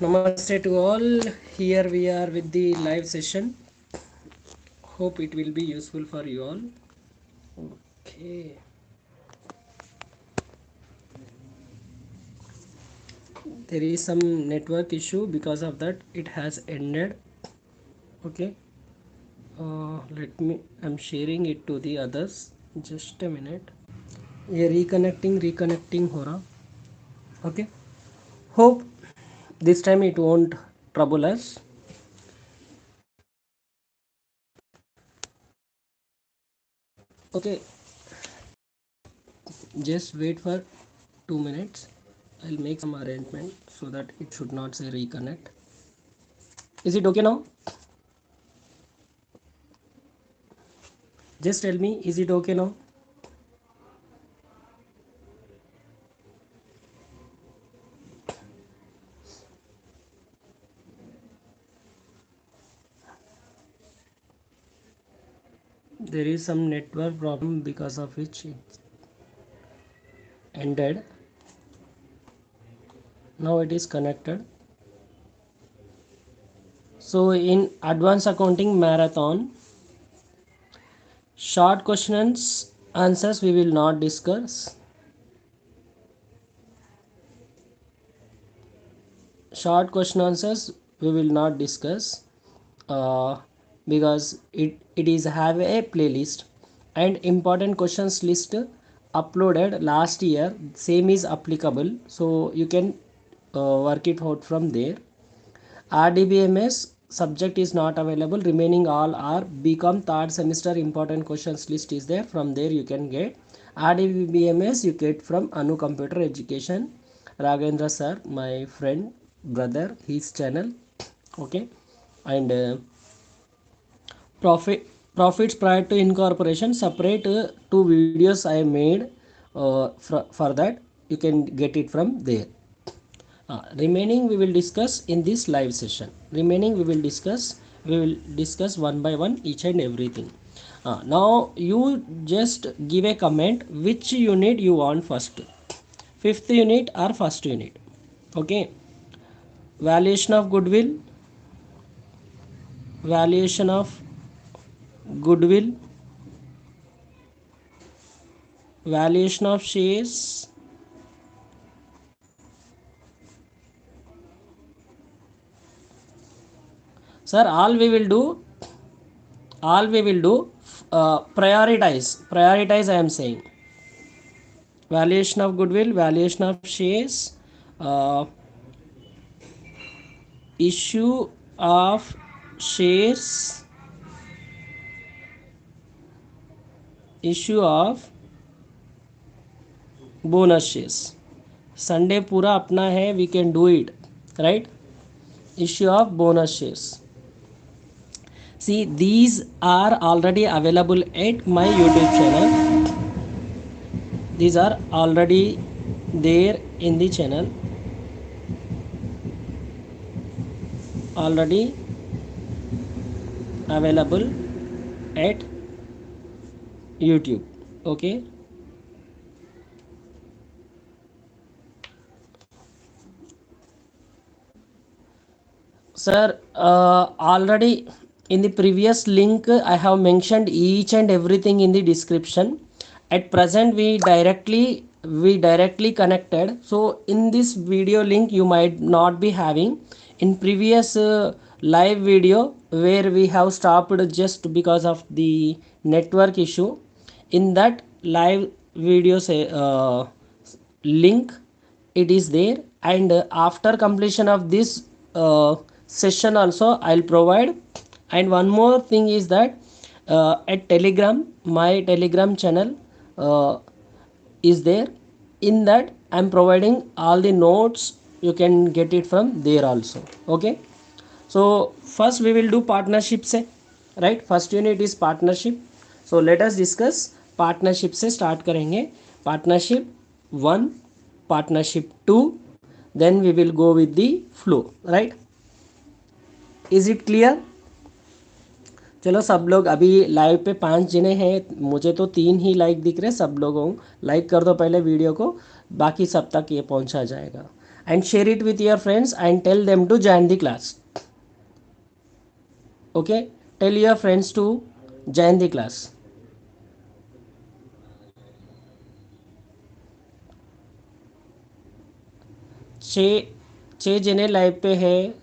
Namaste to all. Here we are with the live session. Hope it will be useful for you all. Okay. There is some network issue, because of that it has ended. Okay. I'm sharing it to the others. Just a minute. ये reconnecting हो रहा. Okay. Hope this time it won't trouble us. Okay. Just wait for 2 minutes. I'll make some arrangement so that it should not say reconnect. Is it okay now? Just tell me, is it okay now? There is some network problem because of which it ended. Now it is connected. So in advanced accounting marathon, short questions answers we will not discuss. Short question answers we will not discuss because it is have a playlist, and important questions list uploaded last year, same is applicable, so you can work it out from there. RDBMS subject is not available, remaining all are BCom third semester important questions list is there, from there you can get. RDBMS you get from Anu Computer Education, Ragendra sir, my friend, brother, his channel. Okay. And profits prior to incorporation, separate two videos I made for that, you can get it from there. Remaining we will discuss in this live session. Remaining we will discuss one by one each and everything. Now you just give a comment which unit you want first, fifth unit or first unit. Okay. Valuation of goodwill, valuation of goodwill, valuation of shares, sir. All we will do prioritize I am saying. Valuation of goodwill, valuation of shares, issue of shares, issue of bonus shares. Sunday पूरा अपना है, we can do it, right? Issue of bonus shares. See, these are already available at my YouTube channel. These are already there in the channel, already available at YouTube. Okay. Sir, already in the previous link I have mentioned each and everything in the description. At present we directly connected, so in this video link you might not be having. In previous live video where we have stopped just because of the network issue, in that live video link it is there, and after completion of this session also I'll provide. And one more thing is that at Telegram, my Telegram channel is there. In that I'm providing all the notes, you can get it from there also. Okay. So first we will do partnership से, right? First unit is partnership. So let us discuss partnership से start करेंगे. Partnership 1, partnership 2, then we will go with the flow, right? Is it clear? चलो सब लोग अभी live पे 5 जने हैं, मुझे तो 3 ही लाइक दिख रहे. सब लोगों लाइक कर दो पहले वीडियो को, बाकी सब तक ये पहुंचा जाएगा. and share it with your friends and tell them to join the class. Okay, tell your friends to join the class. छः छः जने लाइव पे है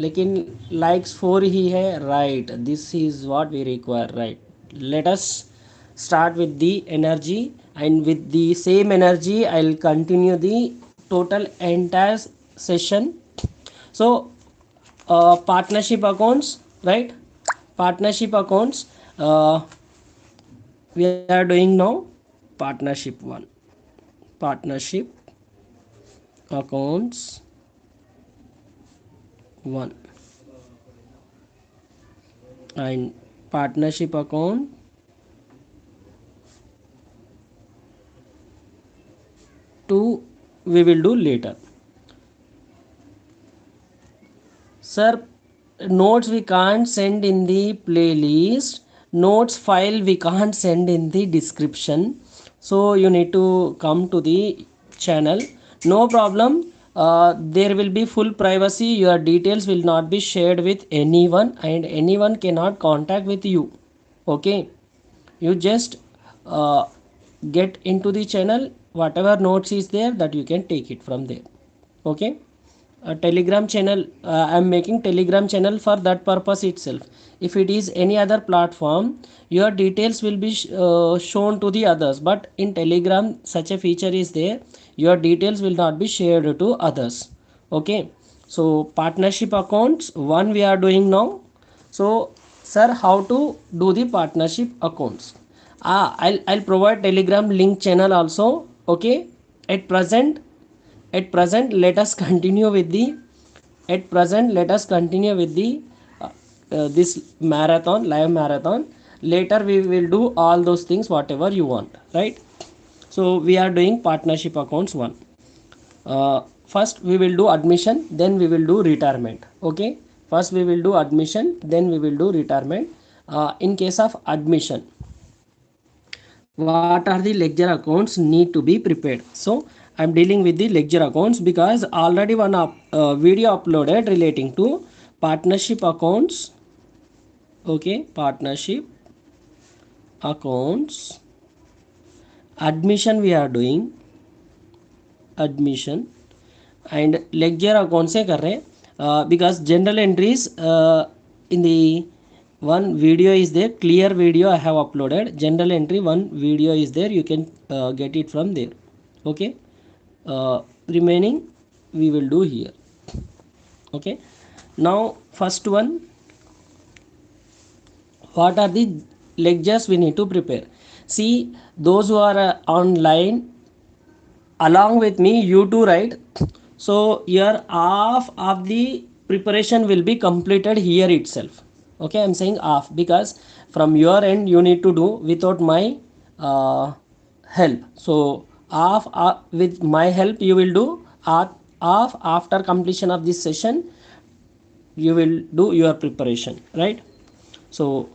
लेकिन लाइक्स 4 ही है. Right, this is what we require. Right, let us start with the energy, and with the same energy I'll continue the total entire session. So partnership accounts, right? Partnership accounts, we are doing now partnership 1. Partnership accounts 1 and partnership account 2 we will do later. Sir, notes we can't send in the playlist, notes file we can't send in the description, so you need to come to the channel. No problem, there will be full privacy, your details will not be shared with anyone and anyone cannot contact with you. Okay, you just get into the channel, whatever notes is there that you can take it from there. Okay, a telegram channel, I am making telegram channel for that purpose itself. If it is any other platform, your details will be shown to the others, but in telegram such a feature is there, your details will not be shared to others. Okay, so partnership accounts 1 we are doing now. So sir, how to do the partnership accounts? I'll provide telegram link channel also. Okay, at present, let us continue with the this marathon, live marathon. Later we will do all those things whatever you want, right? So we are doing partnership accounts 1. First we will do admission, then we will do retirement. Okay, first we will do admission, then we will do retirement. In case of admission, what are the ledger accounts need to be prepared? So I'm dealing with the ledger accounts because already one video uploaded relating to partnership accounts. Okay, partnership accounts, admission we are doing, admission, and ledger accounts से कर रहे हैं because general entries in the one video is there, clear video I have uploaded, general entry one video is there, you can get it from there. Okay, remaining we will do here. Okay, now first one, what are the ledgers we need to prepare? See, those who are online along with me, you too, right? So your half of the preparation will be completed here itself. Okay, I'm saying half because from your end you need to do without my help. So half with my help you will do, half after completion of this session you will do your preparation, right? So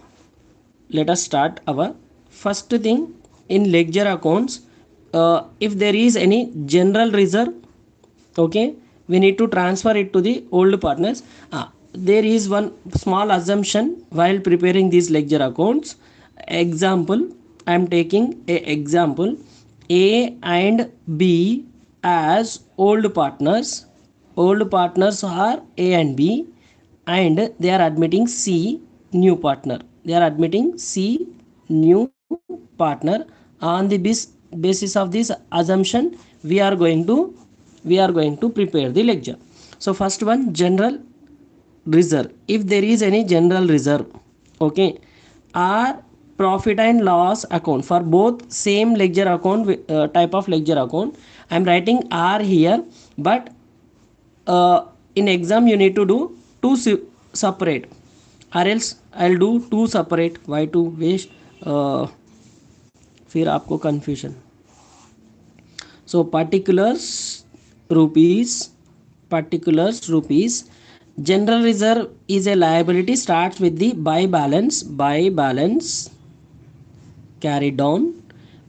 let us start our first thing. In ledger accounts, if there is any general reserve, okay, we need to transfer it to the old partners. There is one small assumption while preparing these ledger accounts. Example, I am taking a example, A and B as old partners. Old partners are A and B and they are admitting C, new partner. They are admitting C, new partner. On the basis of this assumption we are going to prepare the ledger. So first one, general reserve. If there is any general reserve, okay, or profit and loss account, for both same ledger account, type of ledger account, I am writing R here, but in exam you need to do two separate, or else I'll do two separate. Why to waste फिर आपको confusion. So particulars rupees, general reserve is a liability, starts with the by balance carried down.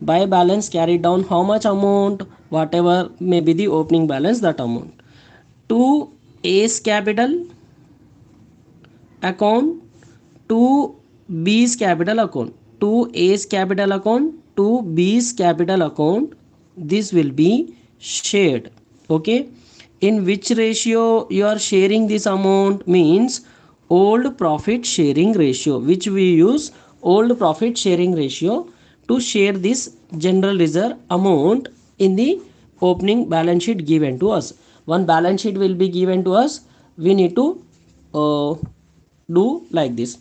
By balance carried down, how much amount? Whatever may be the opening balance, that amount. to A's capital account to B's capital account, to A's capital account to B's capital account. This will be shared. Okay, in which ratio you are sharing this amount means old profit sharing ratio, which we use old profit sharing ratio to share this general reserve amount in the opening balance sheet given to us. One balance sheet will be given to us, we need to do like this.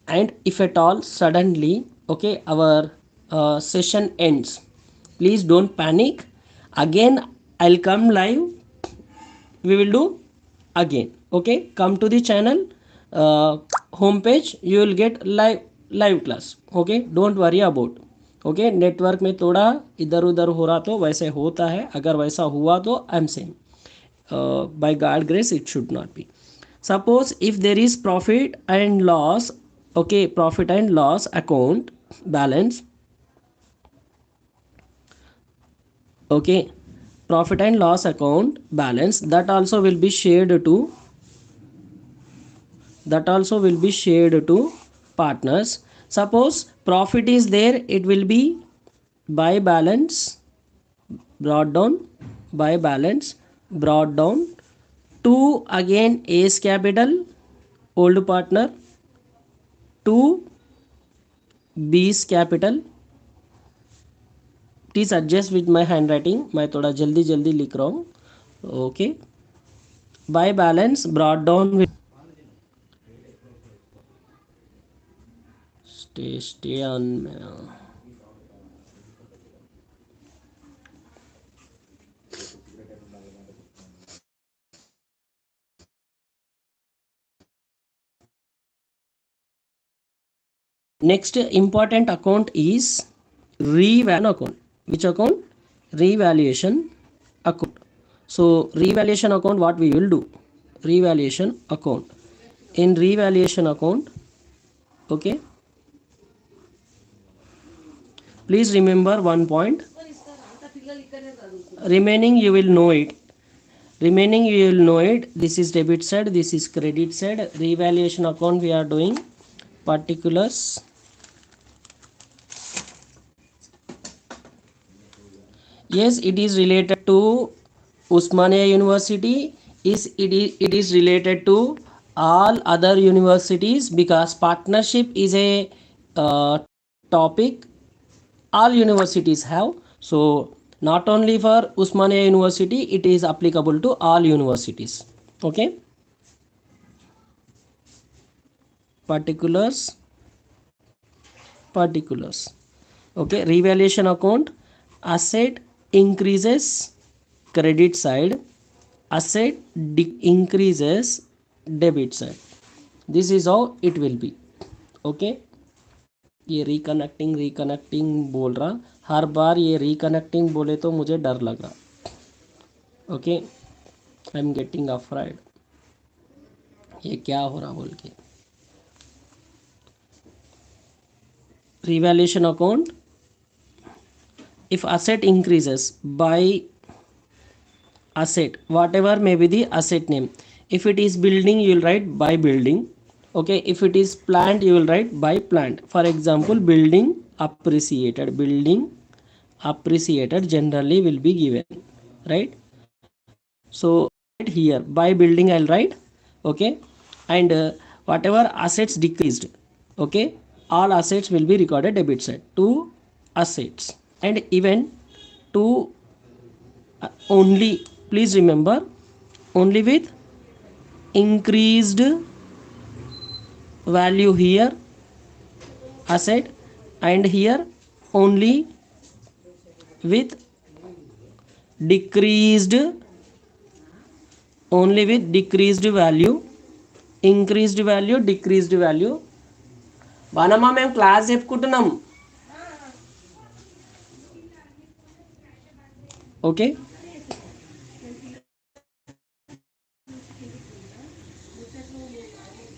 And if at all suddenly, okay, our session ends, please don't panic. Again I'll come live, we will do again. Okay, come to the channel homepage, you will get live class. Okay, don't worry about. Okay network में थोड़ा इधर उधर हो रहा तो वैसे होता है, अगर वैसा हुआ तो I am saying by God grace it should not be. Suppose if there is profit and loss, okay, profit and loss account balance, okay, profit and loss account balance, that also will be shared to partners. Suppose profit is there, it will be by balance brought down, by balance brought down to again A's capital old partner to B's capital. Please adjust with my hand writing, मैं थोड़ा जल्दी जल्दी लिख रहा हूँ. Okay, bye balance brought down with stay on. Next important account is revaluation account. Which account? Revaluation account. So revaluation account, what we will do? Revaluation account. In revaluation account, okay, please remember one point. Remaining you will know it. Remaining you will know it. This is debit side, this is credit side. Revaluation account we are doing particulars. Yes, it is related to Osmania University. It is related to all other universities because partnership is a topic all universities have. So not only for Osmania University, it is applicable to all universities. Okay. Particulars. Okay, revaluation account. Asset increases credit side, asset increases debit side. This is how it will be. Okay, ये reconnecting बोल रहा, हर बार ये reconnecting बोले तो मुझे डर लग रहा. Okay, I am getting afraid, ये क्या हो रहा बोल के. Revaluation account, if asset increases by asset, whatever may be the asset name. If it is building, you will write by building. Okay, if it is plant, you will write by plant. For example, building appreciated generally will be given, right? So here by building I'll write. Okay, and whatever assets decreased, okay, all assets will be recorded debit side to assets. And even to only, please remember, only with increased value here asset, and here only with decreased value, increased value, decreased value. బానమ్మా మేము class చెప్పుకుంటున్నాం. Okay,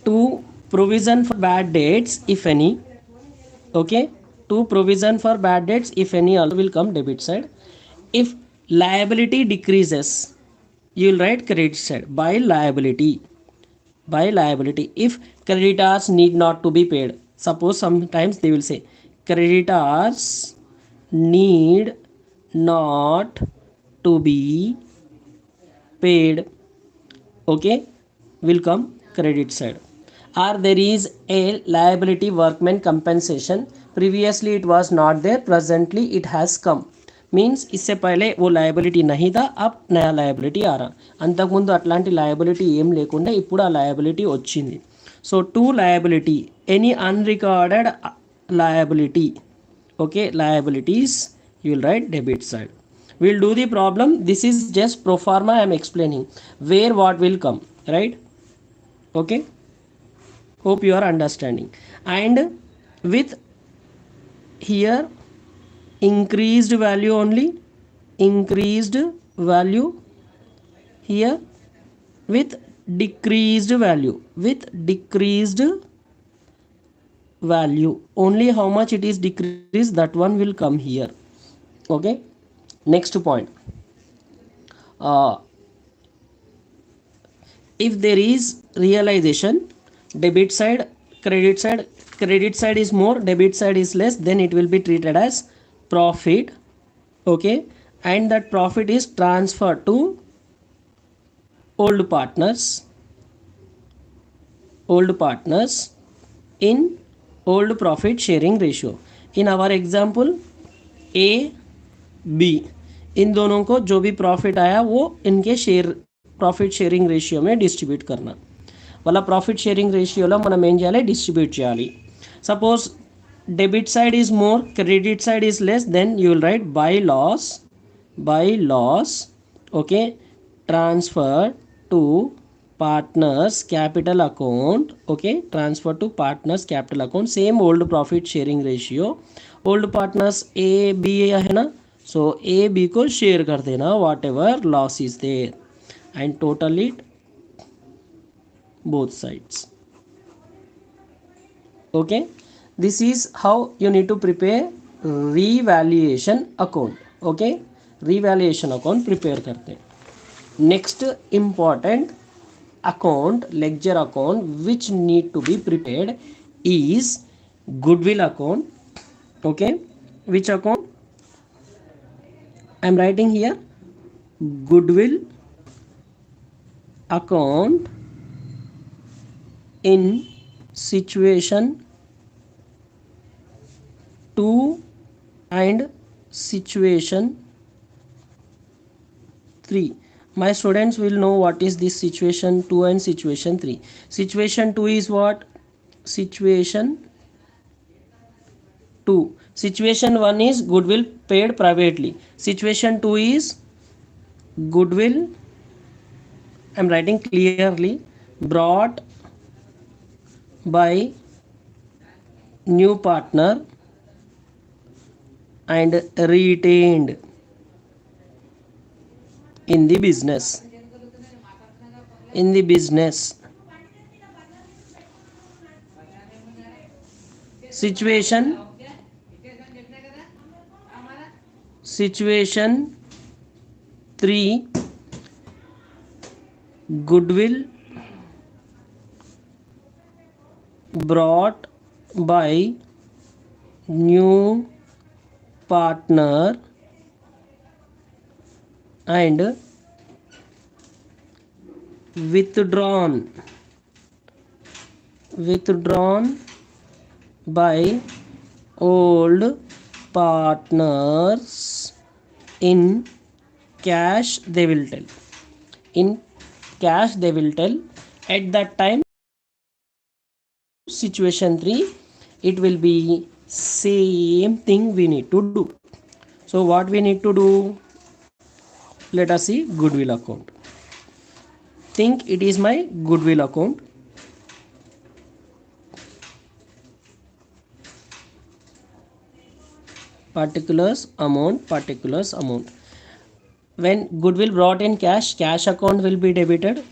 to provision for bad debts if any. Okay, to provision for bad debts if any also will come debit side. If liability decreases, you will write credit side. By liability, if creditors need not to be paid, suppose sometimes they will say creditors need not to be paid, okay, will come credit side. Or there is a liability workman compensation, previously it was not there, presently it has come, means इससे पहले वो liability नहीं था, अब नया liability आ रहा, అంతకుముందు అట్లాంటి లాయబిలిటీ ఏం లేకుండా ఇప్పుడు ఆ లాయబిలిటీ వచ్చింది. So to liability any unrecorded liability, okay, liabilities, you will write debit side. We'll do the problem, this is just pro forma, I am explaining where what will come, right? Okay, hope you are understanding. And with here increased value only, increased value, here with decreased value, with decreased value only, how much it is decreased, that one will come here. Okay, next point, if there is realization, debit side, credit side is more, debit side is less, then it will be treated as profit, okay, and that profit is transferred to old partners in old profit sharing ratio. In our example A B, इन दोनों को जो भी profit आया वो इनके share profit sharing ratio में distribute करना. వాళ్ళ ప్రాఫిట్ షేరింగ్ రేషియోలో మనం ఏం చేయాలి, డిస్ట్రిబ్యూట్ చేయాలి. Suppose debit side is more, credit side is less, then you will write by loss, okay, transfer to partners capital account, okay, transfer to partners capital account, same old profit sharing ratio, old partners A B है ना, so A B को share कर देना whatever loss is there and total it both sides. Okay, this is how you need to prepare revaluation account. Okay, revaluation account prepare करते हैं. Next important account, ledger account which need to be prepared is goodwill account. Okay, which account I am writing here, goodwill account in situation 2 and situation 3. My students will know what is this situation 2 and situation 3. Situation 2 is what? Situation 2. Situation 1 is goodwill paid privately. Situation 2 is goodwill, I am writing clearly, brought by new partner and retained in the business. Situation 3, goodwill brought by new partner and withdrawn by old partners in cash, they will tell. In cash they will tell. At that time, situation 3, it will be same thing we need to do. So what we need to do? Let us see goodwill account. Think it is my goodwill account. Particulars amount. When goodwill brought in cash account will be debited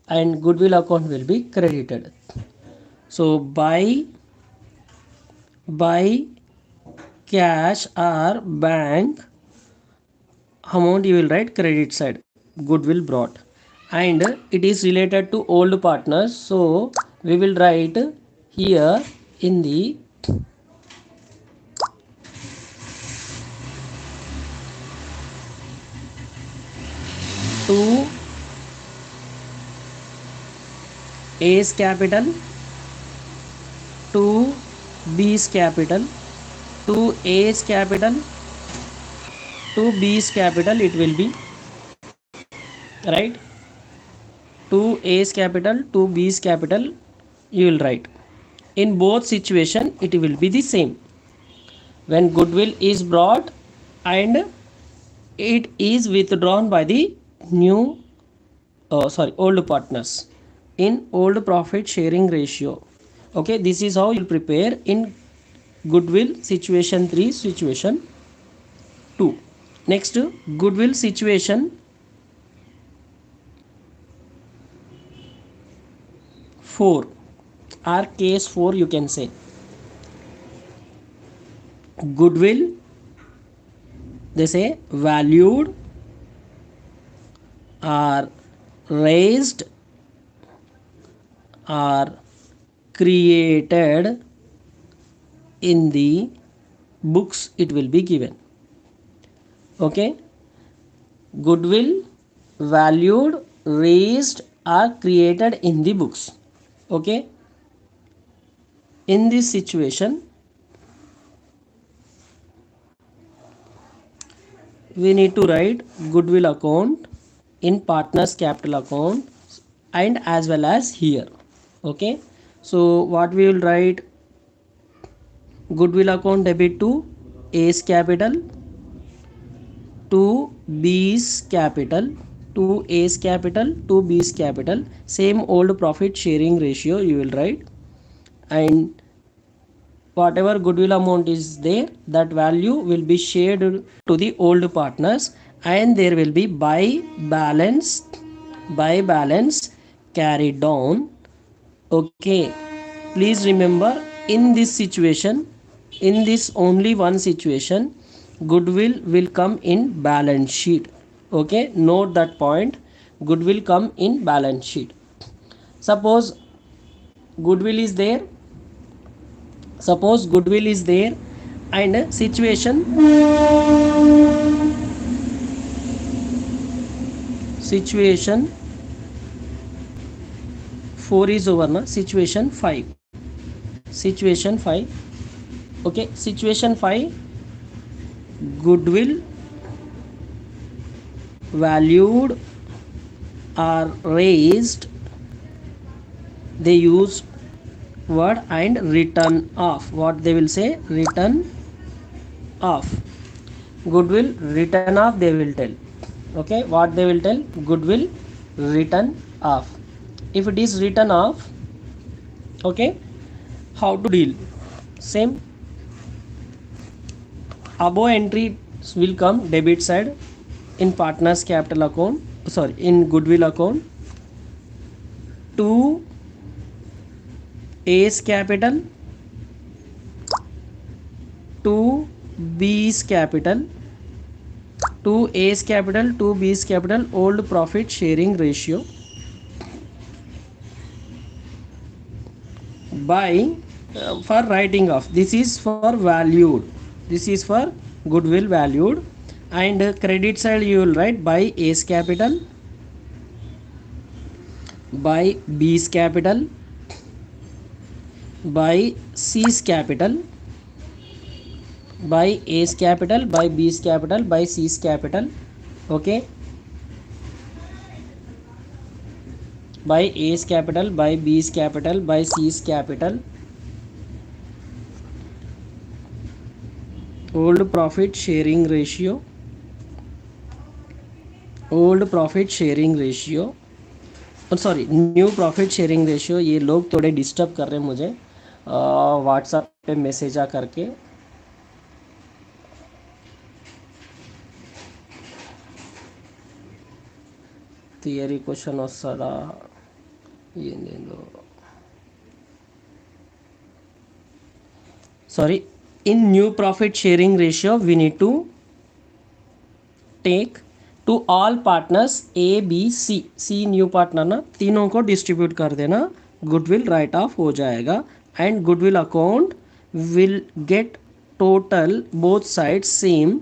and goodwill account will be credited. So by cash or bank amount you will write credit side. goodwill brought, and it is related to old partners, so we will write here in the to A's capital, to B's capital, to A's capital, to B's capital, it will be right. To A's capital, to B's capital, you will write. In both situation it will be the same. When goodwill is brought and it is withdrawn by the new old partners in old profit sharing ratio. Okay, this is how you'll prepare in goodwill situation 3, situation 2. Next, goodwill situation 4 or case 4, you can say. Goodwill, they say, valued or raised or created in the books, it will be given. Okay, goodwill valued, raised or created in the books. Okay, in this situation we need to write goodwill account in partners capital account and as well as here. Okay, so what we will write, goodwill account debit to A's capital, to B's capital, to A's capital, to B's capital, same old profit sharing ratio you will write, and whatever goodwill amount is there, that value will be shared to the old partners, and there will be balance carried down. Okay, please remember, in this situation, in this only one situation, goodwill will come in balance sheet. Okay, note that point, goodwill come in balance sheet. Suppose goodwill is there, and situation 4 is over na, situation 5. Okay, situation 5, goodwill valued or raised, they use word, and written off. What they will say, written off. Goodwill written off, they will tell. Okay, what they will tell, goodwill written off. If it is written off, okay, how to deal? Same, above entries will come debit side in partners capital account, in goodwill account, to A's capital, to B's capital, to A's capital, to B's capital, old profit sharing ratio, by for writing off. This is for valued, this is for goodwill valued, and credit side you will write by A's capital, by B's capital, by C's capital, by A's capital, by B's capital, by C's capital. Okay, by A's capital, by B's capital, by C's capital, old profit sharing ratio, new profit sharing ratio. ये लोग थोड़े disturb कर रहे हैं मुझे WhatsApp पे message आ करके. थियरी क्वेश्चन वस्तदा sorry, in new profit sharing ratio we need to take to all partners A B C, C new partner ना, तीनों को डिस्ट्रीब्यूट कर देना, गुडविल राइट ऑफ हो जाएगा and goodwill account will get total both side same,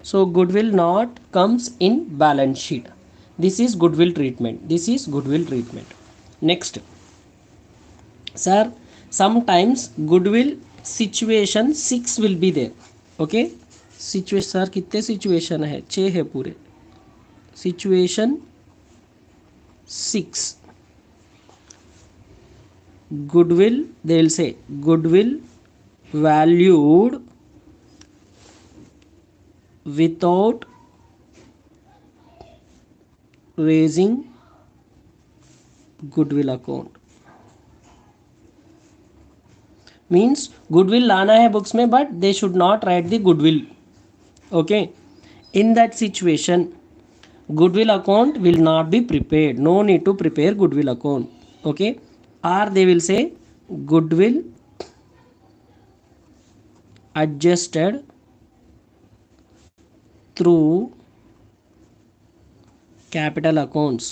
so goodwill not comes in balance sheet. This is goodwill treatment, this is goodwill treatment. Next, sir, sometimes goodwill situation 6 will be there. Okay, situation sir कितने situation है, 6 है पूरे, situation 6 goodwill, they will say goodwill valued without raising goodwill account, means goodwill लाना है books में but they should not write the goodwill. Okay, in that situation goodwill account will not be prepared, no need to prepare goodwill account. Okay, or they will say goodwill adjusted through capital accounts.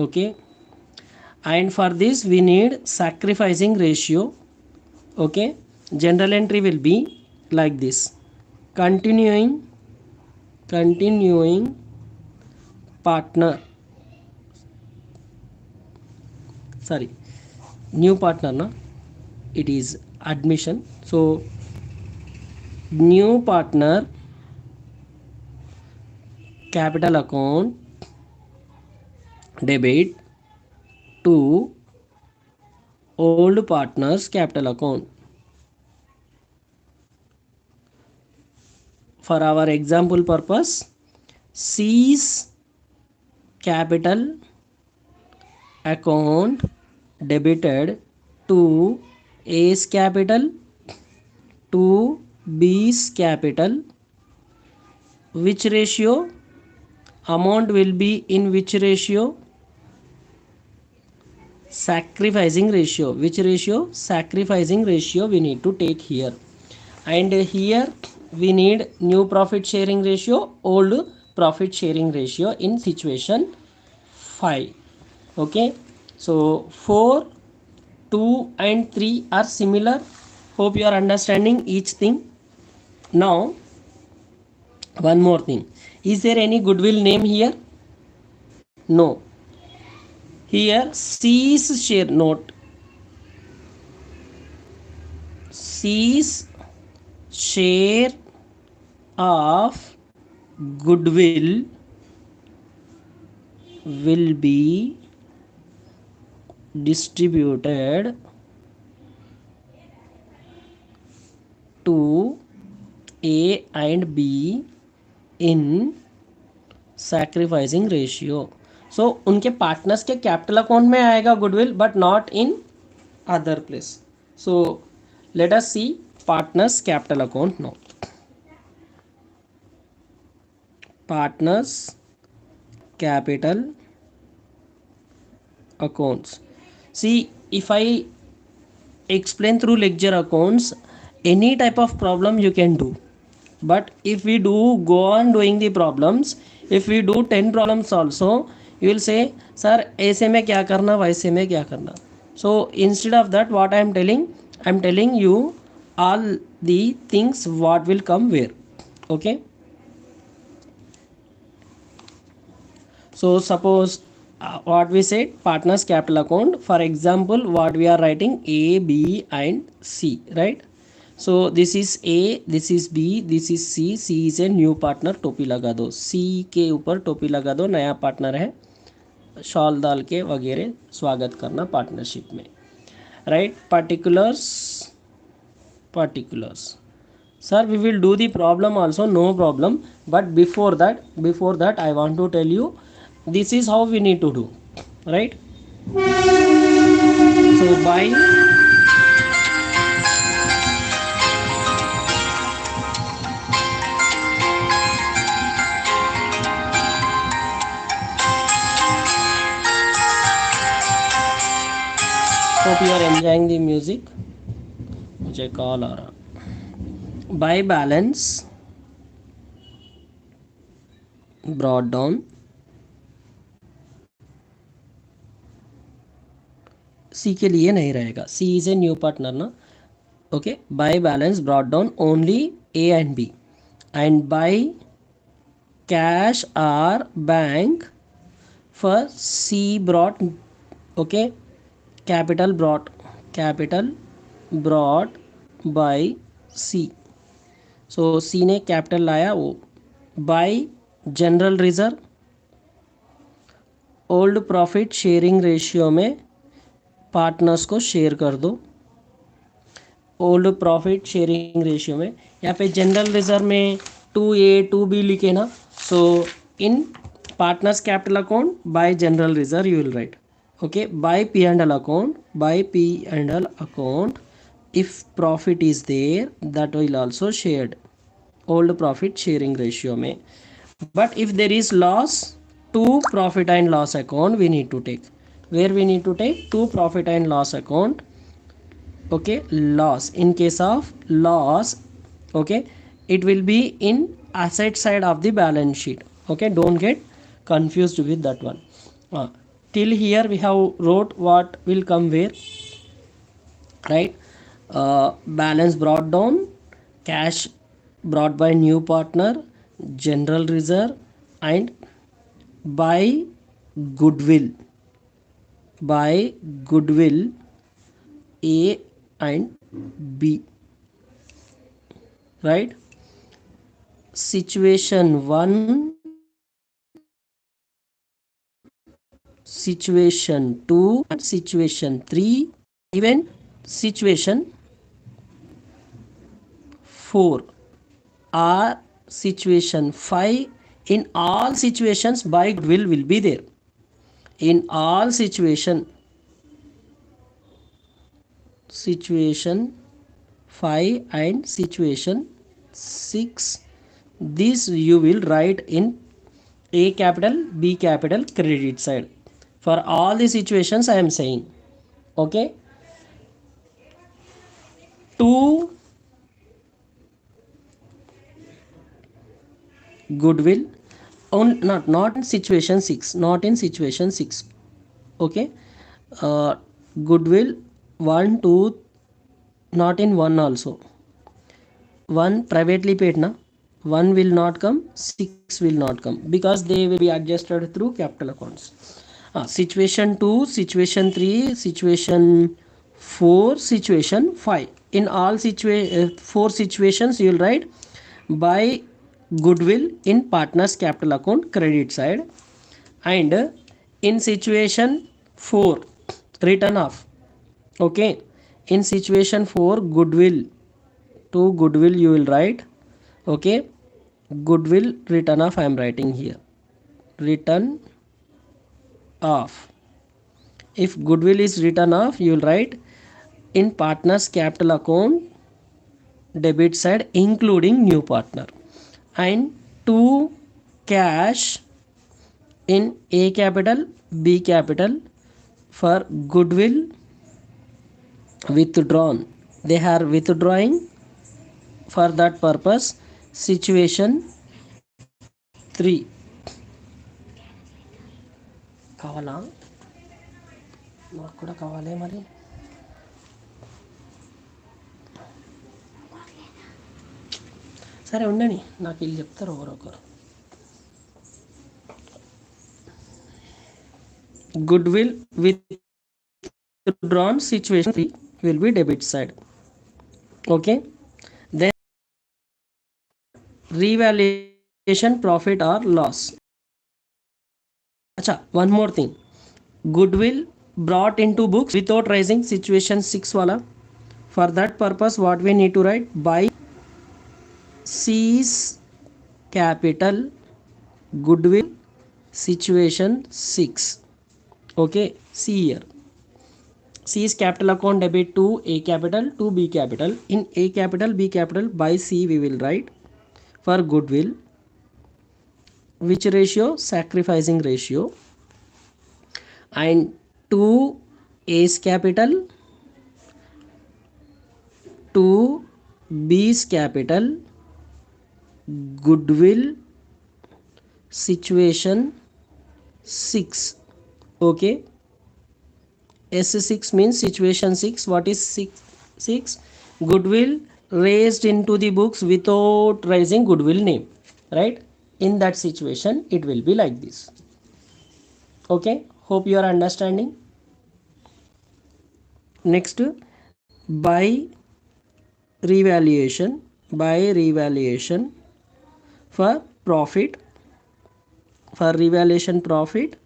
Okay, and for this we need sacrificing ratio. Okay, general entry will be like this: continuing partner, sorry, new partner na, it is admission, so new partner capital account debit to old partners capital account. For our example purpose, C's capital account debited to A's capital to B's capital, which ratio amount will be in which ratio, sacrificing ratio, which ratio, sacrificing ratio we need to take here, and here we need new profit sharing ratio, old profit sharing ratio in situation 5. Okay, so 4, 2 and 3 are similar, hope you are understanding each thing. Now one more thing, is there any goodwill name here? No, here C's share note, C's share of goodwill will be distributed to A and B in sacrificing ratio. So उनके partners के capital account में आएगा goodwill but not in other place. So let us see partners capital account no. Partners capital accounts. See, if I explain through lecture accounts, any type of problem you can do, but if we do go on doing the problems, if we do 10 problems also, you will say sir ऐसे में क्या करना, वैसे में क्या करना. So instead of that, what I am telling you all the things what will come where. Okay, so suppose what we said, partners capital account, for example what we are writing A, B and C, right? So this is A, this is B, this is C, C is a new partner, टोपी लगा दो, C के ऊपर टोपी लगा दो, नया partner है, शॉल डाल के वगैरह स्वागत करना पार्टनरशिप में, right? particulars sir, we will do the problem also, no problem, but before that I want to tell you this is how we need to do, right? So by hope you are enjoying the music. मुझे call आ रहा. By balance brought down, C के लिए नहीं रहेगा, C is a new partner ना, okay, by balance brought down only A and B, and by cash or bank for C brought, okay, capital brought by C, so C ने capital लाया, वो bye general reserve old profit sharing ratio में partners को share कर दो, old profit sharing ratio में, यहाँ पे जनरल रिजर्व में 2A 2B लिखे ना, so in partners capital account by general reserve you will write, okay, by P&L account if profit is there that will also shared old profit sharing ratio में, but if there is loss to profit and loss account we need to take, where we need to take to profit and loss account, okay, loss, in case of loss, okay, it will be in asset side of the balance sheet, okay, don't get confused with that one. Till here we have wrote what will come where, right? Balance brought down, cash brought by new partner, general reserve, and by goodwill, by goodwill A and B, right? Situation 1, situation 2, and situation 3, even situation 4 or situation 5. In all situations by goodwill will be there, in all situation 5 and situation 6, this you will write in A capital B capital credit side for all the situations I am saying, okay. To goodwill on, not in situation 6, not in situation 6, okay. Goodwill 1 2, not in 1 also, 1 privately paid na, 1 will not come, 6 will not come because they will be adjusted through capital accounts. Situation 2, situation 3, situation 4, situation 5, in all 4 situations you will write by goodwill in partners capital account credit side, and in situation 4 written off, okay, in situation 4 goodwill, to goodwill you will write, okay, goodwill written off I am writing here, written off. If goodwill is written off you will write in partners capital account debit side including new partner, and to cash in A capital B capital for goodwill withdrawn, they are withdrawing for that purpose, situation 3 కావాలా, నాకు కూడా కావాలే మరి, సరే ఉండని, నాకు వీళ్ళు చెప్తారు ఒకరొకరు. Goodwill withdrawn situation 3 will be debit side, okay. Then revaluation profit or loss. Acha, one more thing, goodwill brought into books without raising situation 6 wala, for that purpose what we need to write by C's capital goodwill situation 6, okay. See here, C's capital account debit to A capital to B capital, in A capital B capital by C we will write for goodwill which ratio, sacrificing ratio, and to A's capital to B's capital goodwill situation 6. Okay, S6 means situation 6. What is 6? Goodwill raised into the books without raising goodwill name, right? In that situation it will be like this. Okay, hope you are understanding. Next, by revaluation for profit, for revaluation profit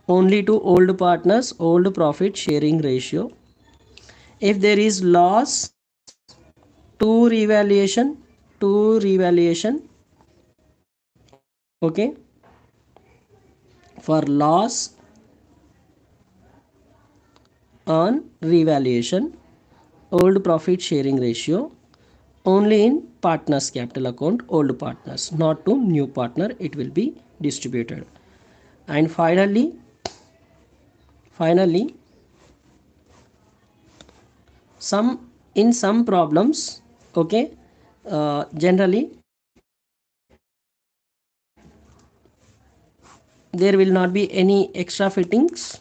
only to old partners, old profit sharing ratio. If there is loss, to revaluation, okay, for loss on revaluation, old profit sharing ratio only in partners capital account, old partners, not to new partner, it will be distributed. And finally some problems, okay, generally there will not be any extra fittings.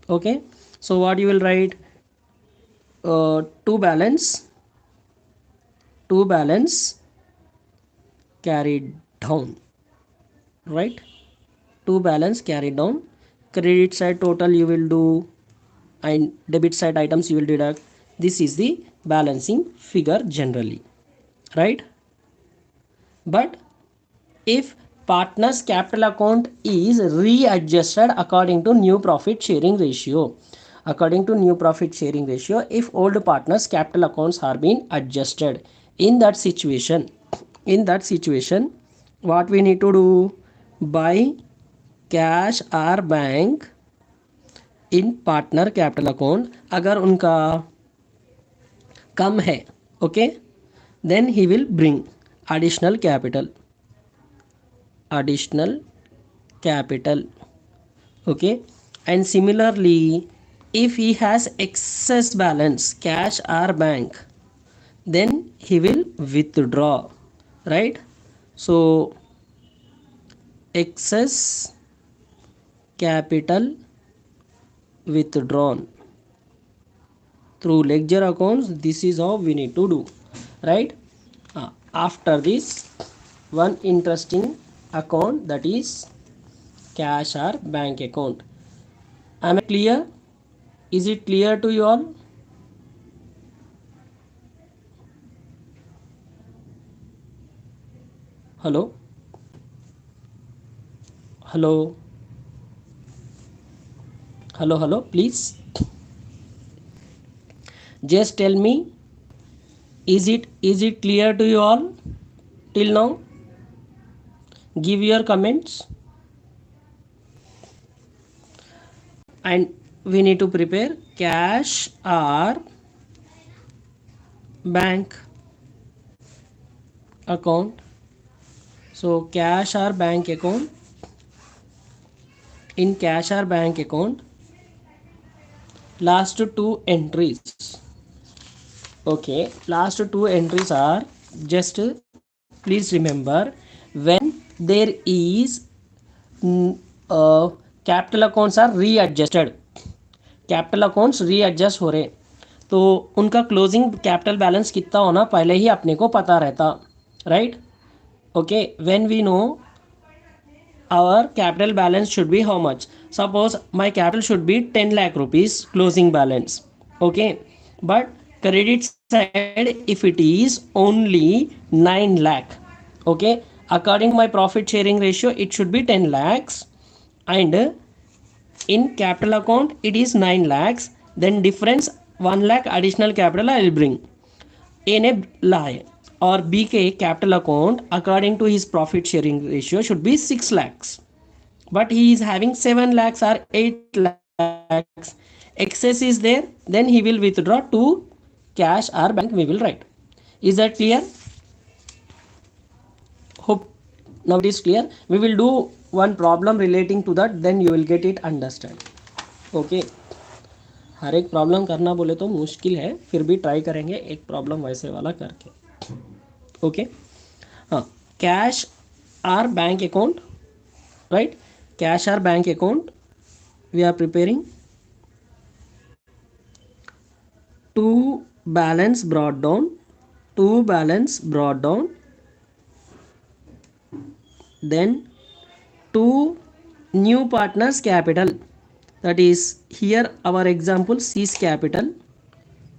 Okay, so what you will write, to balance carried down, right? To balance carried down, credit side total you will do and debit side items you will deduct. This is the balancing figure generally, right? But if partners capital account is readjusted according to new profit sharing ratio, if old partners capital accounts are being adjusted, in that situation what we need to do, by cash or bank in partner capital account अगर उनका कम है, okay, then he will bring additional capital, okay. And similarly, if he has excess balance cash or bank, then he will withdraw, right? So excess capital withdrawn through ledger accounts, this is how we need to do, right? After this, one interesting account, that is cash or bank account. Am I clear? Is it clear to you all? Hello, please just tell me, is it clear to you all till now? Give your comments. And we need to prepare cash or bank account. So cash or bank account, in cash or bank account, last two entries, okay, last two entries are, just please remember, when there is capital accounts are readjusted, capital accounts readjust हो रहे, तो उनका closing capital balance कितना होना पहले ही अपने को पता रहता, right? Okay, when we know our capital balance should be how much, suppose my capital should be 10 lakh rupees closing balance, okay, but credit side if it is only 9 lakh, okay, according to my profit sharing ratio it should be 10 lakhs, and in capital account it is 9 lakhs, then difference 1 lakh additional capital I will bring. In a lie or BK capital account according to his profit sharing ratio should be 6 lakhs, but he is having 7 lakhs or 8 lakhs, excess is there, then he will withdraw to cash or bank, we will write. Is that clear? Hope now it is clear. We will do one problem relating to that, then you will get it understand. Okay, हर एक problem करना बोले तो मुश्किल है, फिर भी try करेंगे एक प्रॉब्लम वैसे वाला करके, ओके. हाँ, cash our bank account, right? Cash or bank account we are preparing. To balance brought down, to balance brought down, then to new partners capital, that is here our example C's capital.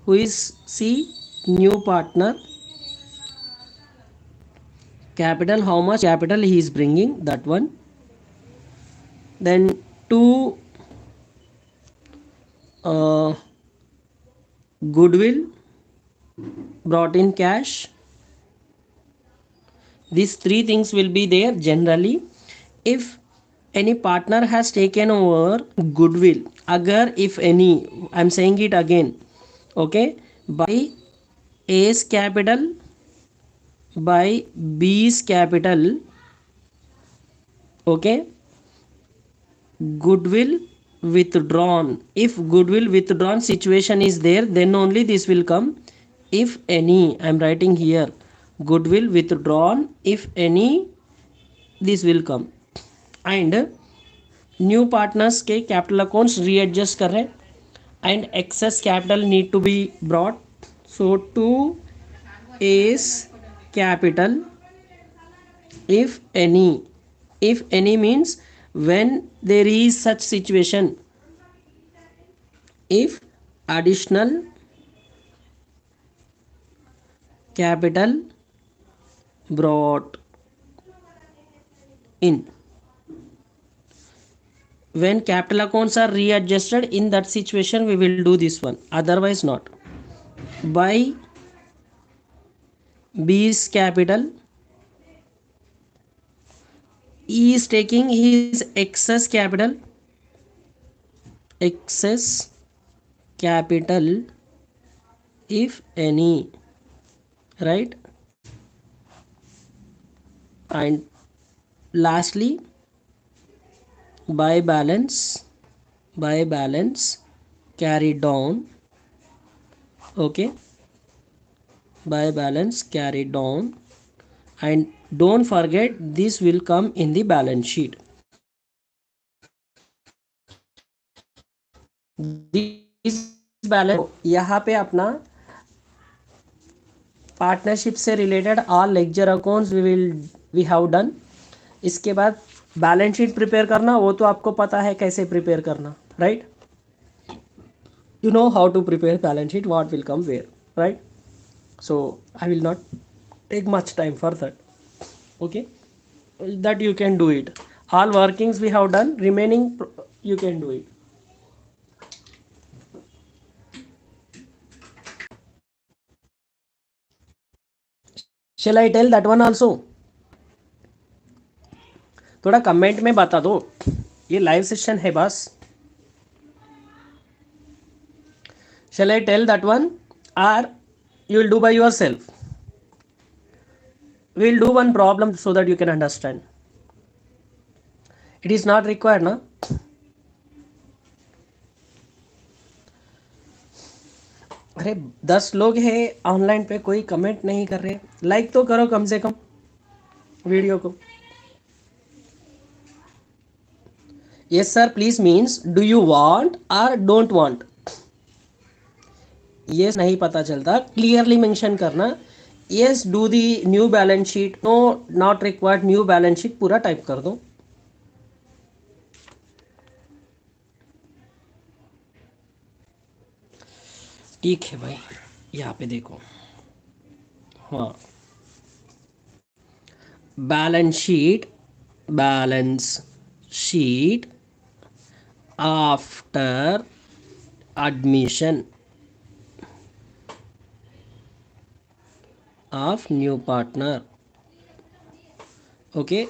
Who is C? New partner capital, how much capital he is bringing, that one. Then to goodwill brought in cash. These three things will be there generally. If any partner has taken over goodwill, agar if any, I'm saying it again, okay, by A's capital, by B's capital, okay, goodwill withdrawn, if goodwill withdrawn situation is there, then only this will come. If any, I'm writing here, goodwill withdrawn, if any, this will come. And new partners के capital accounts readjust कर रहे हैं and excess capital need to be brought. So to S capital if any means when there is such situation, if additional capital brought in, when capital accounts are readjusted, in that situation we will do this one, otherwise not. By B's capital, E is taking his excess capital if any, right? And lastly by balance carried down, okay, by balance carried down. And don't forget this will come in the balance sheet. This balance, यहाँ पे अपना partnership से related all lecture accounts we have done. इसके बाद balance sheet prepare करना, वो तो आपको पता है कैसे प्रिपेयर करना, right? You know how to prepare balance sheet, what will come where, right? So I will not take much time for that, okay? That you can do it. All workings we have done, remaining you can do it. Shall I tell that one also? थोड़ा comment में बता दो, ये live session है बस. Shall I tell that one or you will do by yourself? We will do one problem so that you can understand. It is not required ना. अरे 10 लोग हैं ऑनलाइन पे, कोई कमेंट नहीं कर रहे. लाइक तो करो कम से कम वीडियो को. Yes sir please means do you want or don't want. Yes नहीं पता चलता, क्लियरली मेंशन करना. Yes do the new balance sheet, no not required new balance sheet, पूरा टाइप कर दो. ठीक है भाई, यहाँ पे देखो, हाँ, balance sheet after admission of new partner, okay.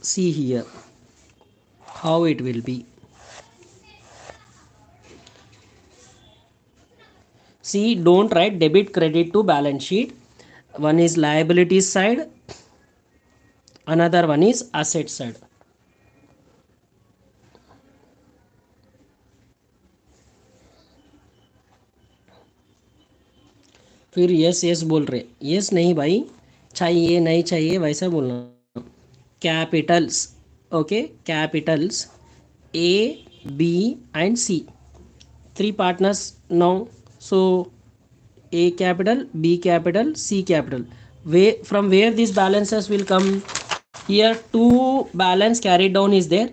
See here how it will be. See, don't write debit credit to balance sheet. One is liabilities side, another one is asset side. फिर yes yes बोल रहे, yes नहीं भाई, चाहिए नहीं चाहिए वैसा बोलना. capitals. Okay, capitals A, B and C, three partners now. So A capital, B capital, C capital. Where from where these balances will come? Here two balance carried down is there.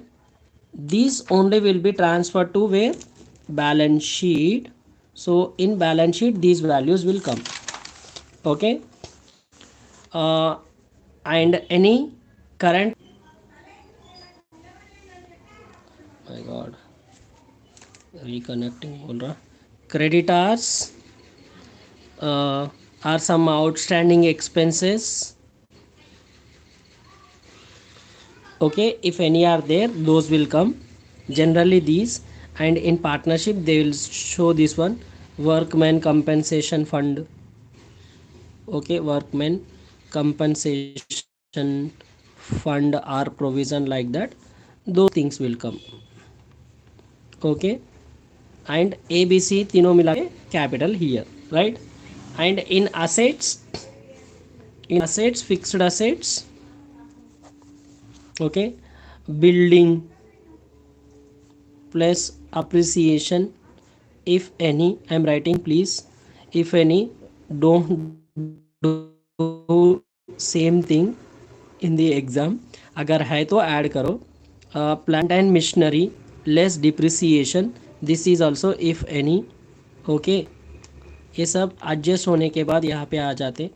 These only will be transferred to where? Balance sheet. So in balance sheet these values will come. Okay. And any current, my god, reconnecting बोल रहा, creditors are some outstanding expenses. Okay, if any are there those will come, generally these. And in partnership they will show this one, workman compensation fund. Okay, workman compensation fund or provision like that, those things will come. Okay, and ABC तीनों मिला के capital here, right? And in assets fixed assets, okay, building plus appreciation, if any, I am writing please, if any, don't do same thing in the exam, अगर है तो add करो. Plant and machinery less depreciation, this is also if any. okay, ये सब adjust होने के बाद यहाँ पे आ जाते.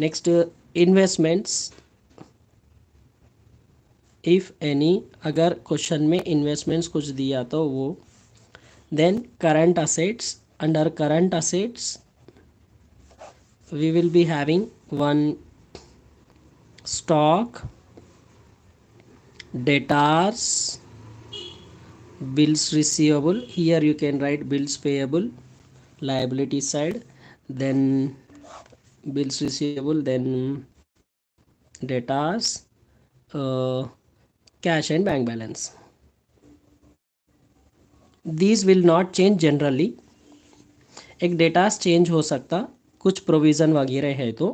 नेक्स्ट इन्वेस्टमेंट्स, इफ़ एनी, अगर क्वेश्चन में इन्वेस्टमेंट्स कुछ दिया तो वो. Then current assets, under current assets we will be having one stock, debtors, bills receivable, here you can write bills payable, liability side, then bills receivable, then debtors, uh, cash and bank balance. These will not change generally. एक datas change हो सकता कुछ provision वगैरह है तो.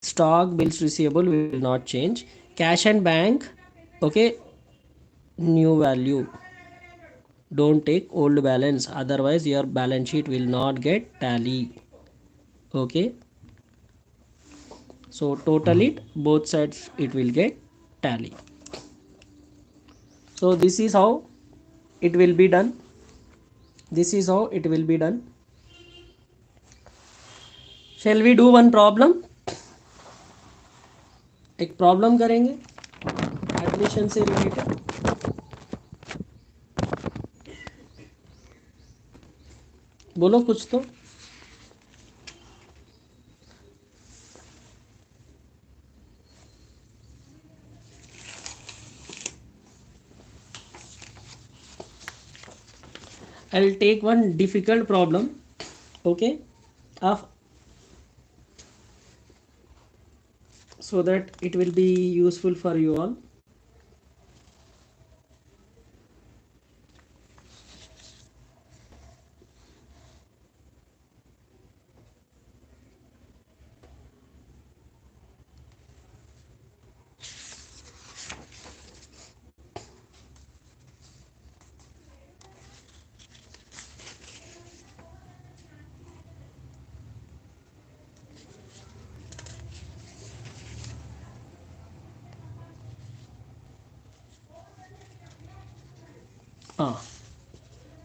Stock bills receivable will not change. Cash and bank, okay, new value, don't take old balance, otherwise your balance sheet will not get tally. Okay, so total it both sides it will get tally. So this is how it will be done. This is how it will be done. Shall we do one problem? एक problem करेंगे admission से related. बोलो कुछ तो. I'll take one difficult problem, okay, of so that it will be useful for you all.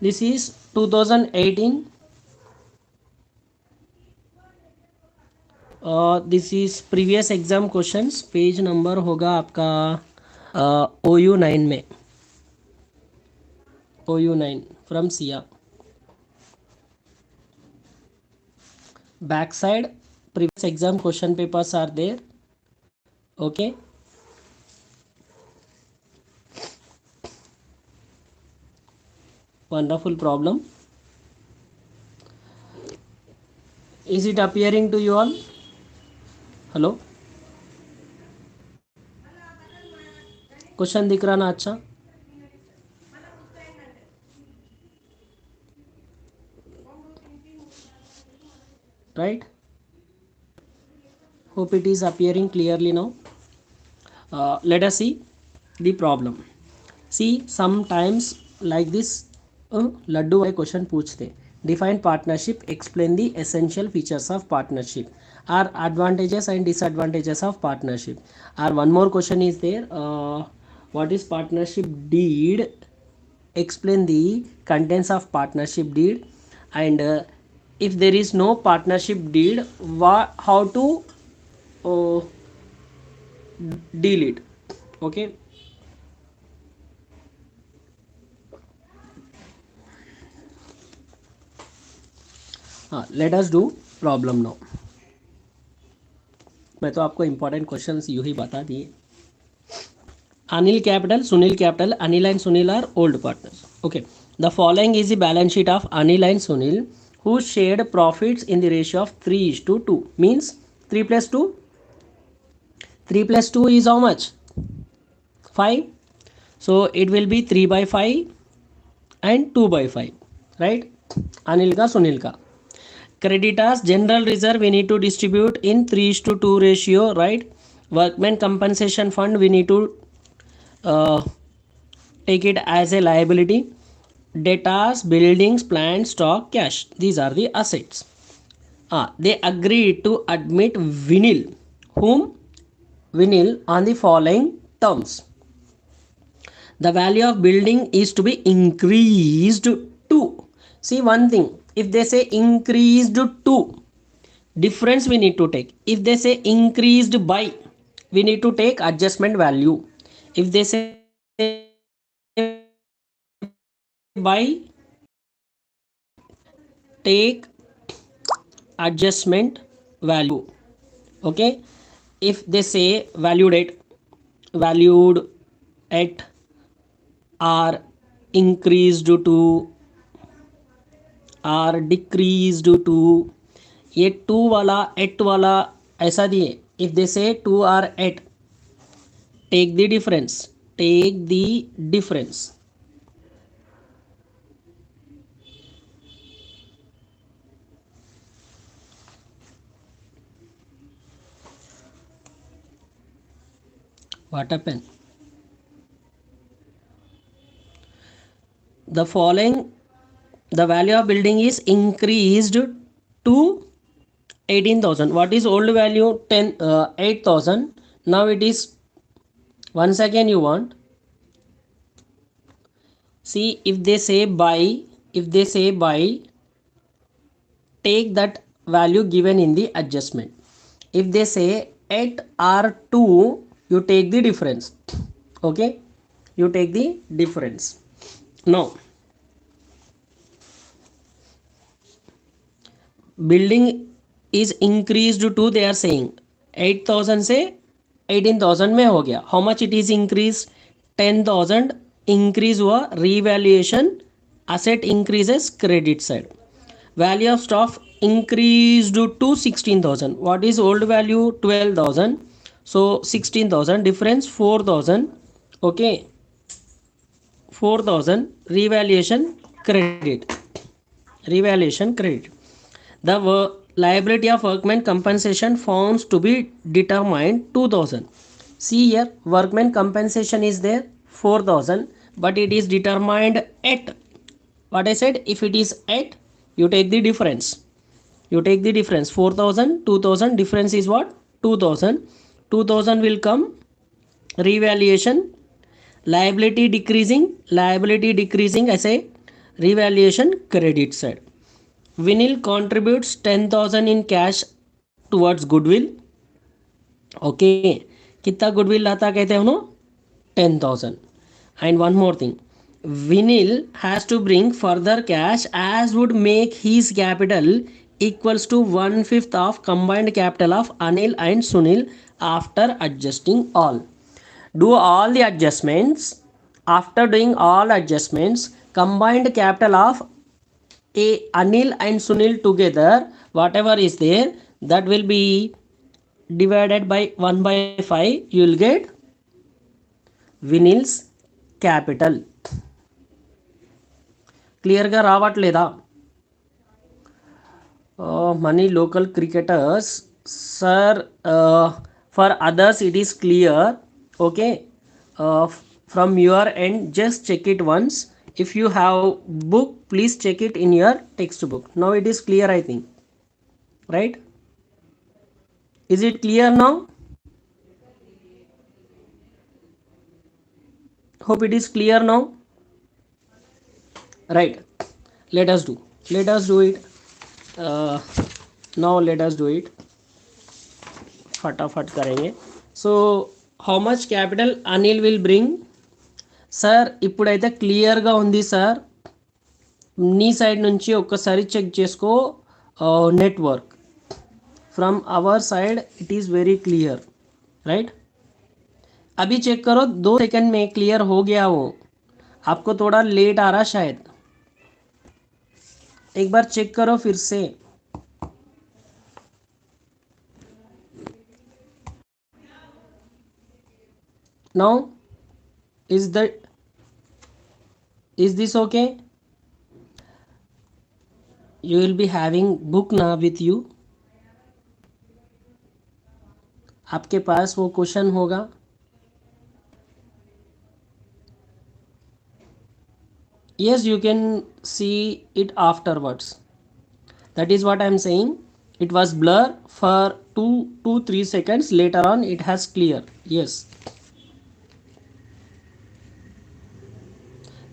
This is 2018. This is previous exam questions. Page number होगा आपका OU9 में, OU9 from सिया. Back side previous exam question papers are there. Okay, wonderful problem. Is it appearing to you all? Hello, question दिख रहा ना? अच्छा, right, hope it is appearing clearly now. Let us see the problem. See, sometimes like this laddu वाले question पूछते, define partnership, explain the essential features of partnership, or advantages and disadvantages of partnership, or one more question is there, what is partnership deed, explain the contents of partnership deed, and if there is no partnership deed, how to deal it. Okay, let us do problem now. मैं तो आपको important questions यूं ही बता दिए. Anil Capital, Sunil Capital, Anil and Sunil are old partners. Okay. The following is the balance sheet of Anil and Sunil, who shared profits in the ratio of 3:2. Means 3 plus 2. 3 plus 2 is how much? 5. So it will be 3 by 5 and 2 by 5. Right? Anil ka, Sunil ka. Creditors, general reserve we need to distribute in 3:2 ratio. Right? Workmen compensation fund we need to take it as a liability. Debtors, buildings, plant, stock, cash, these are the assets. They agreed to admit Vinil, whom Vinil, on the following terms. The value of building is to be increased to, see one thing, if they say increased to, difference we need to take. If they say increased by, we need to take adjustment value. If they say by, take adjustment value. Okay, if they say valued at or increased to or decreased to, ये to वाला eight वाला ऐसा दिए. if they say 2 or 8, take the difference. What happened? The following, the value of building is increased to 18,000. What is old value? 8,000. Now it is, once again you want, see, if they say by, take that value given in the adjustment. If they say 8 or 2, you take the difference. Okay, you take the difference. Now building is increased to, they are saying 8,000 से 18,000 में हो गया. How much it is increased? 10,000 increase हुआ. revaluation, asset increases, credit side. Value of stock increased to 16,000. What is old value? 12,000. So 16,000, difference 4,000. Okay, 4,000, revaluation credit. The liability of workman compensation found to be determined 2,000. See here, workman compensation is there 4,000, but it is determined at, what I said, if it is at, you take the difference. 4,000, 2,000, difference is what? 2,000. 2,000 will come, revaluation, liability decreasing, I say, revaluation credit side. Vinil contributes 10,000 in cash towards goodwill. Okay, कितना goodwill लाता कहते हैं उन्होंने? 10,000. And one more thing, Vinil has to bring further cash as would make his capital equals to 1/5 of combined capital of Anil and Sunil after adjusting all. Do all the adjustments. After doing all adjustments, combined capital of Anil and Sunil together, whatever is there, that will be divided by 1/5. You will get Vinil's capital. Clear గా రావట్లేదా? Many local cricketers, sir, for others it is clear. Okay, from your end, just check it once. If you have book, please check it in your textbook. Now it is clear, I think, right? Is it clear now? Hope it is clear now. Right. Let us do. Let us do it. uh, Now let us do it. फटाफट करेंगे. So how much capital Anil will bring? Sir ఇప్పుడైతే క్లియర్గా ఉంది sir. నీ side నుంచి ఒక్కసారి check చేసుకో. Network from our side it is very clear, right. अभी चेक करो, 2 सेकंड में क्लियर हो गया वो. आपको थोड़ा लेट आ रहा शायद. एक बार चेक करो फिर से. Now is this okay? You will be having book now with you. आपके पास वो क्वेश्चन होगा. Yes, you can see it afterwards. That is what I am saying. It was blur for 2 to 3 seconds. Later on it has clear. Yes.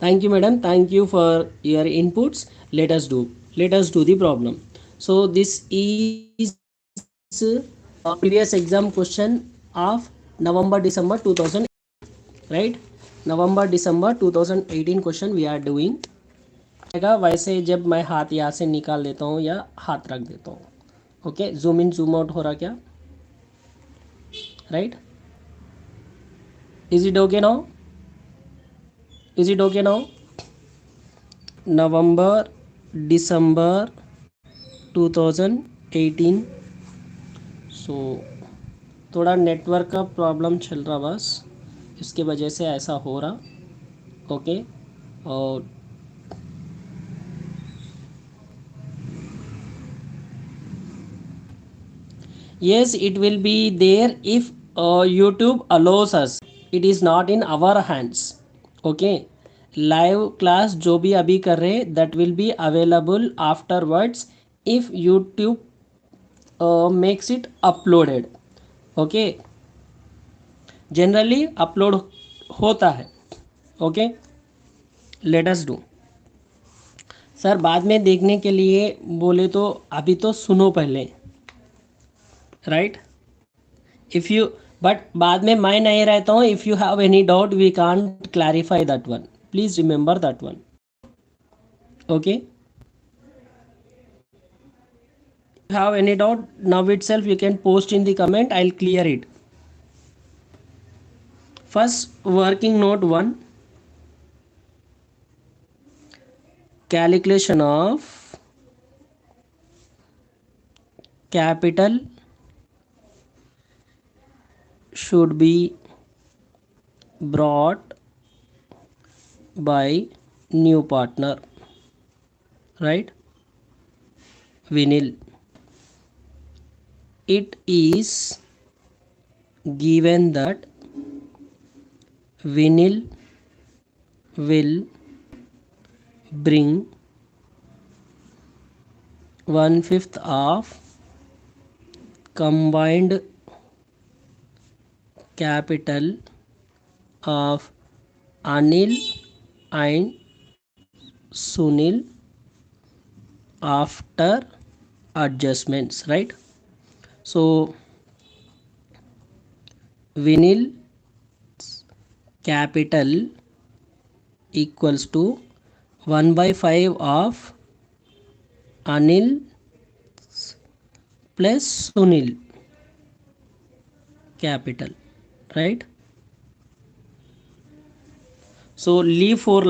Thank you, madam. Thank you for your inputs. Let us do the problem. So this is previous exam question of November December 2000, right? November December 2018 question we are doing. वैसे जब मैं हाथ यहाँ से निकाल लेता हूँ या हाथ रख देता हूँ. Okay, zoom in zoom out हो रहा क्या? Right. Is it okay now? Is it okay now? November December 2018. So थोड़ा नेटवर्क का प्रॉब्लम चल रहा बस, इसके वजह से ऐसा हो रहा. ओके. और yes, it will be there if YouTube allows us. It is not in our hands. Okay. Live class जो भी अभी कर रहे हैं that will be available afterwards if YouTube makes it uploaded. Okay. Generally upload होता है. Okay. Let us do. Sir बाद में देखने के लिए बोले तो अभी तो सुनो पहले, राइट. इफ़ यू बट बाद में मैं नहीं रहता हूँ. If you have any doubt we can't clarify that one. Please remember that one. Okay. Have any doubt now itself you can post in the comment. I'll clear it. First working note 1, calculation of capital should be brought by new partner, right? Vinyl. It is given that vinyl will bring 1/5 of combined capital of Anil and Sunil after adjustments, right? So vinyl capital equals to 1/5 of Anil plus Sunil capital, right? So leave 4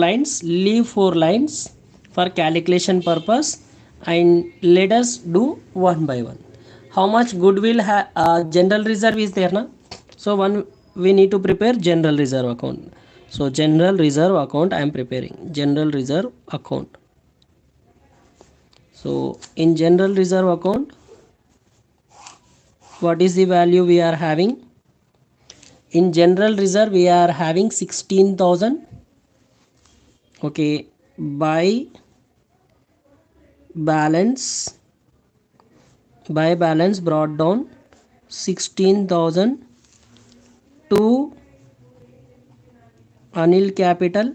lines for calculation purpose and let us do one by one. How much goodwill general reserve is there na? So we need to prepare general reserve account. So general reserve account I am preparing. General reserve account. So in general reserve account, what is the value we are having? In general reserve we are having 16,000. Okay, by balance brought down 16,000 to Anil capital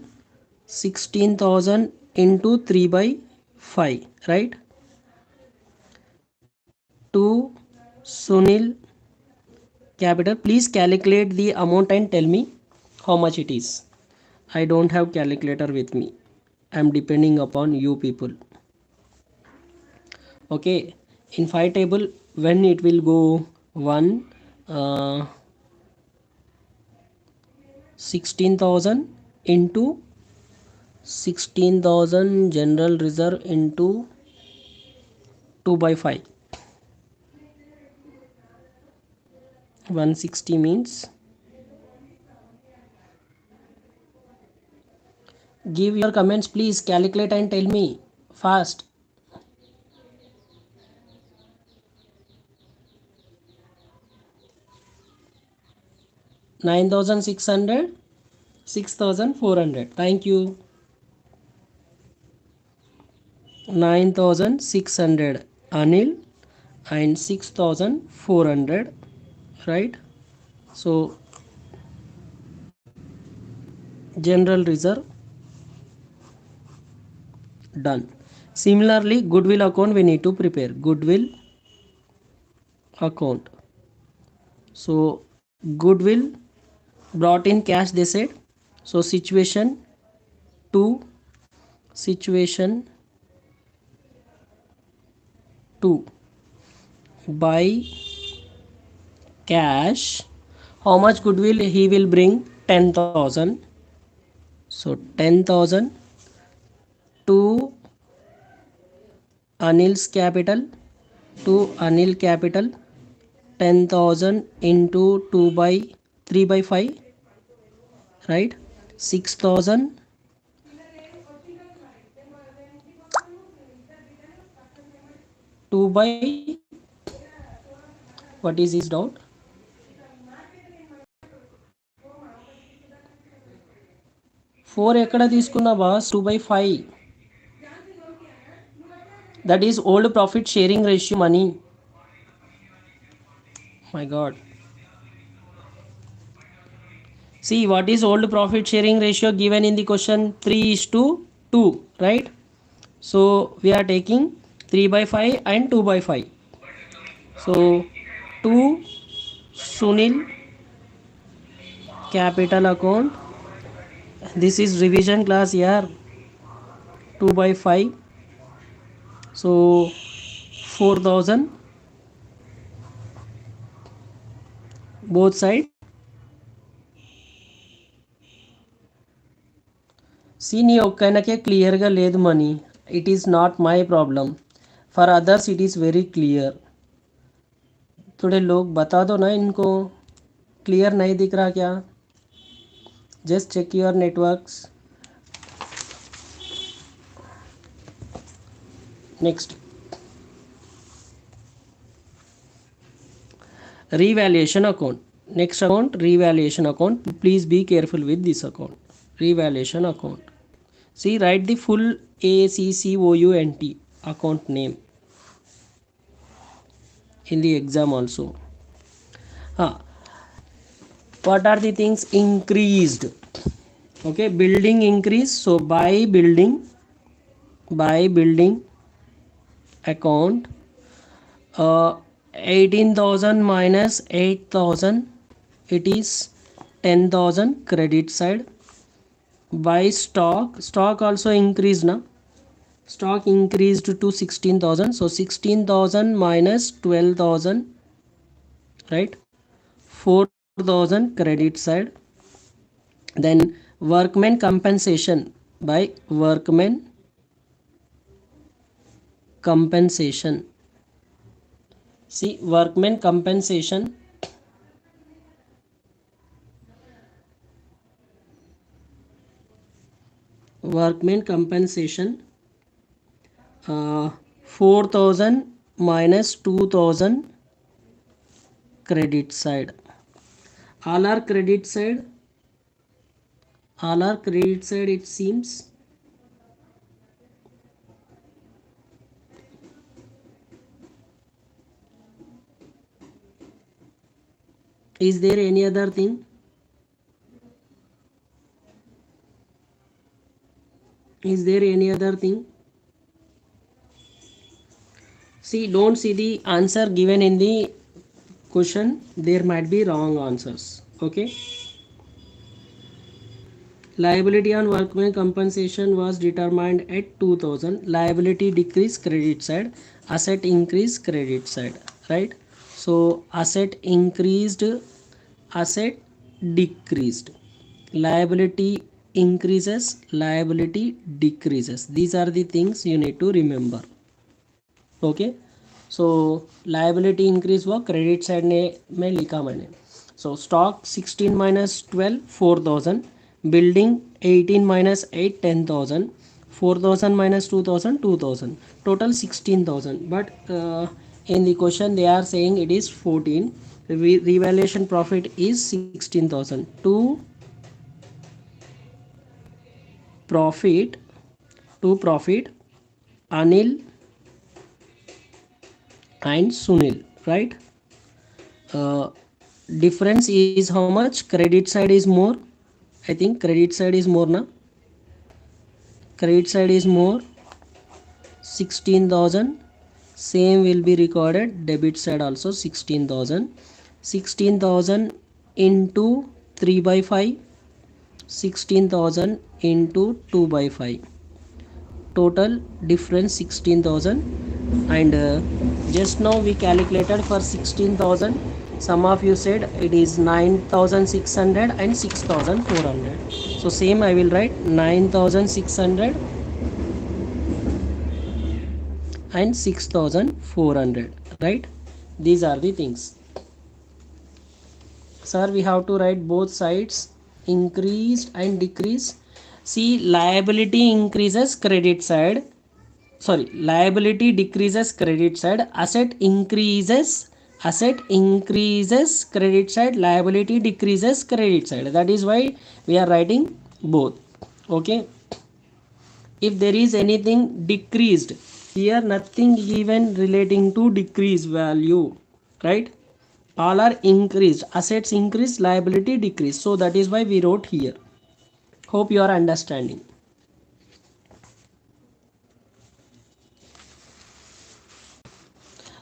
16,000 into 3 by 5, right? To Sunil capital. Please calculate the amount and tell me how much it is. I don't have calculator with me. I am depending upon you people. Okay, in 5 table when it will go 1 16,000 into 16,000 general reserve into 2 by 5, 160 means. Give your comments please, calculate and tell me fast. Nine thousand 600, 6,400. Thank you. 9,600 Anil and 6,400, right? So general reserve done. Similarly, goodwill account we need to prepare. Goodwill account. So goodwill brought in cash, they said. So situation 2, situation 2 by cash. How much goodwill he will bring? 10,000. So 10,000 to Anil's capital, to Anil capital 10,000 into 2 by 3 by 5, right? 6,000 2 by, what is his doubt? 4 ఎక్కడ తీసుకున్నా boss? 2 by 5. That is old profit sharing ratio money. My god. See, what is old profit sharing ratio given in the question? 3:2, right? So we are taking 3 by 5 and 2 by 5. So 2 Sunil capital account. This is revision class here. 2 by 5. So 4,000 both side. See, నీ ఒక్కనకే క్లియర్గా లేదు money. It is not my problem. For others it is very clear. थोड़े लोग बता दो ना इनको, clear नहीं दिख रहा क्या? Just check your networks. Next, revaluation account. Next account, revaluation account. Please be careful with this account. Revaluation account. See, write the full ACCOUNT account name in the exam also. What are the things increased? Okay, building increase. So by building account, 18,000 minus 8,000, it is 10,000 credit side. By stock also increased now. Stock increased to 16,000. So 16,000 minus 12,000, right? 4,000 credit side. Then workmen compensation, by workmen compensation. See, workmen compensation, workmen compensation, 4,000 minus 2,000 credit side. All are credit side. All are credit side, it seems. Is there any other thing? Is there any other thing? See, don't see the answer given in the question. There might be wrong answers. Okay. Liability on workman compensation was determined at 2000. Liability decrease credit side. Asset increase credit side. Right. So asset increased, asset decreased. Liability increases, liability decreases. These are the things you need to remember. Okay so liability increase हुआ credit side ने में लिखा मैंने सो stock 16 minus 12 4000 building 18 minus 8 10,000 4000 minus 2000 2000 total 16,000 but in the question they are saying it is 14 revaluation profit is 16,000 to profit Anil and Sunil, right? Difference is how much? Credit side is more. I think credit side is more, na? Credit side is more. 16,000. Same will be recorded. Debit side also 16,000. 16,000 into 3 by 5. 16,000 into 2 by 5. Total difference 16,000 and just now we calculated for 16,000. Some of you said it is 9,600 and 6,400. So same I will write 9,600 and 6,400, right? These are the things. Sir, we have to write both sides, increased and decreased. See, liability increases credit side. Sorry, liability decreases credit side. Asset increases credit side. Liability decreases credit side. That is why we are writing both. Okay. If there is anything decreased, here nothing given relating to decrease value, right? All are increased. Assets increase, liability decrease. So that is why we wrote here. Hope you are understanding.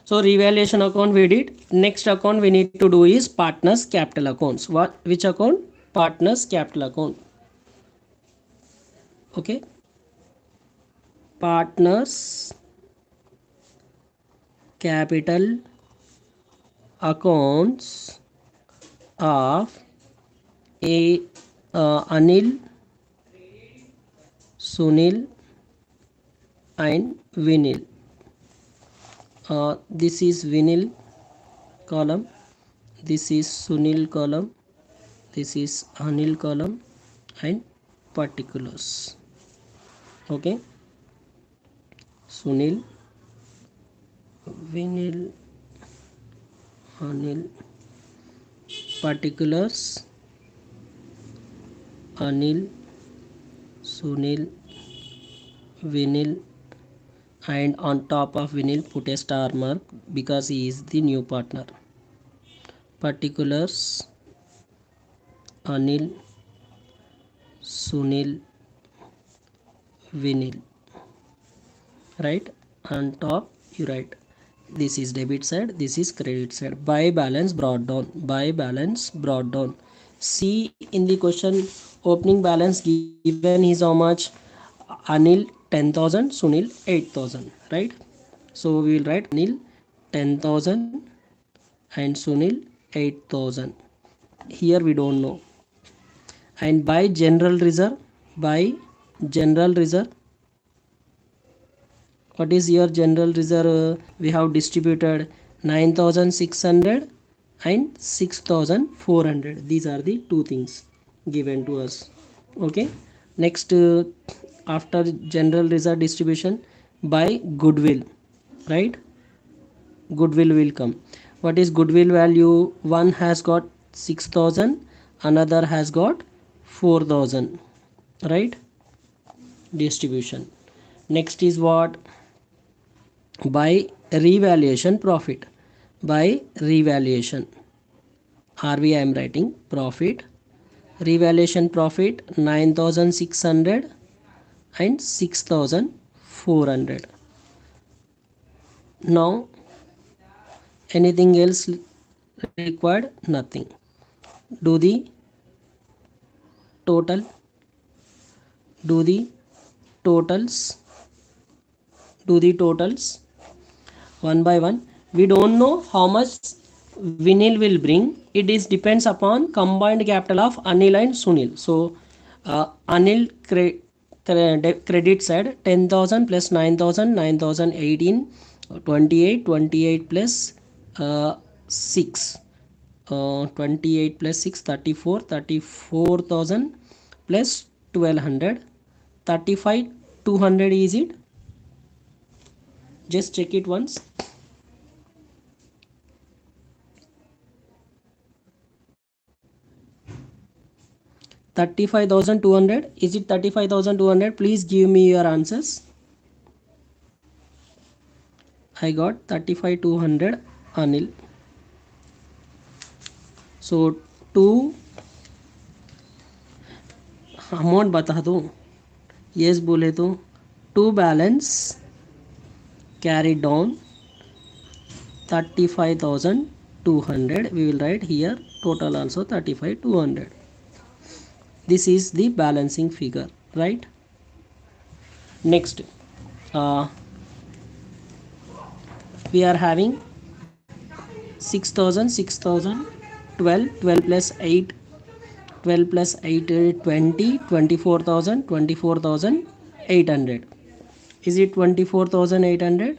So revaluation account we did. Next account we need to do is partners capital accounts. Which account? Partners capital account. Okay. Partners capital accounts of Anil, Sunil and Vinil. This is Vinil column, this is Sunil column, this is Anil column and particulars. Okay, Sunil, Vinil, Anil, particulars, Anil, Sunil, Vinil, and on top of Vinil put a star mark because he is the new partner. Particulars, Anil, Sunil, Vinil, right? On top you write this is debit side, this is credit side. By balance brought down, by balance brought down. See in the question, opening balance given is how much? Anil 10,000, Sunil 8,000, right? So we will write Anil 10,000 and Sunil 8,000. Here we don't know. And by general reserve, what is your general reserve? We have distributed 9,600 and 6,400. These are the two things given to us. Okay. Next, after general reserve distribution, by goodwill, right? Goodwill will come. What is goodwill value? One has got 6,000, another has got 4,000, right? Distribution. Next is what? By revaluation profit. By revaluation, RV I am writing profit. Revaluation profit 9,600 and 6,400. Now anything else required? Nothing. Do the total. Do the totals. Do the totals one by one. We don't know how much Vinil will bring. It is depends upon combined capital of Anil and Sunil. So Anil credit side 10,000 plus 9,000, 9,018, 28, 28 plus 6. 28 plus 6, 34, 34,000 plus 1200, 35, 200 is it? Just check it once. $35,200. Is it 35,200? Please give me your answers. I got 35,200 Anil. So 2 amount बता दो. yes बोले तो 2 balance carried on 35,200. we will write here total also 35,200. this is the balancing figure, right? Next we are having 6,000, 6,000, 12, 12 plus 8, 12 plus 8, 20, 24,000, 24,800. Is it 24,800?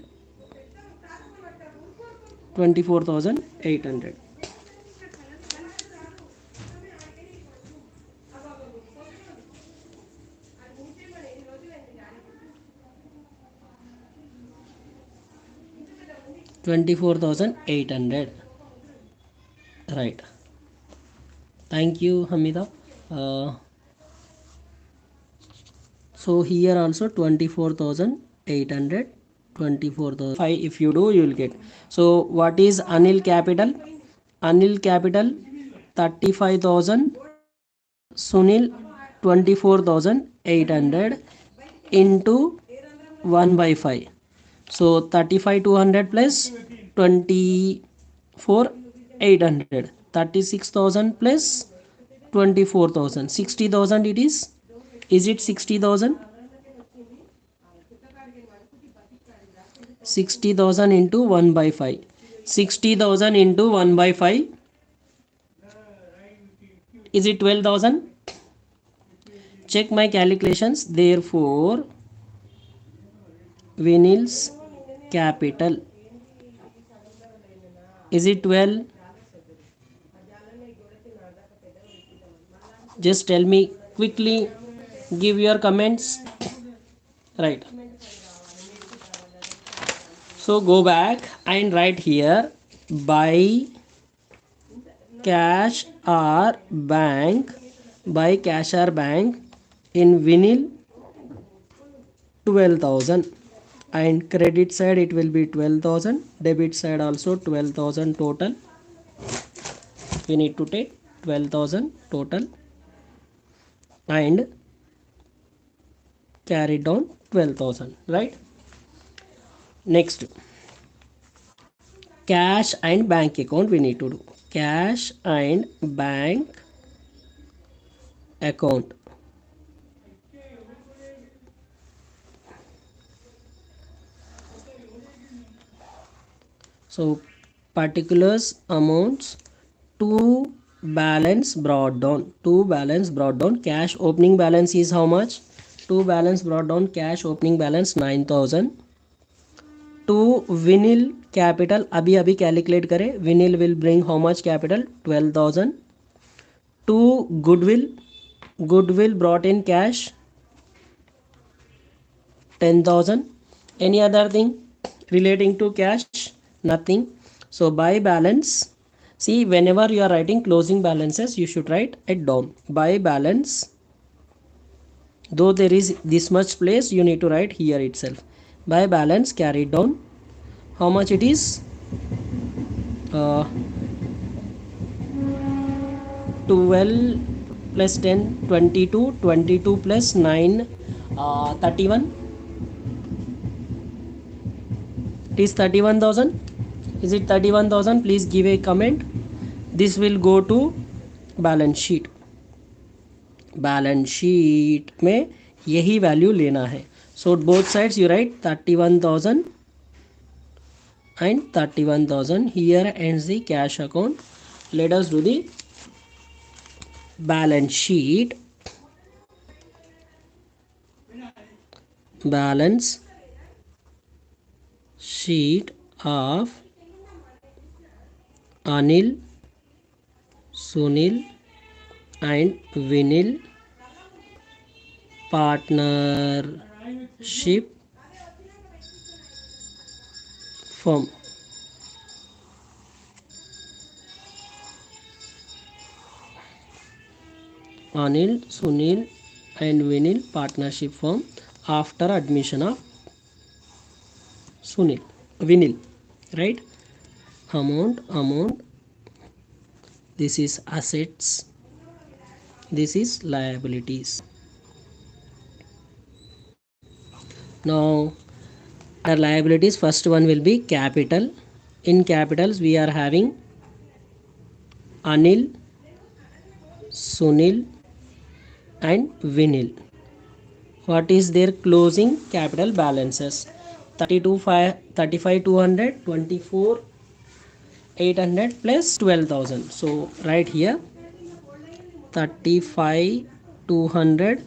24,800. $24,800. Right. Thank you, Hamida. So here also 24,800, 24,000. If you do, you will get. So what is Anil capital? Anil capital 35,000. Sunil 24,800 into 1 by 5. So 35,200 plus 24,800. 36,000 plus 24,000. 60,000 it is. Is it 60,000? 60,000 into 1 by 5. 60,000 into 1 by 5. Is it 12,000? Check my calculations. Therefore, Vinil's capital. Is it 12? Just tell me quickly. Give your comments. Right. So go back and write here by cash or bank. By cash or bank in Vinil 12,000. And credit side it will be 12,000. Debit side also 12,000 total. We need to take 12,000 total. And carry down 12,000, right? Next, cash and bank account we need to do. Cash and bank account. So particulars amounts to balance brought down. To balance brought down. Cash opening balance is how much? To balance brought down. Cash opening balance 9,000. To Vinil capital अभी calculate करें. Vinil will bring how much capital? 12,000. To Goodwill. Goodwill brought in cash 10,000. Any other thing relating to cash? Nothing. So by balance See, whenever you are writing closing balances, you should write it down. By balance, though there is this much place, you need to write here itself. By balance carried down, how much it is? 12 plus 10, 22, 22 plus 9, 31. It is 31,000. Is it 31,000? Please give a comment. This will go to balance sheet. Balance sheet में यही value लेना है. So both sides you right 31,000 and 31,000. Here ends the cash account. Let us do the balance sheet. Balance sheet of Anil, Sunil and Vinil partnership firm. Anil, Sunil and Vinil partnership firm after admission of Vinil, right? Amount. This is assets. This is liabilities. Now, our liabilities, first one will be capital. In capitals, we are having Anil, Sunil and Vinil. What is their closing capital balances? 35,200, 24,800 plus 12,000. So right here 35,200,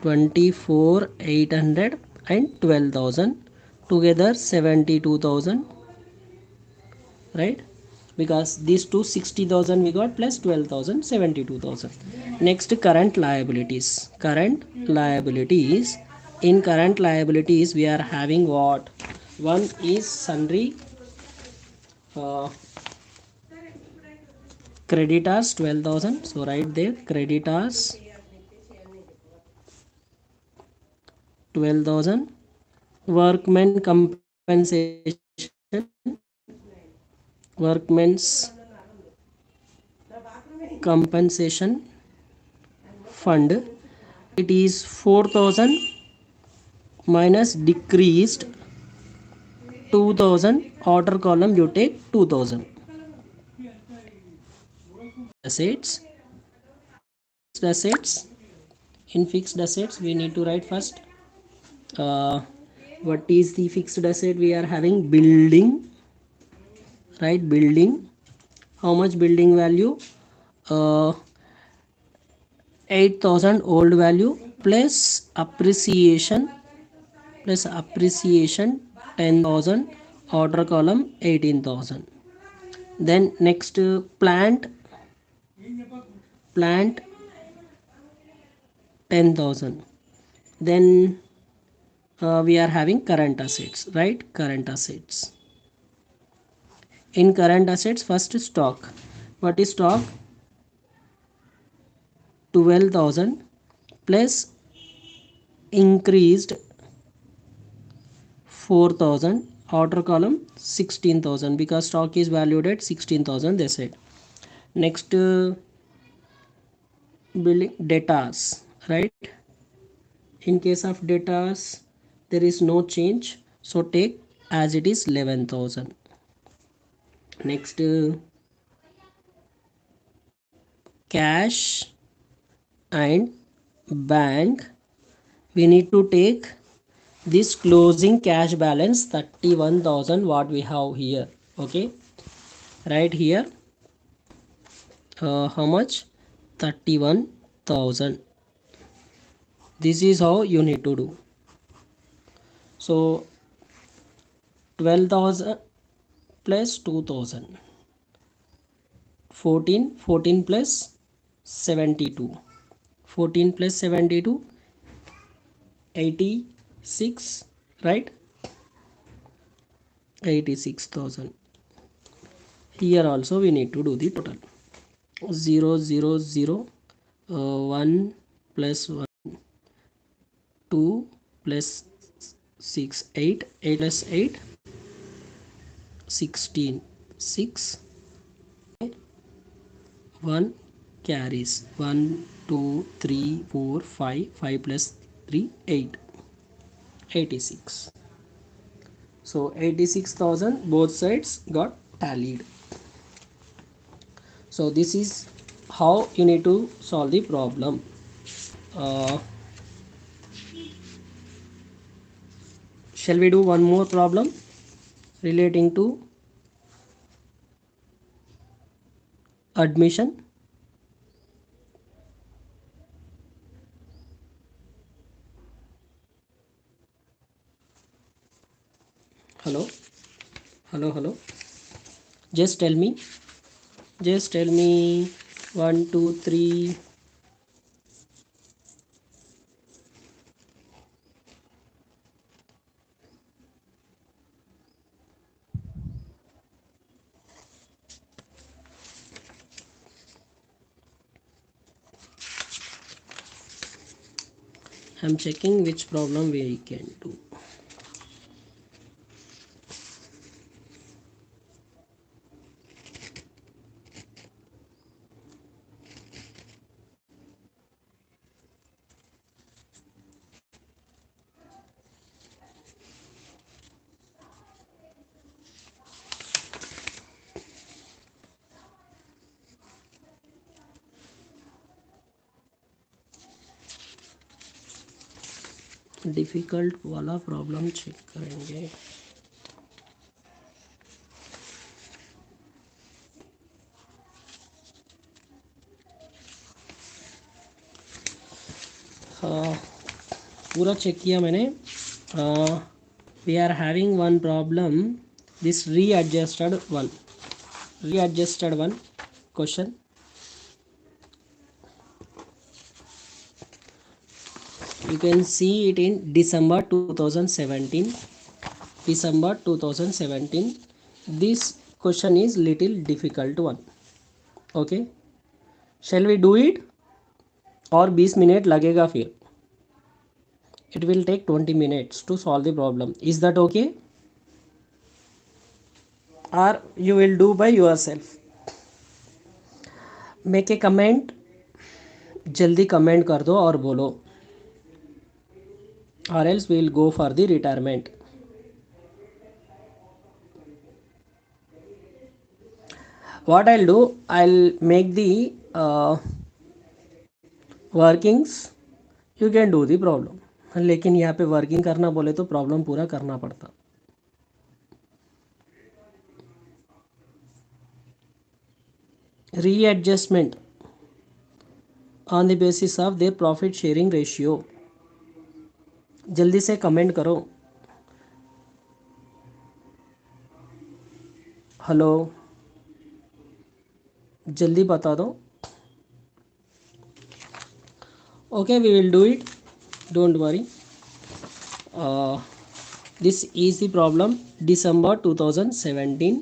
24,800 and 12,000, together 72,000, right? Because these two 60,000 we got plus 12,000, 72,000. Next, current liabilities. In current liabilities we are having what? One is sundry, creditors 12,000. So right there, creditors 12,000. Workmen's compensation fund, it is 4,000 minus decreased 2,000. Outer column you take 2,000. Assets. In fixed assets we need to write first what is the fixed asset we are having? Building, right? Building. How much building value? 8,000 old value plus appreciation 10,000. Outer column 18,000. Then next, plant 10,000. Then we are having current assets, right? Current assets. In current assets, first stock. What is stock? 12,000 plus increased 4,000. Outer column 16,000, because stock is valued at 16,000, they said. Next, building debtors, right? In case of debtors there is no change, so take as it is 11,000. Next, cash and bank, we need to take this closing cash balance 31,000 what we have here. Okay, right here how much? 31,000. This is how you need to do. So 12,000 plus 2,000, 14 plus 72, 14 plus 72, 86, right? 86,000. Here also we need to do the total. 0 0 0 1 plus 1 2 plus 6 8 8 plus 8 16 6 1 carries 1 2 3 4 5 5 plus 3 8 86. So 86,000 both sides got tallied. So this is how you need to solve the problem. Shall we do one more problem relating to admission? Hello, hello. Just tell me. 1 2 3. I'm checking which problem we can do. Difficult वाला problem check करेंगे. पूरा check किया मैंने. We are having one problem, this readjusted one question. You can see it in December 2017. This question is little difficult one. Okay, shall we do it? और 20 minute लगेगा फिर. It will take 20 minutes to solve the problem. Is that okay? Or you will do by yourself? Make a comment. जल्दी comment कर दो और बोलो, or else we will go for the retirement. What I'll do, I'll make the workings. You can do the problem. लेकिन यहाँ पे working करना बोले तो प्रॉब्लम पूरा करना पड़ता. Readjustment on the basis of their profit sharing ratio. जल्दी से कमेंट करो. हेलो, जल्दी बता दो. Okay, we will do it, don't worry. This is the problem, December 2017,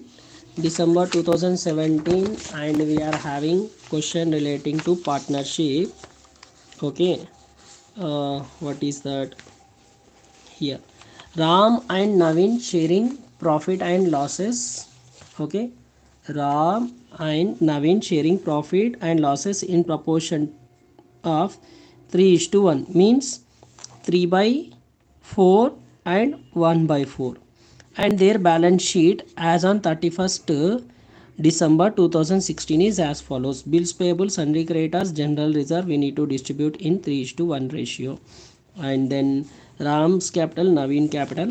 and we are having question relating to partnership. Okay, what is that? Here, Ram and Naveen sharing profit and losses. Okay, Ram and Naveen sharing profit and losses in proportion of 3:1, means 3/4 and 1/4, and their balance sheet as on 31st December 2016 is as follows. Bills payable, sundry creditors, general reserve we need to distribute in 3:1 ratio. And then Ram's capital, Naveen capital,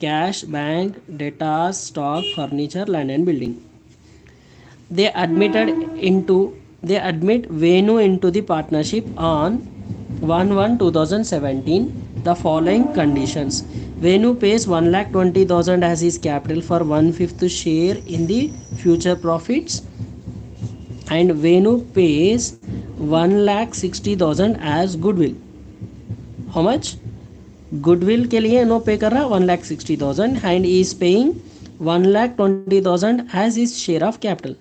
cash, bank, debtors, stock, furniture, land and building. They admit Venu into the partnership on 1/1/2017. The following conditions. Venu pays 1,20,000 as his capital for 1/5 share in the future profits, and Venu pays 1,60,000 as goodwill. How much? Goodwill के लिए no पे कर रहा 1,60,000 and he is paying 1,20,000 as his share of capital.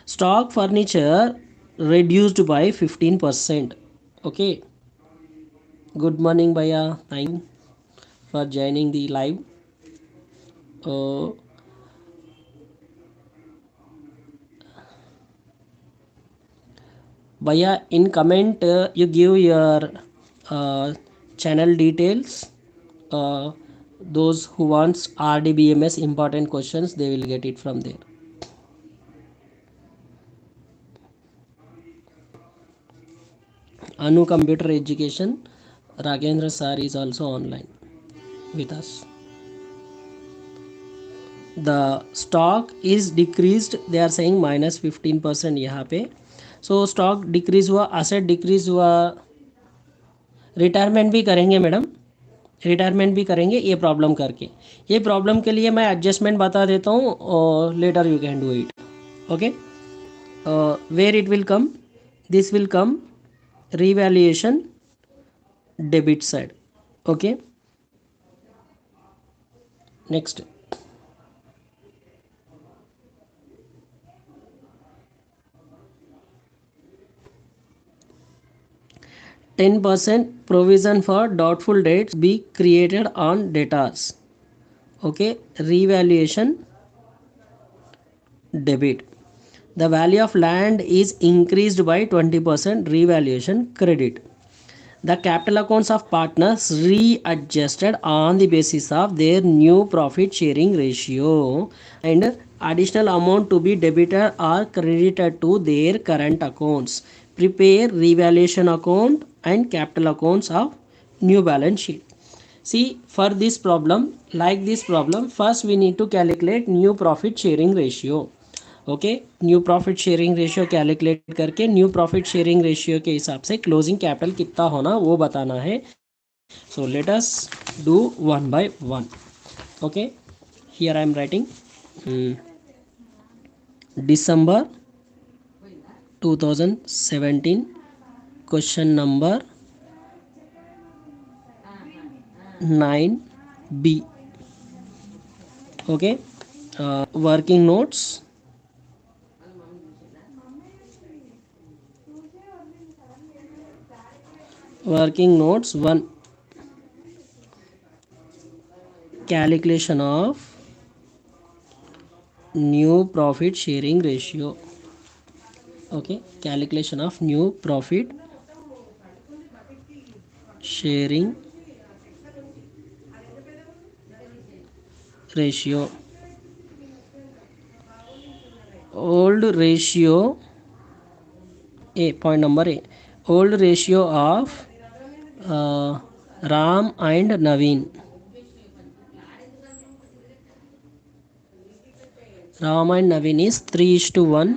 Stock furniture reduced by 15%. Okay. Good morning, Bhaiya. Thank you for joining the live. Uh, Bhaiya, in comment you give your uh, channel details. Uh, those who wants RDBMS important questions, they will get it from there. Anu Computer Education, Ragendra sir is also online with us. The stock is decreased, they are saying -15% यहाँ पे. So stock decrease हुआ, asset decrease हुआ, retirement भी करेंगे madam, retirement भी करेंगे ये problem करके. ये प्रॉब्लम के लिए मैं एडजस्टमेंट बता देता हूँ और later you can do it. Okay. Where it will come, this will come revaluation debit side. Okay. Next, %10 provision for doubtful debts be created on debtors. Okay. Revaluation debit. The value of land is increased by 20%, revaluation credit. The capital accounts of partners readjusted on the basis of their new profit sharing ratio, and additional amount to be debited or credited to their current accounts. Prepare revaluation account and capital accounts of new balance sheet. See, for this problem, like this problem, first we need to calculate new profit sharing ratio. Okay. New profit sharing ratio calculate करके new profit sharing ratio के हिसाब से closing capital कितना होना वो बताना है. सो let us do one by one. Okay. Here I am writing December 2017, question number 9B. Okay. Working notes, working notes 1, calculation of new profit sharing ratio. Okay, calculation of new profit sharing ratio. Old ratio A, point number A, old ratio of Ram and Naveen. Ram and Naveen is 3:1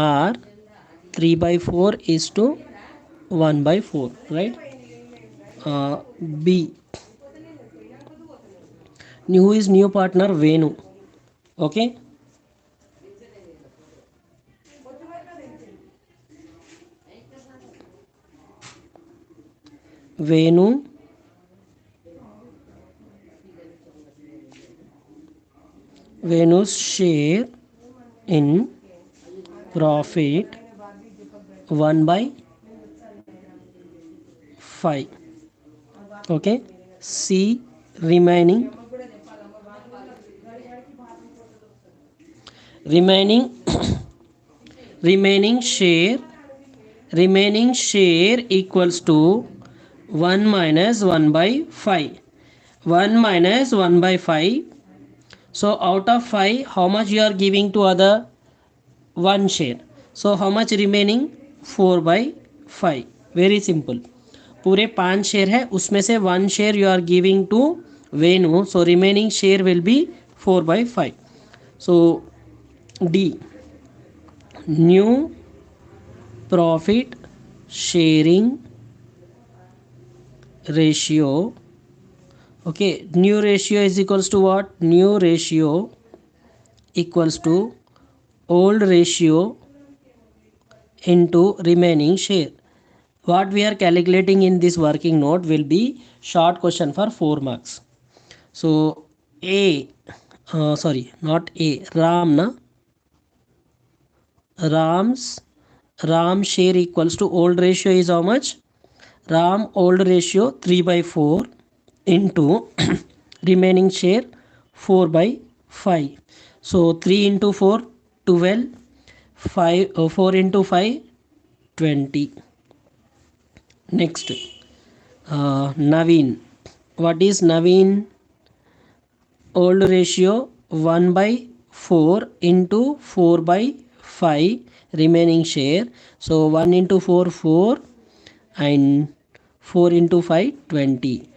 or 3/4:1/4, right? B, new is new partner Venu. Okay. Venu's share in profit 1/5. Okay. C, remaining share equals to 1 minus 1/5. 1 minus 1/5. So out of 5, how much you are giving to other? 1 share. So how much remaining? 4/5. Very simple. पूरे 5 share है, उसमें से 1 share you are giving to Venu. So remaining share will be 4/5. So D, new profit sharing ratio. Okay, new ratio is equals to what? New ratio equals to old ratio into remaining share. What we are calculating in this working note will be short question for 4 marks. So A, sorry, not A, Ram, na? Ram's Ram share equals to old ratio is how much? Ram old ratio 3 by 4 into remaining share 4 by 5. So 3 into 4 12, 5 4 into 5 20. Next, Naveen. What is Naveen? Old ratio 1 by 4 into 4 by 5 remaining share. So 1 into 4 4 and 4 into 5 20.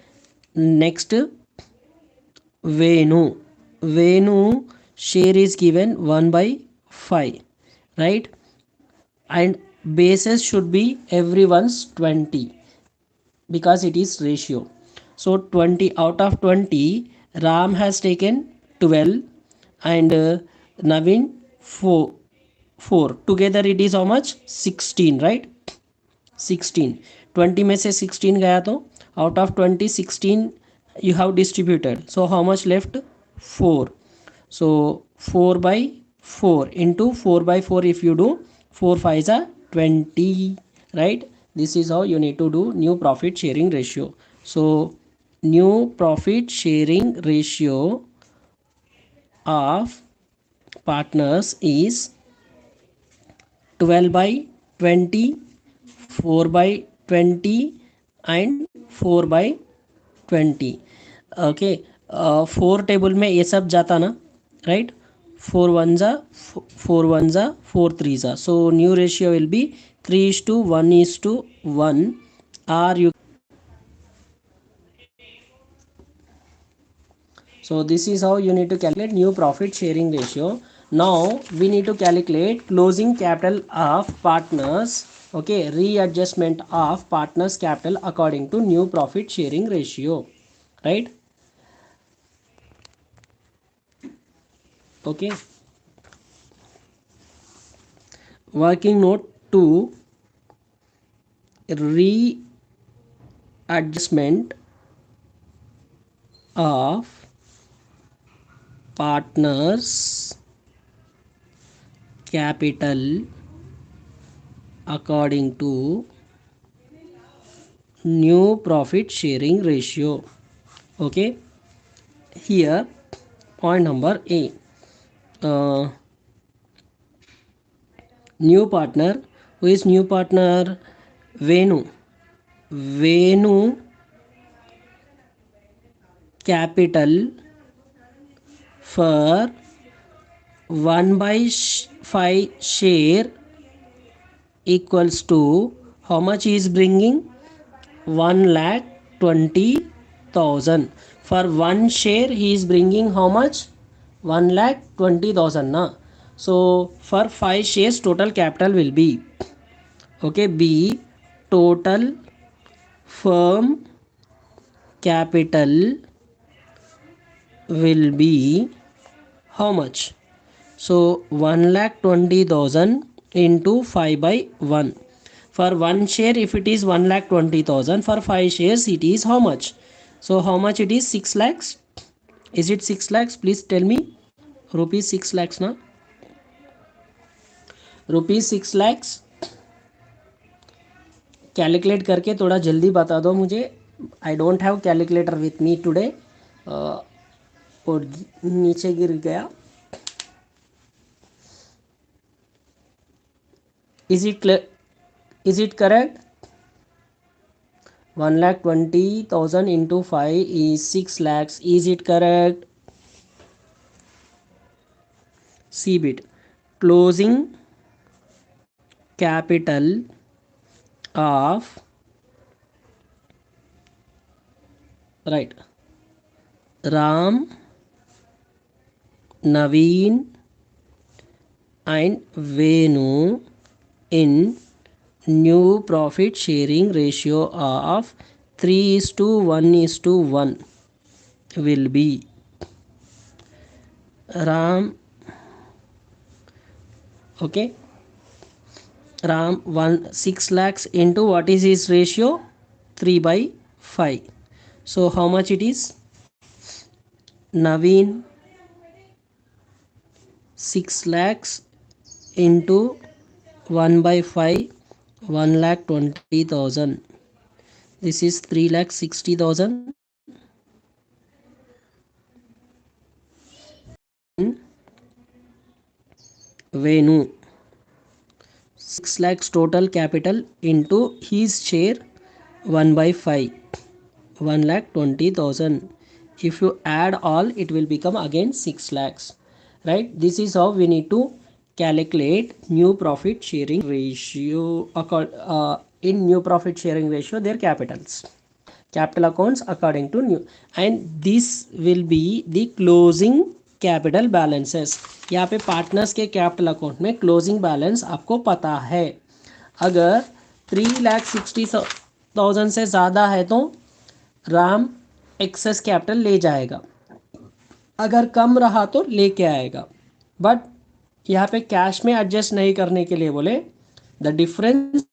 Next, Venu. Venu share is given 1 by 5, right? And bases should be everyone's 20 because it is ratio. So 20 out of 20, Ram has taken 12 and Naveen 4. 4 together it is how much? 16, right? 16. 20 में से 16 गया तो out of 20 16 you have distributed. So how much left? 4. So 4 by 4 into 4 by 4 if you do 4 5s are 20, right? This is how you need to do new profit sharing ratio. So new profit sharing ratio of partners is 12 by 20, 4 by 20 and 4 by 20. Okay, 4 table में ये सब जाता ना, right? 4 1 जा 4 1 जा 4 3 जा. So new ratio will be 3:1:1, or you. So this is how you need to calculate new profit sharing ratio. Now we need to calculate closing capital of partners. Okay, readjustment of partners capital according to new profit sharing ratio, right? Okay, working note 2, readjustment of partners capital according to new profit sharing ratio. Okay, here point number A, new partner. Who is new partner? Venu. Venu capital for 1 by 5 share equals to how much he is bringing? 1,20,000. For one share he is bringing how much? 1,20,000 na. So for 5 shares total capital will be, okay, B, total firm capital will be how much? So 1,20,000 into 5 by 1. For one share if it is 1,20,000, for 5 shares it is how much? So how much it is? 6 lakhs. Is it 6 lakhs? Please tell me. Rupees 6 lakhs na? Rupees 6 lakhs. Calculate करके थोड़ा जल्दी बता दो मुझे. I don't have calculator with me today. और नीचे गिर गया. Is it clear? Is it correct? 1,20,000 into 5 is 6 lakhs. Is it correct? C bit. Closing capital of, right, Ram, Naveen and Venu in new profit sharing ratio of 3:1:1 will be Ram, okay, Ram 6 lakhs into what is his ratio? 3 by 5. So how much it is? Naveen 6 lakhs into 1 by 5, 1,20,000. This is 3,60,000. Venu 6 lakhs total capital into his share 1 by 5, 1,20,000. If you add all, it will become again 6 lakhs, right? This is how we need to calculate new profit sharing ratio. In new profit sharing ratio, their capital accounts according to new, and this will be the closing capital balances. यहाँ पे partners के capital account में closing balance आपको पता है. अगर 3,60,000 से ज़्यादा है तो राम एक्सेस कैपिटल ले जाएगा, अगर कम रहा तो लेके आएगा. बट यहाँ पे कैश में एडजस्ट नहीं करने के लिए बोले the difference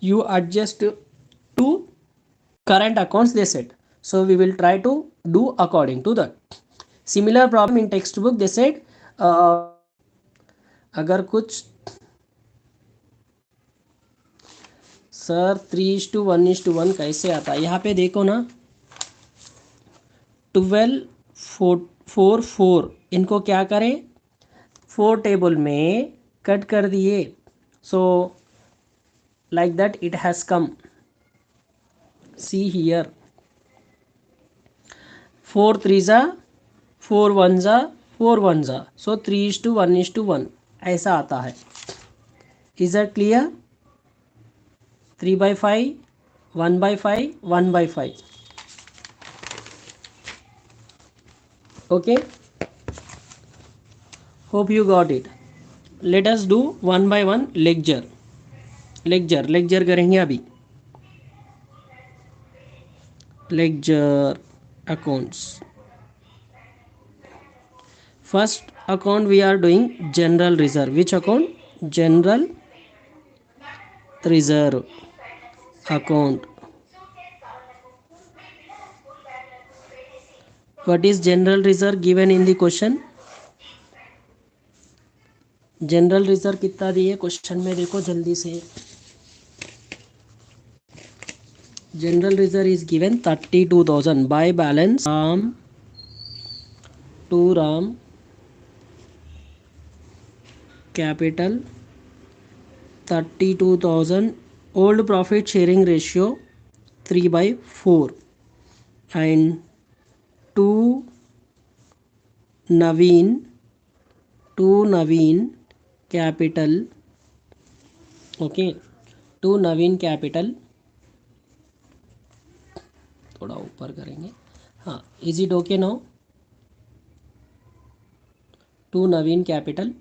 you adjust to current accounts, they said. So we will try to do according to that. Similar problem in textbook, they said अगर कुछ सर 3:1:1 कैसे आता है, यहाँ पे देखो ना 12:4:4 इनको क्या करें 4 टेबल में कट कर दिए. सो like that it has come. See here 4 3s are 4 1s are 4 1s are, so 3:1:1 ऐसा आता है. Is that clear? 3 by 5, 1 by 5, 1 by 5. Okay, hope you got it. Let us do one by one ledger करेंगे अभी. Lecture accounts. First account we are doing general reserve. Which account? General reserve account. What is general reserve given in the question? General reserve कितना दिए question में, देखो जल्दी से. General reserve is given 32,000 by balance Ram to Ram capital 32,000. Old profit sharing ratio 3 by 4 and to Naveen capital. Okay, to Naveen capital थोड़ा ऊपर करेंगे. हाँ, is it okay now? To Naveen capital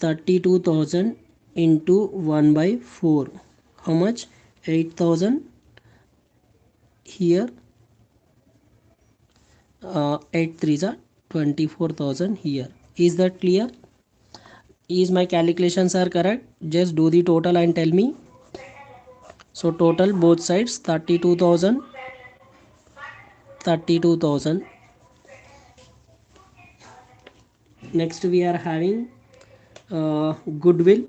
32,000 into 1 by 4. How much? 8,000 here. 8 3s are 24,000 here. Is that clear? Is my calculations are correct? Just do the total and tell me. So total both sides 32,000. Next we are having goodwill.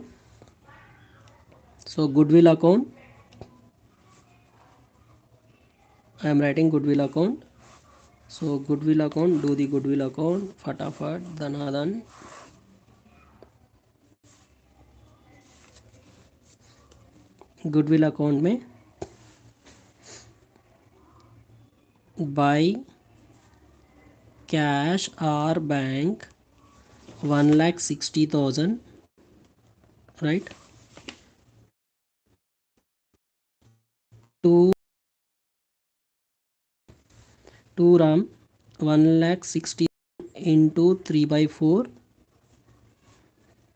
So goodwill account, I am writing goodwill account. So goodwill account, do the goodwill account फटाफट धनाधन. Goodwill account में by cash और bank 1,60,000, right. To Ram 1,60,000 into 3 by 4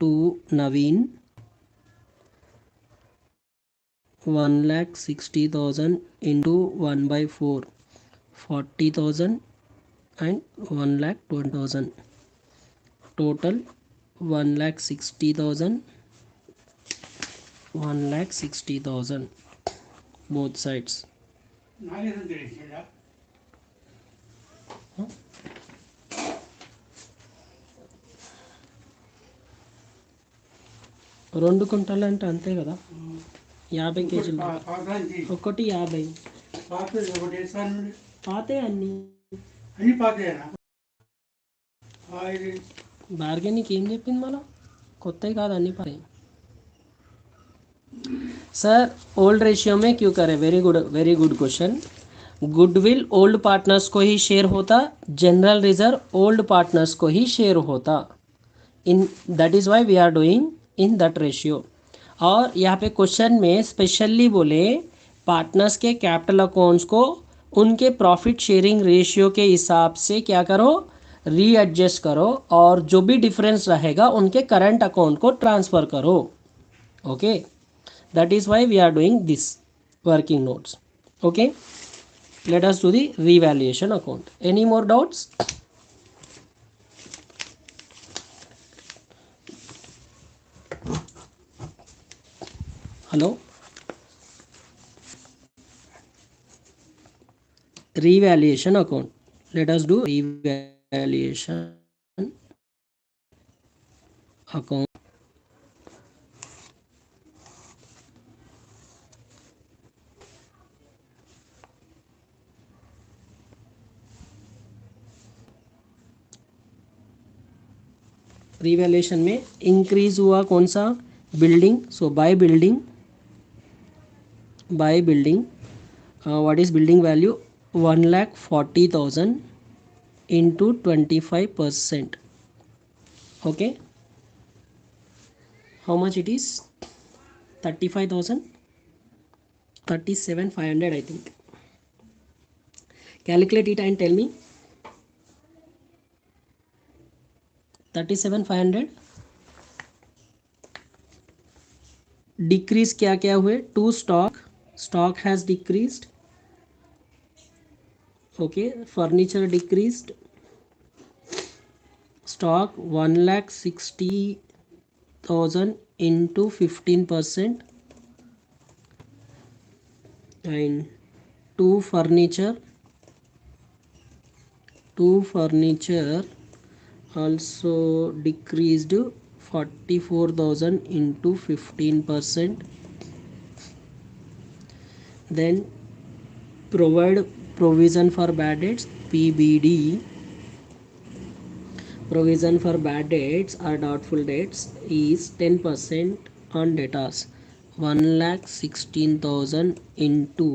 to Naveen 1,60,000 into 1 by 4 40,000 and 1,20,000. Total 1,60,000 both sides. 2 కుంటలు అంటే అంతే కదా, 50 కేజీలు. ఒకటి 50. పాతే అన్ని బార్గెనింగ్ ఏం చెప్పింది మళ్ళా, కొత్తవి కాదు అన్ని పాతే. सर ओल्ड रेशियो में क्यों करें, very good question. Goodwill old partners को ही शेयर होता, जनरल रिजर्व ओल्ड पार्टनर्स को ही शेयर होता. In that is why we are doing in that ratio. और यहाँ पे क्वेश्चन में स्पेशली बोले पार्टनर्स के कैपिटल अकाउंट्स को उनके प्रॉफिट शेयरिंग रेशियो के हिसाब से क्या करो, रीएडजस्ट करो, और जो भी डिफरेंस रहेगा उनके करंट अकाउंट को ट्रांसफ़र करो. Okay, that is why we are doing this working notes. Okay, let us do the revaluation account. Any more doubts? Hello, revaluation account. Let us do revaluation account. Revaluation में increase हुआ कौन सा, building. So by building what is building value, 1,40,000 into 25%. Okay, how much it is, 35,000, 37,500 I think. Calculate it and tell me. 37,500 decrease क्या क्या हुए, to stock has decreased. Okay, furniture decreased, stock 1,60,000 into 15%, and two furniture also decreased 44,000 into 15%. Then provide provision for bad debts, PBD. Provision for bad debts or doubtful debts is 10% on debtors. 1,16,000 into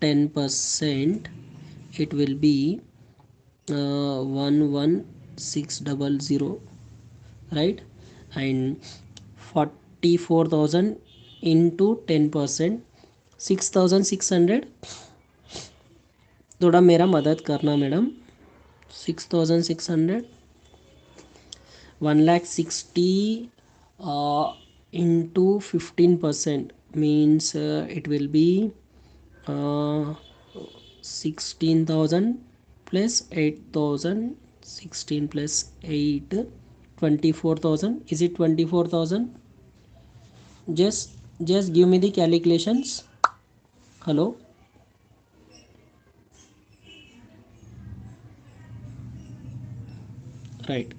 10%, it will be 1,1600, right? And 44,000 into 10%, 6,600. थोड़ा मेरा मदद करना madam. 6,600, 1,60,000 into 15% means it will be 16,000 plus 8,000, 16 plus 8, 24,000. Is it 24,000? Just give me the calculations. Hello, right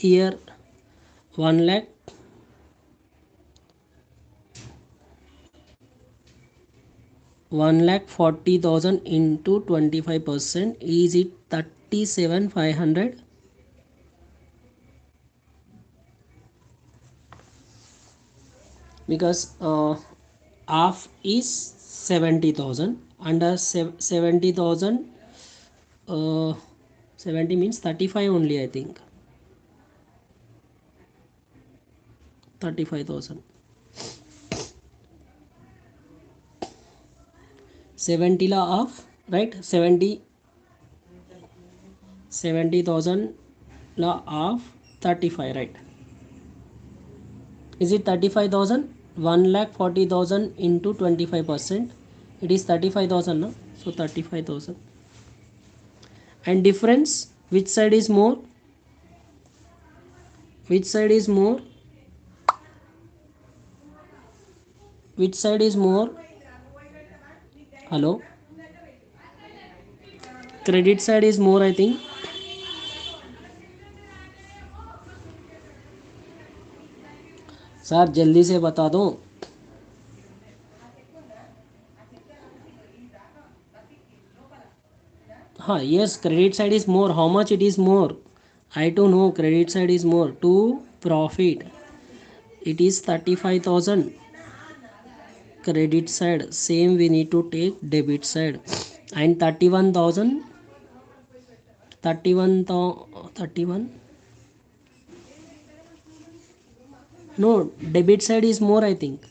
here 1,40,000 into 25%, is it 37,500? Because half is 70,000, under 70,000, 70 means 35 only I think. 35,000, 70 la half, right? 70,000 la half, 35, right? Is it 35,000? 1,40,000 into 25%, it is 35,000, no? So 35,000. And difference, which side is more, which side is more, which side is more? Hello, credit side is more I think. Sir जल्दी से बता दो. हाँ, yes, credit side is more. How much it is more? I to know credit side is more. To profit, it is 35,000. Credit side, same we need to take debit side. And 31,000, 31. No, debit side is more, I think.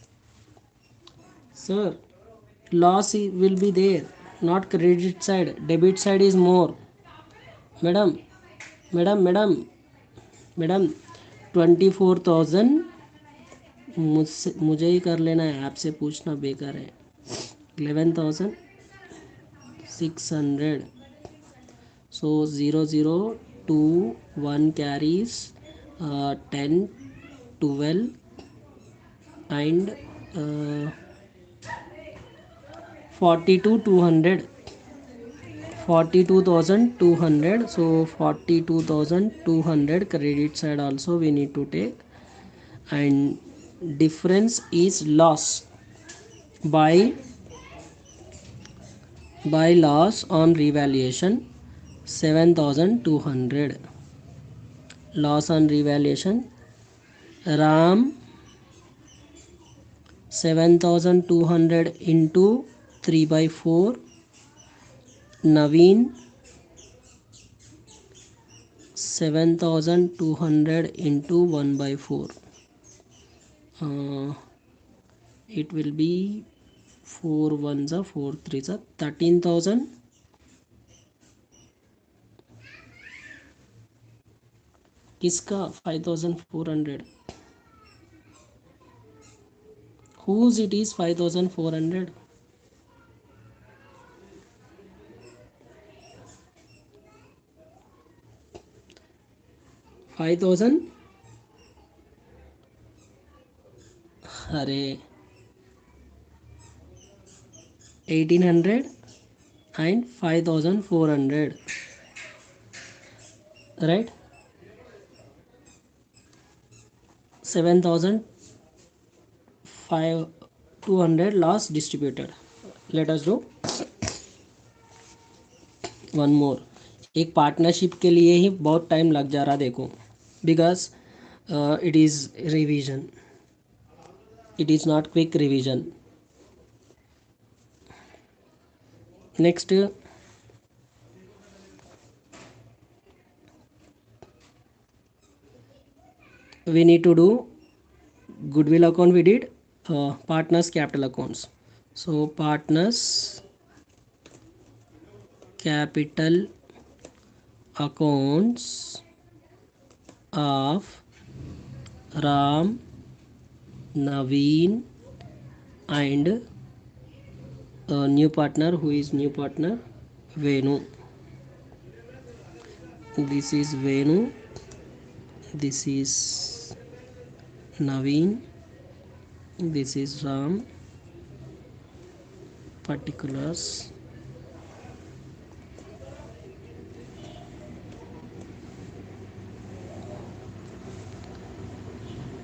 Sir, loss will be there, not credit side. Debit side is more. Madam, madam, madam 24,000. मुझे ही कर लेना है, आपसे पूछना बेकार है. 11,600. सो 002 1 carries 10 12 and 42,200. 42,200. So 42,200 credit side also we need to take, and difference is loss by loss on revaluation 7,200. Loss on revaluation, Ram 7,200 into 3 by 4, Naveen 7,200 into 1 by 4. It will be 4 1s are 4 3s are 13,000. किसका 5,400? Whose it is 5,400? 5,000. अरे 1,800 and 5,400, right? 7,200 loss distributed. Let us do one more. एक partnership के लिए ही बहुत time लग जा रहा देखो, because it is revision, it is not quick revision. Next, we need to do goodwill account. We did partners capital accounts. So partners capital accounts of Ram, Naveen and new partner. Who is new partner? Venu. This is Venu, this is Naveen, this is Ram. Particulars,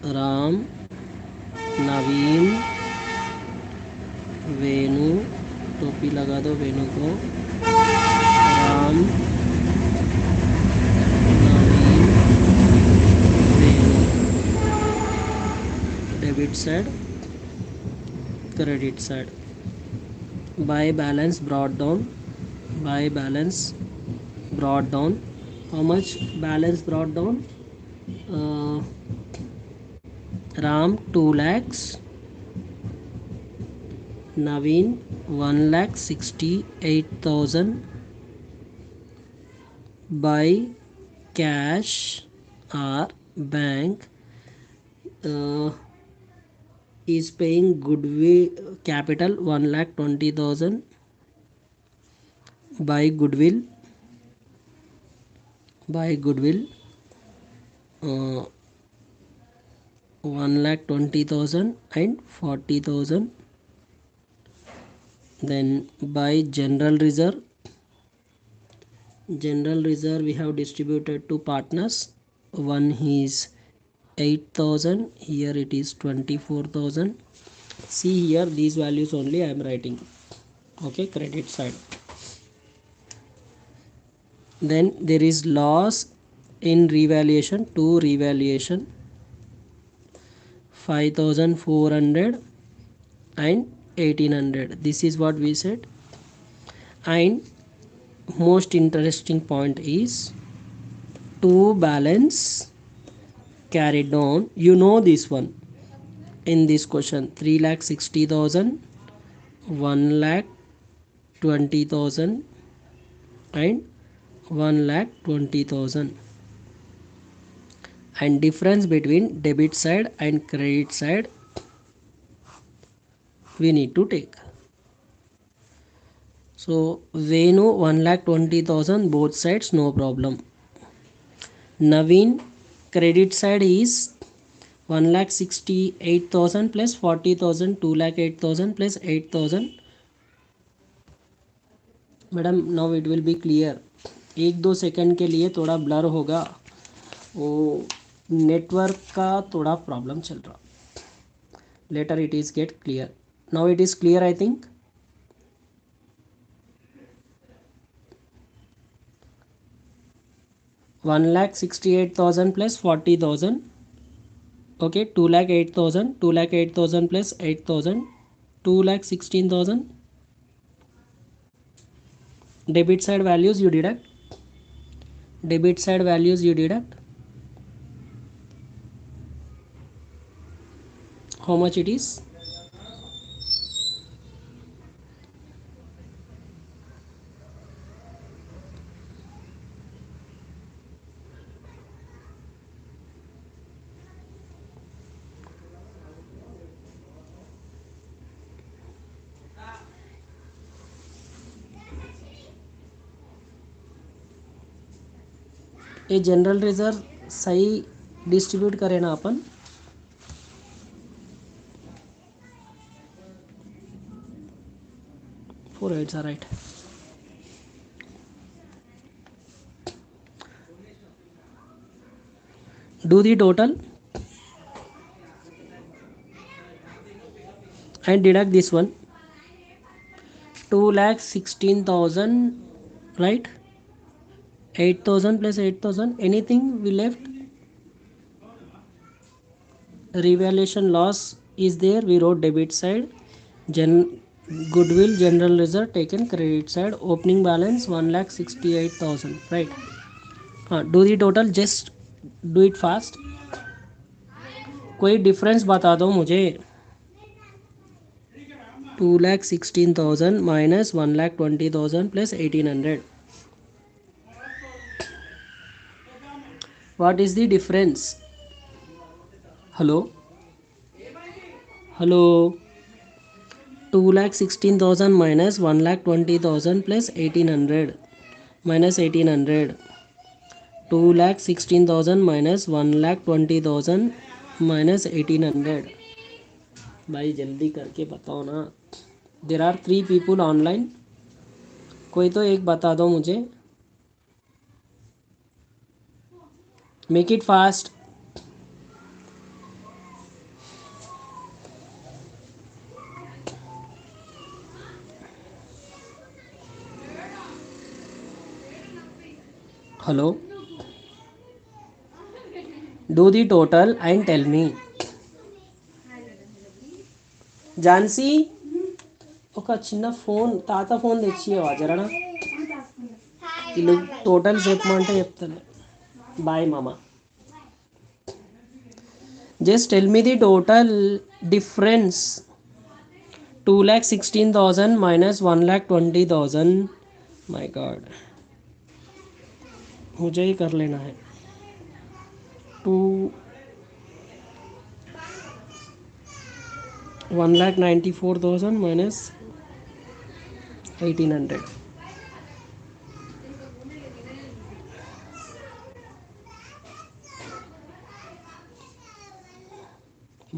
Ram, Naveen, Venu, टोपी लगा दो वेनु को, Ram, Naveen, Venu. Debit side, credit side. By balance brought down, by balance brought down. How much balance brought down? Ram 2 lakhs, Naveen 1,68,000 by cash or bank. Is paying goodwill capital 1,20,000 by goodwill. 1,20,000 and 40,000. Then by general reserve we have distributed to partners. One is 8,000. Here it is 24,000. See here, these values only I am writing. Okay, credit side. Then there is loss in revaluation, to revaluation 5,400 and 1,800. This is what we said. And most interesting point is to balance carried on. You know this one in this question: 3,60,000, 1,20,000 and 1,20,000. And difference between debit side and credit side we need to take. So Venu 1,20,000 both sides, no problem. Naveen credit side is 1,68,000 plus 40,000, 2,08,000 plus 8,000. Madam now it will be clear. 1-2 second के लिए थोड़ा blur होगा, वो network का थोड़ा problem चल रहा. Later it is get clear. Now it is clear I think. 1,68,000 plus 40,000. Okay, 2,08,000. 2,08,000 plus 8,000. 2,16,000. Debit side values you deduct. Debit side values you deduct. How much it is? ये general reserve सही distribute करें ना अपन. 4 8s are right. Do the total and deduct this one. 2,16,000, right? 8,000 plus 8,000. Anything we left? Revaluation loss is there. We wrote debit side. Goodwill general reserve taken credit side. Opening balance 1,68,000. Right? Do the total. Just do it fast. कोई difference बता दो मुझे. 2,16,000 minus 1,20,000 plus 1,800. What is the difference? Hello? Hello? 2,16,000 minus 1,20,000 plus 1,800 minus 1,800. 2,16,000 minus 1,20,000 minus 1,800. भाई जल्दी करके बताओ ना. There are 3 people online. कोई तो एक बता दो मुझे. Make it fast. Hello. Do the total and tell me. Jhansi ఒక చిన్న ఫోన్, తాత ఫోన్ తెచ్చివా జరనా. వీళ్ళు టోటల్ చెప్పమంటే చెప్తాను. బాయ్ మామ. Just tell me the total difference. 2,16,000 minus 1,20,000. My God, मुझे ही कर लेना है. 1,94,000 minus 1,800.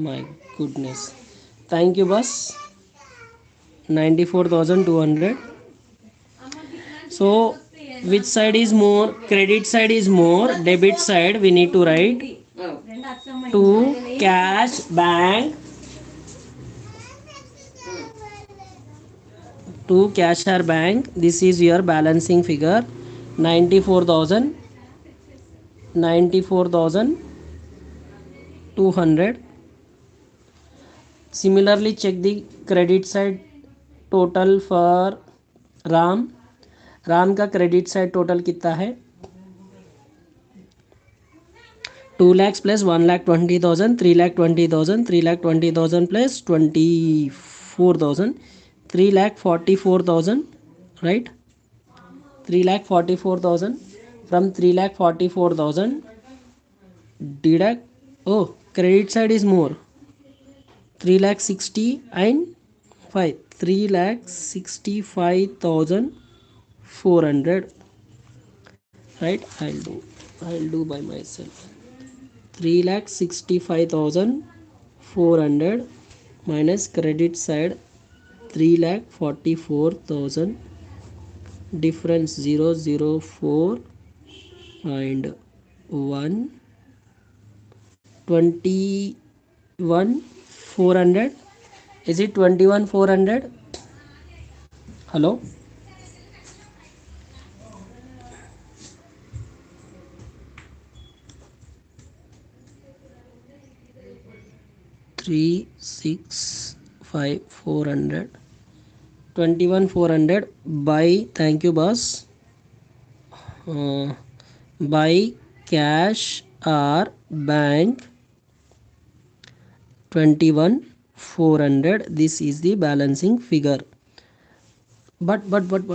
My goodness. Thank you boss. 94,200. So which side is more? Credit side is more. Debit side we need to write to cash bank, to cash or bank. This is your balancing figure, 94,000, 94,200. Similarly, check the credit side total for Ram. Ram का credit side total कितना है? 2 lakhs plus 1,20,000, 3,20,000, 3,20,000 plus 24,000, 3,44,000, right? 3,44,000. From 3,44,000 deduct, oh, credit side is more, 3,60,000 and 5, 3,65,400, right? I'll do by myself. 3,65,400 minus credit side 3,44,000, difference 004 and 1, 21,400. Is it 21,400? Hello? Three, 6, 5, 400. 21,400 by, thank you boss, by cash or bank 21,400. This is the balancing figure. But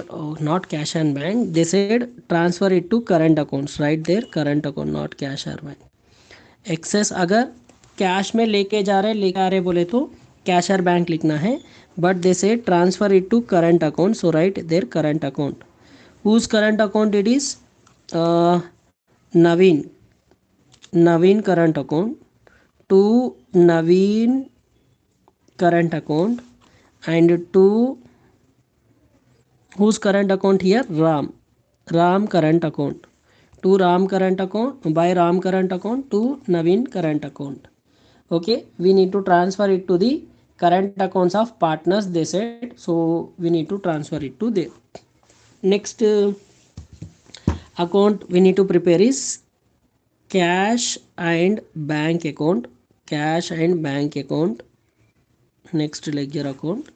oh, not cash and bank. They said transfer it to current accounts, right there, current account, not cash or bank. Excess अगर cash में लेके जा रहे बोले तो cash और bank लिखना है, but they say transfer it to current account, so right there current account. Whose current account it is? Naveen current account, to Naveen current account, and to whose current account here? Ram current account, to Ram current account, by Ram current account to Naveen current account. Okay, we need to transfer it to the current accounts of partners, they said, so we need to transfer it to there. Next account we need to prepare is cash and bank account. Cash and bank account, next ledger account.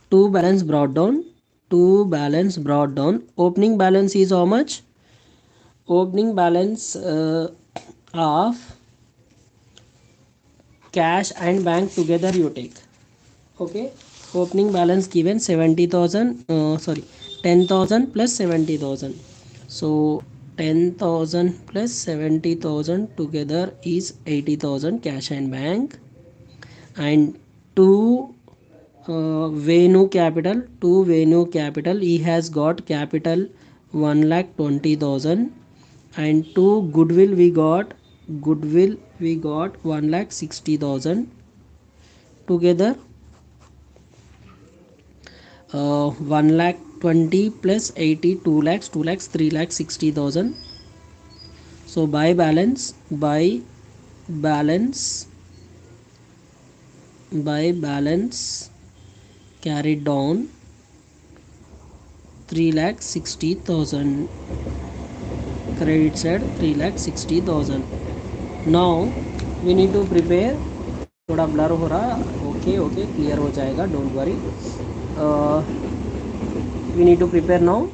To balance brought down, opening balance is how much? Opening balance of cash and bank together you take. Okay, opening balance given 70,000, 10,000 plus 70,000, so 10,000 plus 70,000 together is 80,000 cash and bank. And to Venu capital, he has got capital 1,20,000, and to Goodwill we got 1,60,000 together, 1,20,000 plus 80, 2 lakhs, 3,60,000. so by balance carried down 3,60,000, credit side 3,60,000. now we need to prepare, थोड़ा blur हो रहा, okay clear हो जाएगा, don't worry. we need to prepare now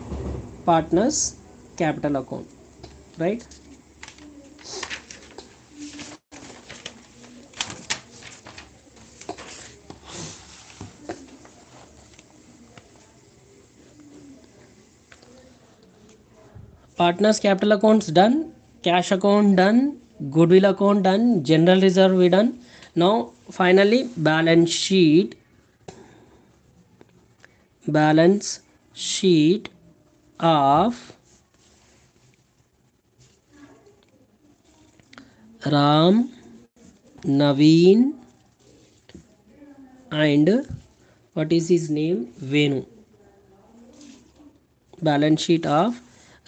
partners capital account, right? Partners capital accounts done, cash account done, goodwill account done, general reserve we done. Now finally balance sheet of Ram, Naveen and what is his name, Venu. Balance sheet of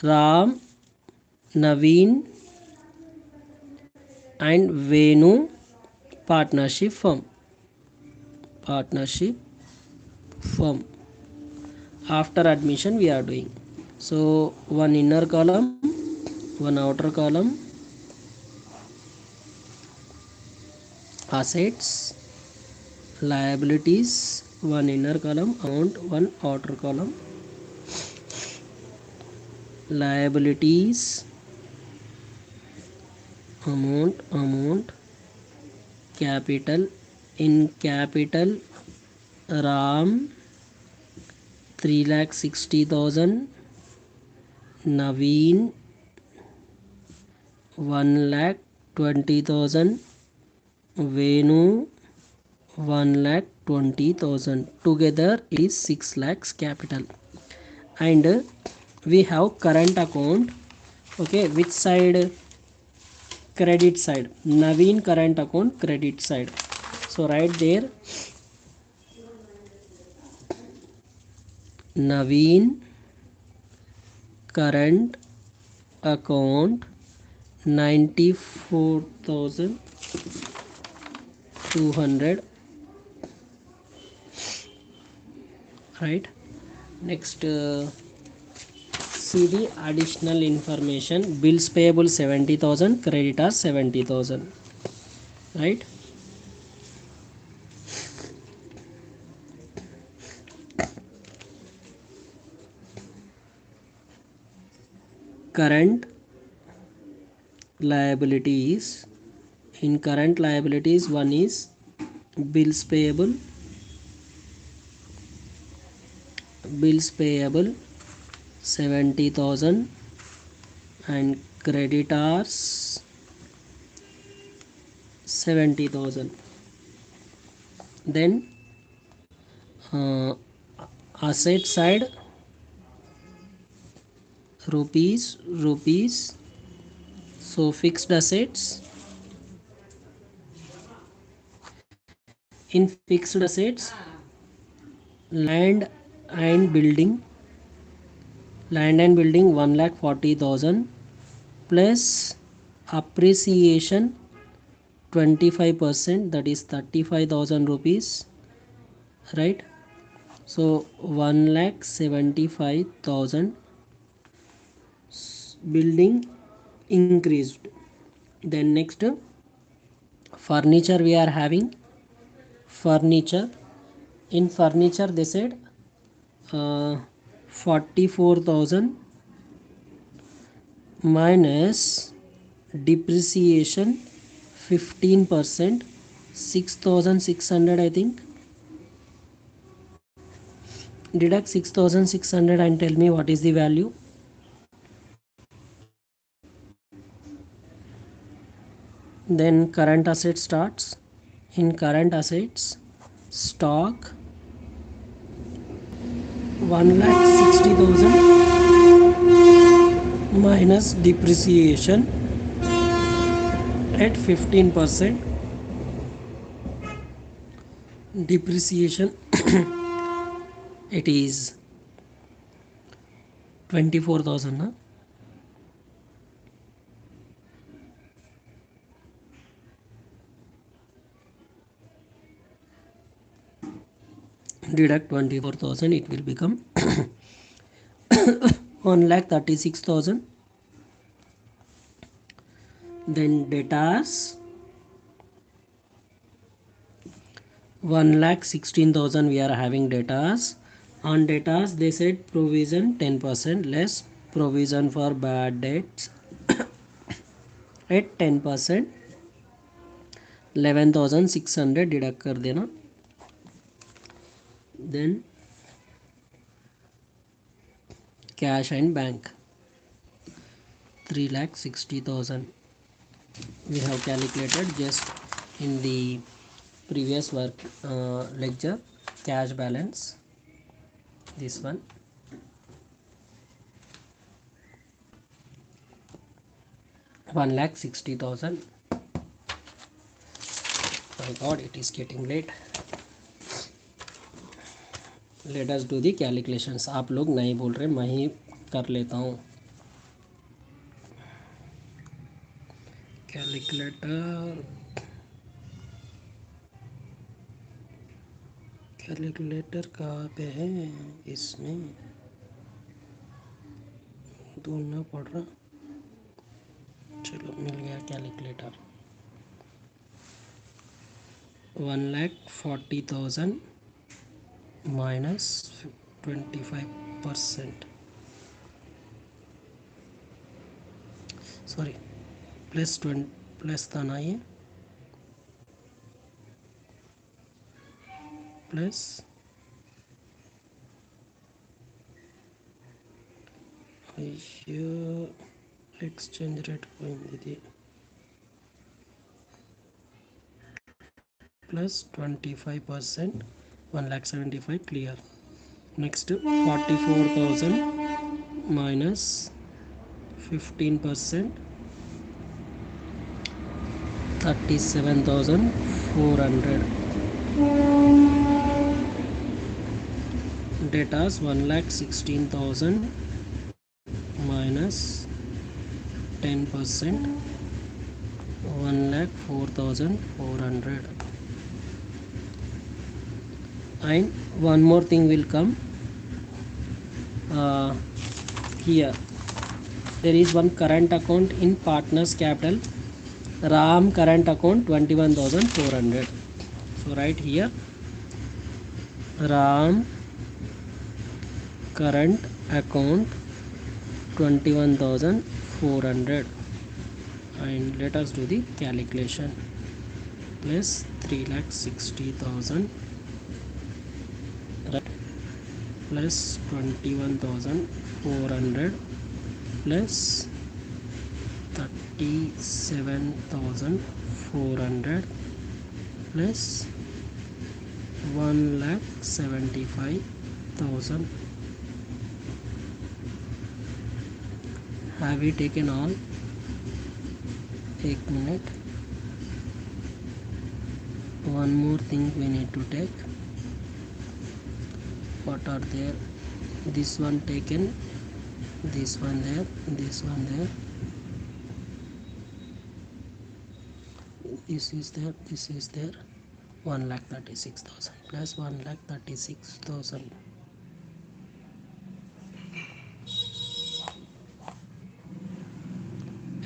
Ram, Naveen and Venu partnership firm. Partnership firm. After admission we are doing. So one inner column, one outer column, assets, liabilities, one inner column, amount, one outer column, liabilities, amount, capital. In capital, Ram 3,60,000, Naveen 1,20,000, Venu 1,20,000. Together it is 6 lakhs capital. And we have current account. Okay, which side? Credit side. Naveen current account, credit side. So right there, Naveen current account 94,200. Right. Next, see the additional information. Bills payable 70,000, creditors 70,000. Right. Current liabilities. In current liabilities, one is bills payable 70,000 and creditors 70,000. Then asset side, rupees. So fixed assets. In fixed assets, land and building 1,40,000 plus appreciation 25%, that is 35,000 rupees. Right. So 1,75,000 building increased. Then next, furniture we are having. Furniture. In furniture they said 44,000 minus depreciation 15%, 6,600 I think. Deduct 6,600 and tell me what is the value. Then current asset starts. In current assets, stock 1,60,000 minus depreciation at 15%. Depreciation it is 24,000. Huh? Deduct 24,000, it will become 1,36,000. Then debtors 1,16,000 we are having debtors. On debtors they said provision 10% less provision for bad debts at 10%, 11,600 deduct कर देना. Then cash and bank 3,60,000 we have calculated just in the previous work lecture. Cash balance, this one, $1,60,000. My God, it is getting late. Let us do the calculations. आप लोग नहीं बोल रहे, मैं ही कर लेता हूँ. Calculation. कैलकुलेटर कहाँ पे है? इसमें ढूंढना पड़ रहा। चलो मिल गया calculator. 1,40,000 minus 25%, sorry plus 20 plus था ना ये, प्लस एक्सचेंज रेट పోయింది plus 25%, 1,75,000 clear. Next 44,000 minus 15%, 37,400. Data's 1,16,000 minus 10%, 1,04,400. And one more thing will come here. There is one current account in partners capital. Ram current account 21,400. So right here, Ram current account 21,400. And let us do the calculation. Plus 3,60,000, right, plus 21,400 plus 37,400 plus 1,75,000. Have we taken all? एक minute. One more thing we need to take. What are there? This one taken, this one there, this one there, this is there, this is there. 1,36,000 plus 1,36,000,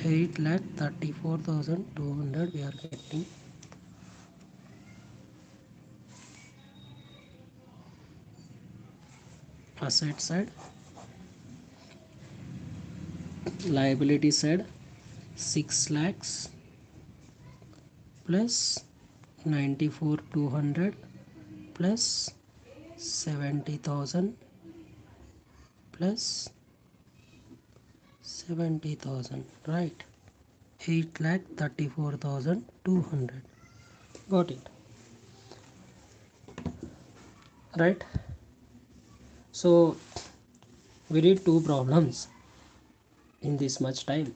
8,34,200 we are getting. Asset side, liability side, 6 lakhs plus 94,200 plus 70,000 plus 70,000, right? 8,34,200. Got it, right? So we did 2 problems in this much time.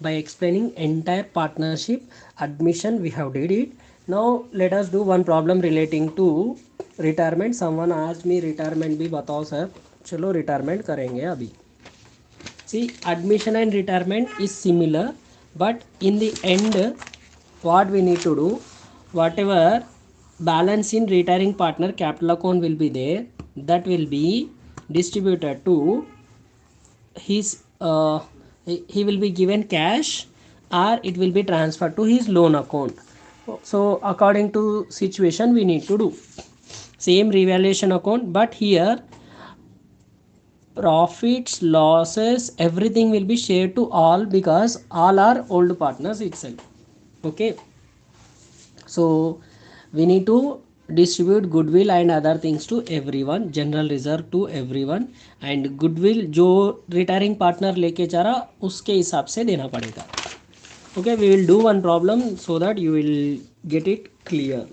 By explaining entire partnership admission we have did it. Now let us do one problem relating to retirement. Someone asked me retirement भी बताओ sir. चलो retirement करेंगे अभी. See, admission and retirement is similar, but in the end what we need to do, whatever balance in retiring partner capital account will be there, that will be distributed to his he will be given cash or it will be transferred to his loan account. So according to situation we need to do same revaluation account, but here profits, losses, everything will be shared to all because all are old partners itself. Okay, so we need to distribute goodwill and other things to everyone, general reserve to everyone, and goodwill जो retiring partner लेके जा रहा उसके हिसाब से देना पड़ेगा. Okay, we will do one problem so that you will get it clear.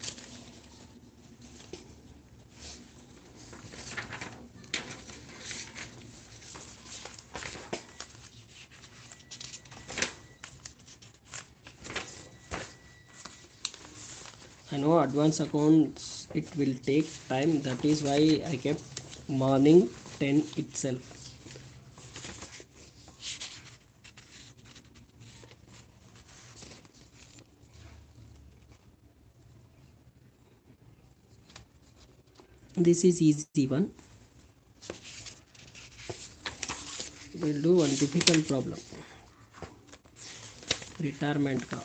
I know advance accounts it will take time, that is why I kept morning 10 itself. This is easy one. We'll do one difficult problem. Retirement का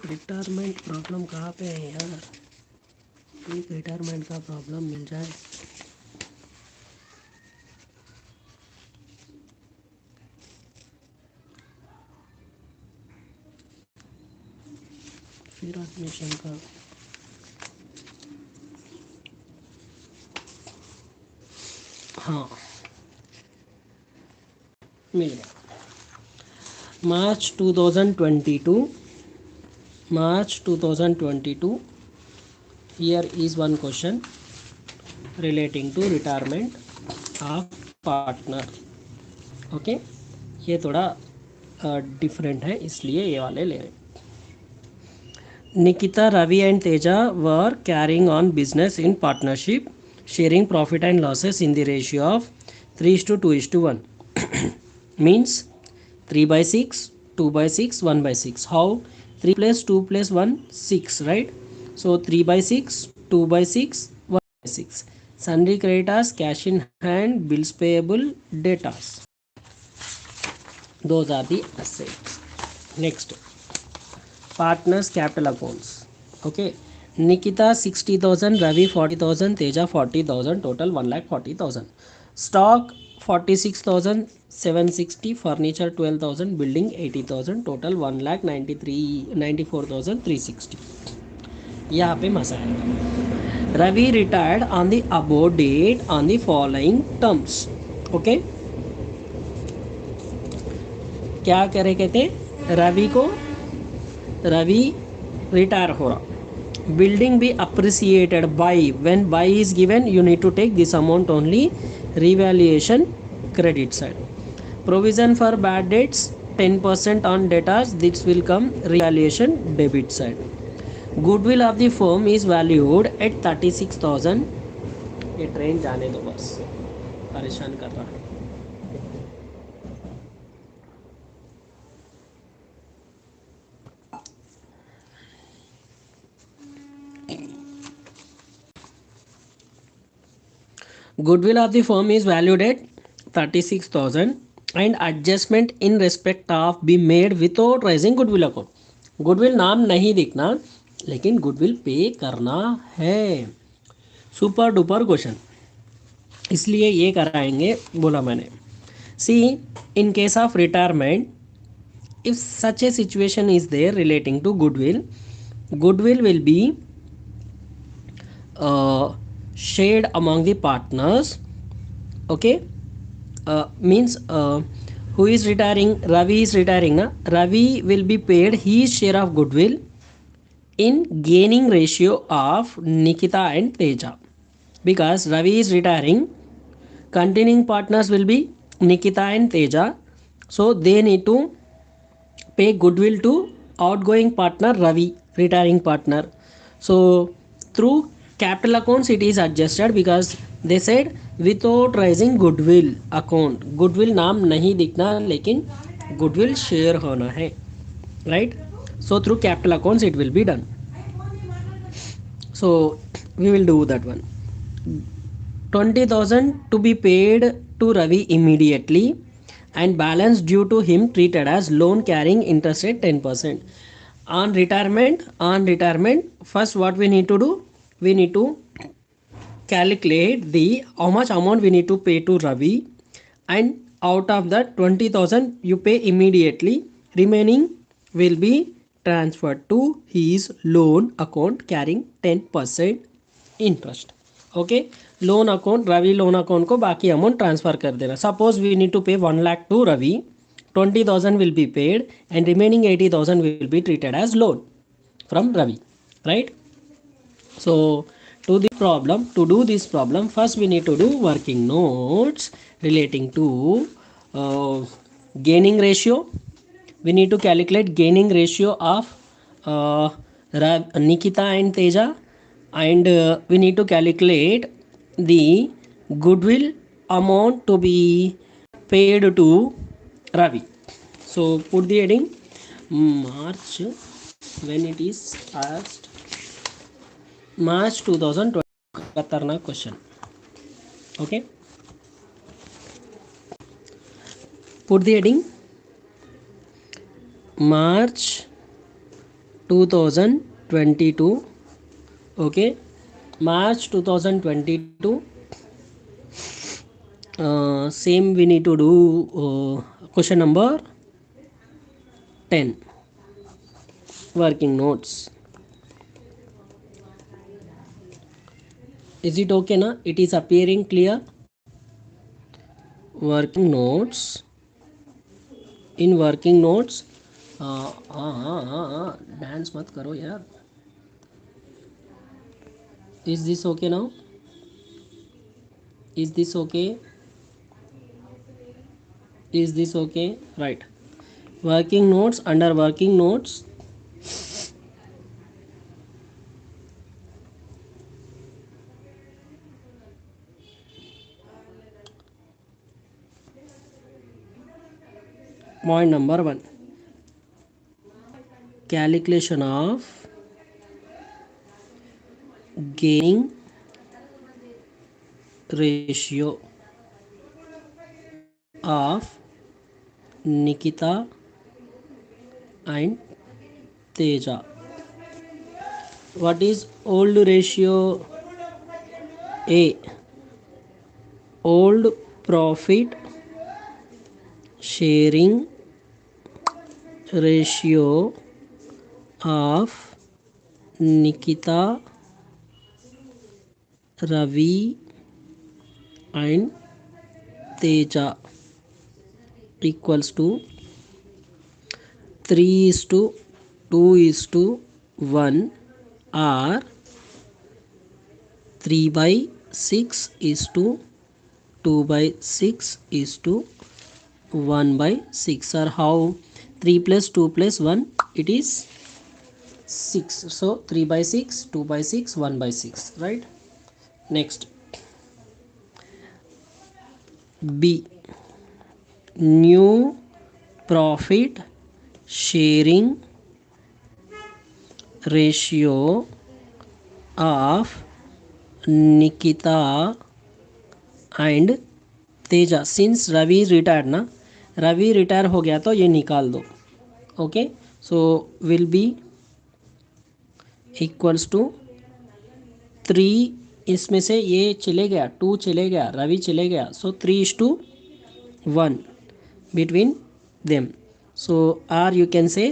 retirement problem कहाँ पे है यार? एक retirement का problem मिल जाए। फिर admission का हाँ मिल गया। March 2022 here is one question relating to retirement of partner. Okay ये थोड़ा डिफरेंट है इसलिए ये वाले ले रहे। Nikita, Ravi and Teja were carrying on business in partnership, sharing profit and losses in the ratio of 3:2:1. Means 3/6, 2/6, 1/6. How? 3 plus 2 plus 1, 6, right? So 3/6, 2/6, 1/6. Sundry creditors, cash in hand, bills payable, debtors. Those are the assets. Next, partners capital accounts. Okay, Nikita 60,000, Ravi 40,000, Teja 40,000, total 1,40,000. Stock 46,760, furniture 12,000, building 80,000, total 1,94,360. यहाँ पे मजा आएगा। Ravi retired on the above date on the following terms. Okay, क्या करे कहते Ravi retire हो रहा। Building भी appreciated by, when by is given you need to take this amount only, revaluation credit side. Provision for bad debts 10% on debtors, this will come revaluation debit side. Goodwill of the firm is valued at 36,000। ये train जाने दो बस, परेशान कर रहा है। Goodwill of the firm is valued at 36,000 and adjustment in respect of be made without raising goodwill account. Goodwill नाम नहीं दिखना लेकिन goodwill पे करना है। सुपर डुपर क्वेश्चन, इसलिए ये कराएंगे बोला मैंने। See, in case of retirement, if such a situation is there relating to goodwill, goodwill will be shared among the partners. Okay, means who is retiring? Ravi is retiring na? Ravi will be paid his share of goodwill in gaining ratio of Nikita and Teja, because Ravi is retiring. Continuing partners will be Nikita and Teja, so they need to pay goodwill to outgoing partner Ravi, retiring partner. So through capital accounts it is adjusted, because they said without raising goodwill account. Goodwill नाम नहीं दिखना लेकिन goodwill share होना है, right? So through capital accounts it will be done. So we will do that one. 20,000 to be paid to Ravi immediately and balance due to him treated as loan carrying interest rate 10%. On retirement, first what we need to do, we need to calculate the how much amount we need to pay to Ravi, and out of that 20,000 you pay immediately, remaining will be transferred to his loan account carrying 10% interest. Okay, loan account, Ravi loan account को बाकी amount transfer कर देना। Suppose we need to पे 1 lakh to Ravi, 20,000 will be paid and remaining 80,000 will be treated as loan from Ravi, right? So to do this problem, first we need to do working notes relating to gaining ratio, we need to calculate gaining ratio of Nikita and Teja, and we need to calculate the goodwill amount to be paid to Ravi. So put the heading March, when it is asked March 2020. Khatarnak question. Okay, put the heading March 2022. Okay, March 2022. Same we need to do question number 10, working notes. Is it okay na? It is appearing clear. Working notes. In working notes, dance मत करो यार. Is this okay now? Is this okay? Is this okay? Right. Working notes, under working notes, point number 1, calculation of gaining ratio of Nikita and Teja. What is old ratio? A, old profit sharing ratio of Nikita, Ravi and Teja equals to 3:2:1 or 3/6:2/6 or how 3 plus 2 plus 1 it is 6. So 3/6, 2/6, 1/6, right? Next, B, new profit sharing ratio of Nikita and Teja. Since Ravi retired ना, Ravi retire हो गया तो ये निकाल दो. Okay, so will be equals to 3, इसमें से ये चले गया, 2 चले गया, रवि चले गया, so 3:1 between them. So or you can say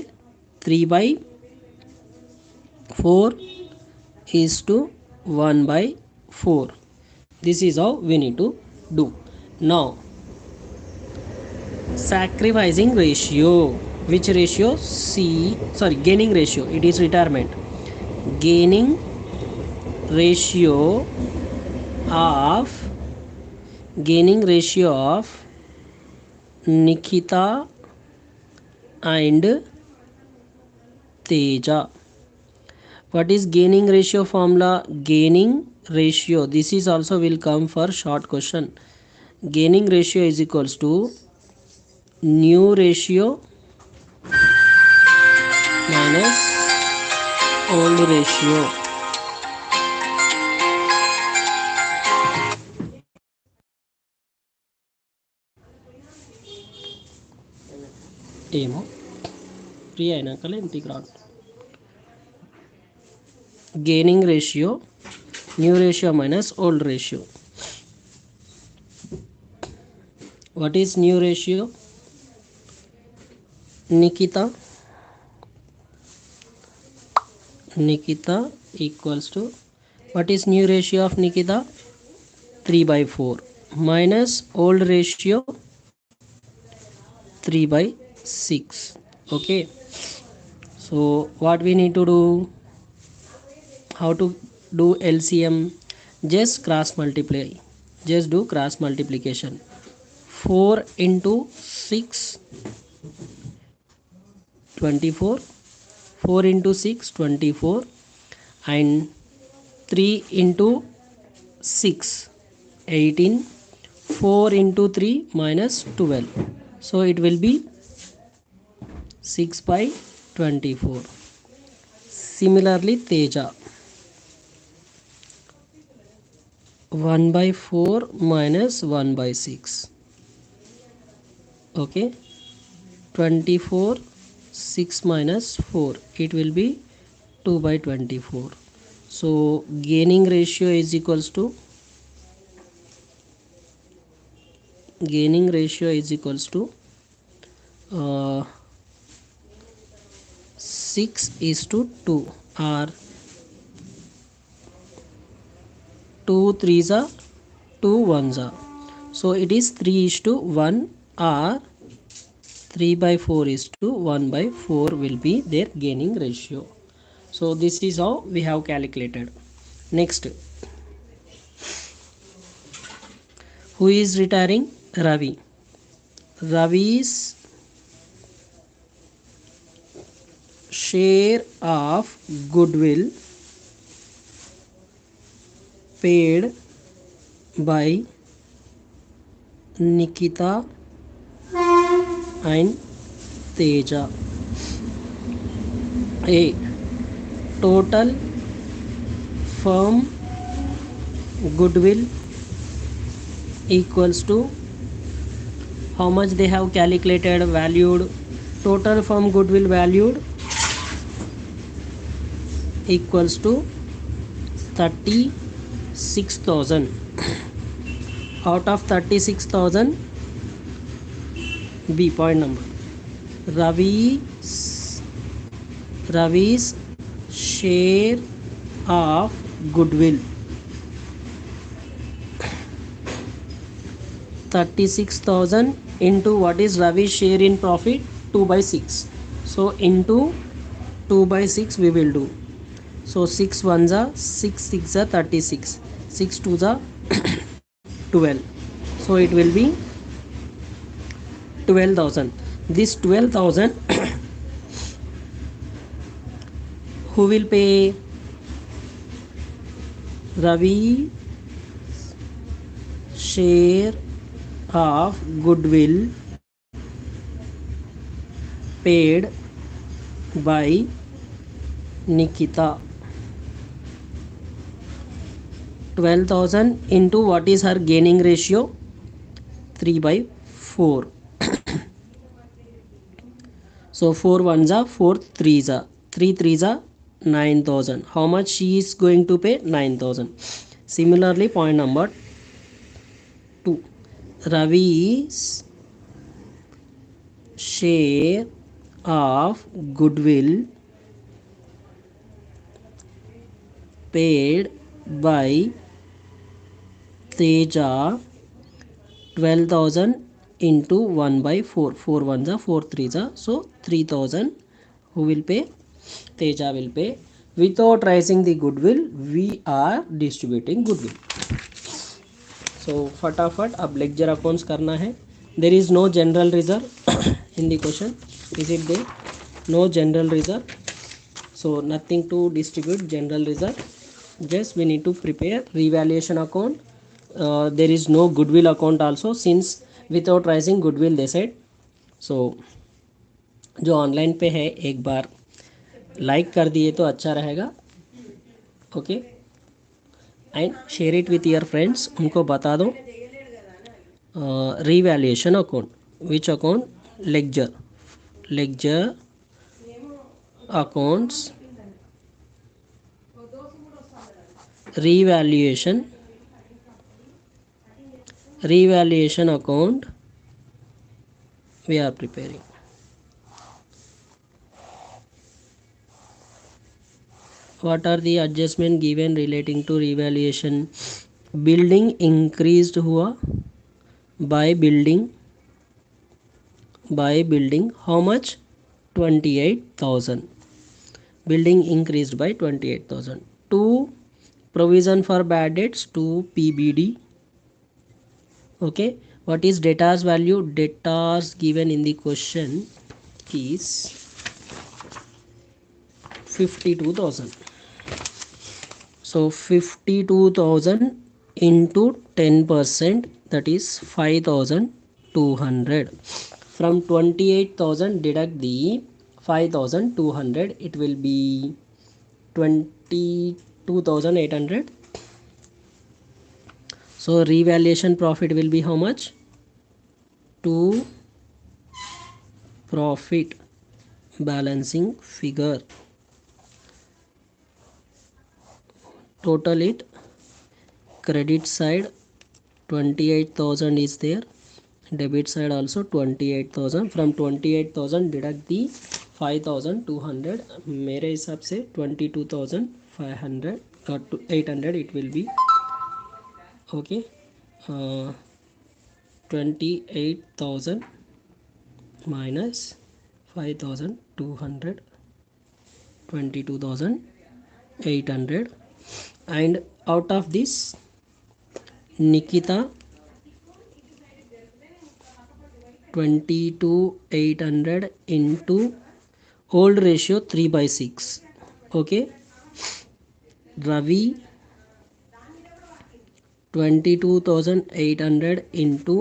3/4:1/4. This is how we need to do. Now sacrificing ratio, which ratio? Gaining ratio, it is retirement. Gaining ratio of Nikita and Teja. What is gaining ratio formula? Gaining ratio, this is also will come for short question. Gaining ratio is equals to new ratio minus old ratio. ఏమో free అయినాక ఇంటికి రాడు. Gaining ratio, new ratio minus old ratio. What is new ratio? Nikita equals to, what is new ratio of Nikita? 3/4 minus old ratio 3/6. Okay, so what we need to do? How to do LCM? Just cross multiply. Just do cross multiplication. 4 into 6 24, 4 into 6 24, and 3 into 6 18, 4 into 3 minus 12, so it will be 6 by 24. Similarly, Teja, 1 by 4 minus 1 by 6. Okay, 24, 6 minus 4, it will be 2 by 24. So gaining ratio is equals to 6 is to 2, or 2 3s are 2 1s are. So it is 3 is to 1, or 3 by 4 is to 1 by 4 will be their gaining ratio. So this is how we have calculated. Next, who is retiring? Ravi. Ravi's share of goodwill paid by Nikita and Teja. A. Total firm goodwill equals to how much they have calculated, valued. Total firm goodwill valued equals to 36,000. Out of 36,000, B point number, Ravi's share of goodwill 36,000 into what is Ravi's share in profit? 2 by 6. So into 2 by 6 we will do. So 6 1s are 6 6 are 36, 6 2s are 12. So it will be 12,000. This 12,000 who will pay? Ravi share of goodwill paid by Nikita. 12,000 into what is her gaining ratio? 3 by 4. So 4 1s are 4 3s are 3 3s are 9,000. How much she is going to pay? 9,000. Similarly, point number 2, Ravi's share of goodwill paid by Teja, 12,000 into 1 by 4. 4 1s are 4 3s are, so 3,000 who will pay? Teja will pay. Without raising the goodwill, we are distributing goodwill. So फटाफट अब lecture accounts करना है. There is no general reserve in the question. Is it there? No general reserve. So nothing to distribute general reserve. Just we need to prepare revaluation account. There is no goodwill account also, since without raising goodwill they said. So जो online पे है एक बार like कर दिए तो अच्छा रहेगा. Okay, and share it with your friends. उनको बता दो. revaluation account, which account? ledger accounts, revaluation account we are preparing. What are the adjustment given relating to revaluation? Building increased हुआ by building how much? 28,000. Building increased by 28,000. 2 provision for bad debts, 2 PBD. Okay, what is debtors value? Debtors given in the question is 52,000. So 52,000 into 10%, that is 5,200. From 28,000 deduct the 5,200, it will be 22,800. So revaluation profit will be how much? To profit balancing figure. Total it, credit side 28,000 is there, debit side also 28,000. From 28,000 deduct the 5,200. मेरे हिसाब से 22,500 or 800 it will be. Okay, 28,000 minus 5,200, 22,800. And out of this, Nikita 22,800 into old ratio 3/6. Okay, Ravi 22,800 into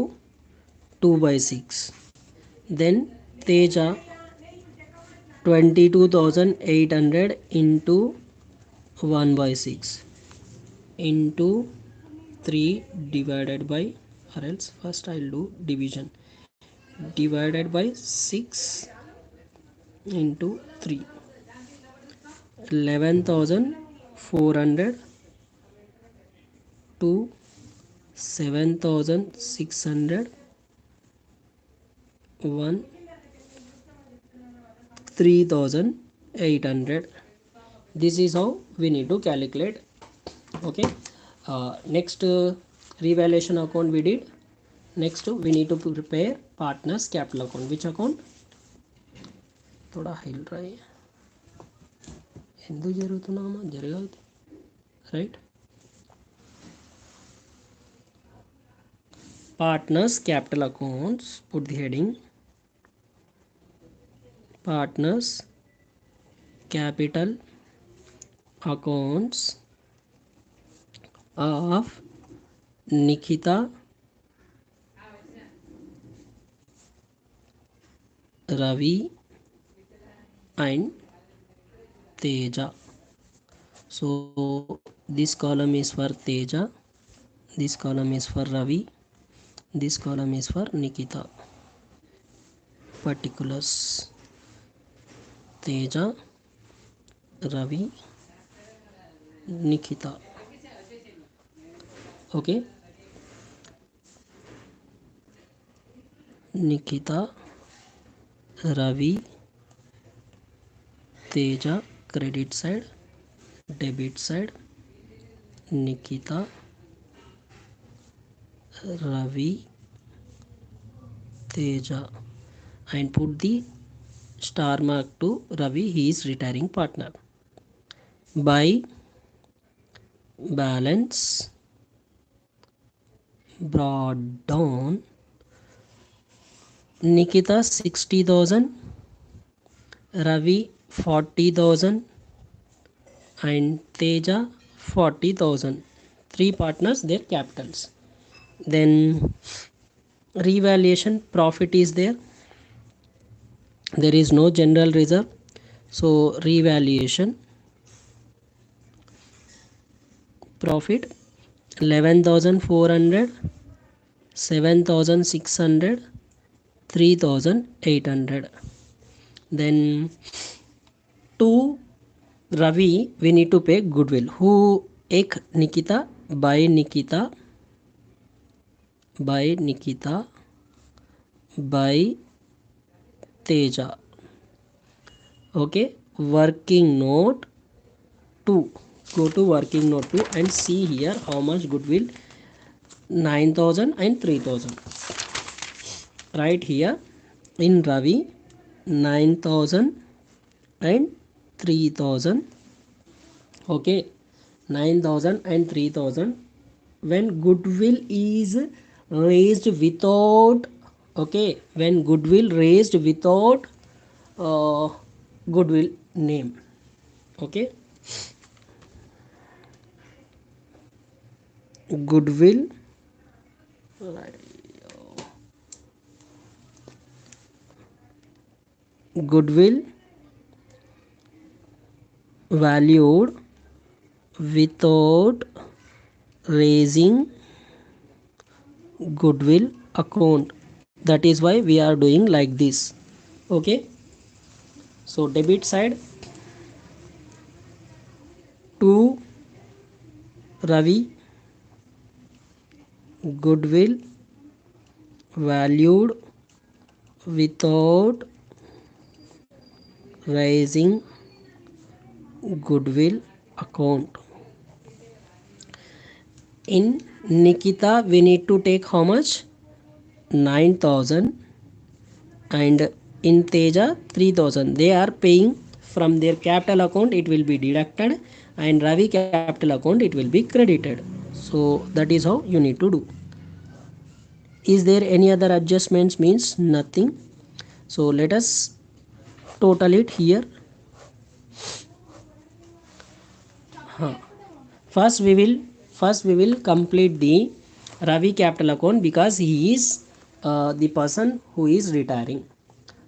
2/6. Then Teja 22,800 into 1/6 into 3 divided by, or else first I'll do division, divided by 6 into 3, 11,400 to 7,600, 1, 3,800. This is how we need to calculate. Okay, next revaluation account we did. Next we need to prepare partners capital account. Which account? थोड़ा हिल रहा है, ఎందుకు జరుగుతున్నామా జరగదు, right? Partners capital accounts, put the heading partners capital accounts of Nikita, Ravi and Teja. So this column is for Teja, this column is for Ravi, this column is for Nikita. Particulars: Teja, Ravi, Nikita. Okay, Nikita, Ravi, Teja, credit side, debit side, Nikita, Ravi, Teja, and put the star mark to Ravi, he is retiring partner. By balance brought down, Nikita 60,000, Ravi 40,000 and Teja 40,000. 3 partners, their capitals. Then revaluation profit is there. There is no general reserve, so revaluation profit 11,400, 7,600, 3,800. Then to Ravi we need to pay goodwill. Who? Ek Nikita, by Nikita, by Nikita, by Teja. Okay, working note 2. Go to working note 2 and see here how much goodwill. 9,000 and 3,000. Right here in Ravi 9,000 and 3,000. Okay, 9,000 and 3,000. When goodwill is raised without, okay, when goodwill raised without goodwill name, Okay, goodwill, goodwill valued without raising goodwill account. That is why we are doing like this. Okay, so debit side, to Ravi, goodwill valued without raising goodwill account. In Nikita we need to take how much? 9,000, and in Teja 3,000. They are paying from their capital account, it will be deducted, and Ravi capital account it will be credited. So that is how you need to do. Is there any other adjustments? Means nothing. So let us total it here. First we will complete the Ravi capital account because he is the person who is retiring.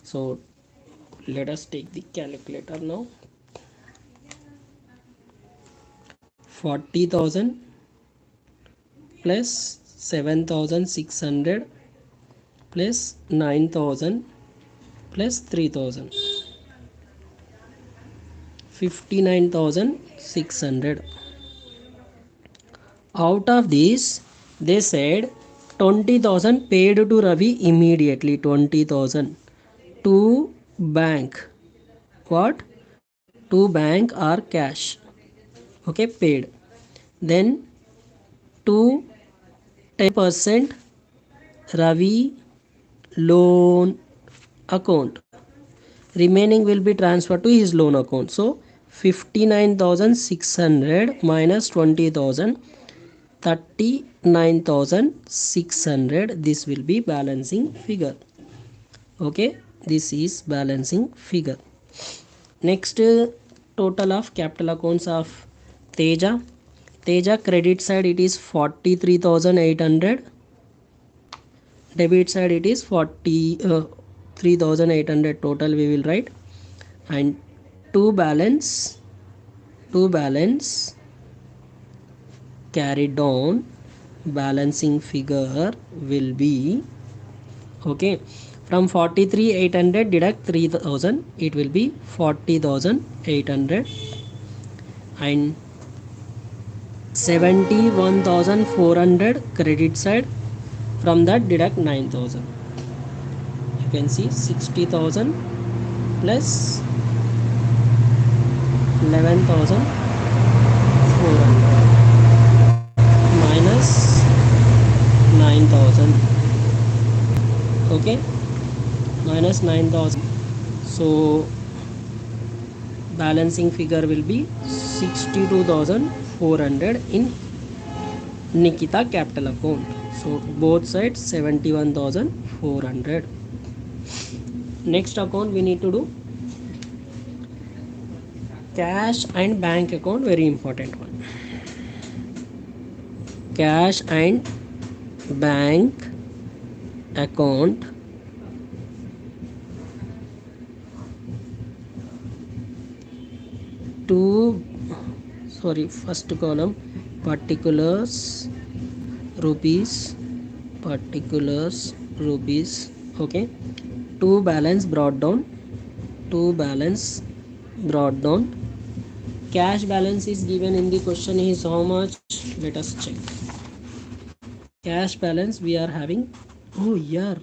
So let us take the calculator now. 40,000 plus 7,600 plus 9,000 plus 3,000, 59,600. Out of this, they said 20,000 paid to Ravi immediately. 20,000 to bank. What? To bank or cash. Okay, paid. Then to 10% Ravi loan account. Remaining will be transferred to his loan account. So 59,600 minus 20,000, 39,600. This will be balancing figure. Okay, this is balancing figure. Next, total of capital accounts of Teja. Teja credit side it is 43,800. Debit side it is 3,800 total we will write. And to balance carried on, balancing figure will be, okay, from 43,800 deduct 3,000, it will be 40,800, and 71,400 credit side, from that deduct 9,000. You can see 60,000 plus 11,400 minus 9,000. Okay, minus 9,000. So balancing figure will be 62,400 in Nikita capital account. So both sides 71,400. Next account we need to do cash and bank account, very important one. Cash and bank account to, first column, particulars rupees, okay, to balance brought down, cash balance is given in the question is how much? Let us check. Cash balance we are having, oh yeah,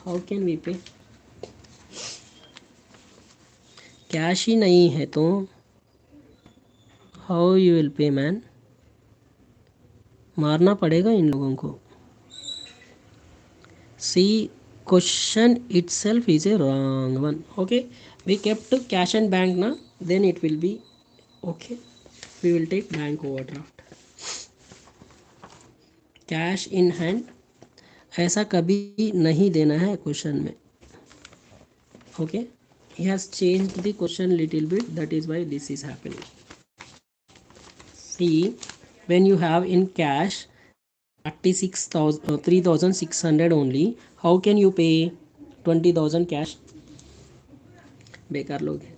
how can we pay? Cash ही नहीं है तो how you will pay man? मारना पड़ेगा इन लोगों को. See question itself is a wrong one. Okay, we kept cash and bank na, then it will be okay. We will take bank overdraft. Cash in hand ऐसा कभी नहीं देना है क्वेश्चन में. Okay, he has changed the question little bit, that is why this is happening. See, when you have in cash 3,600 only, how can you pay 20,000 cash? बेकार लोग हैं.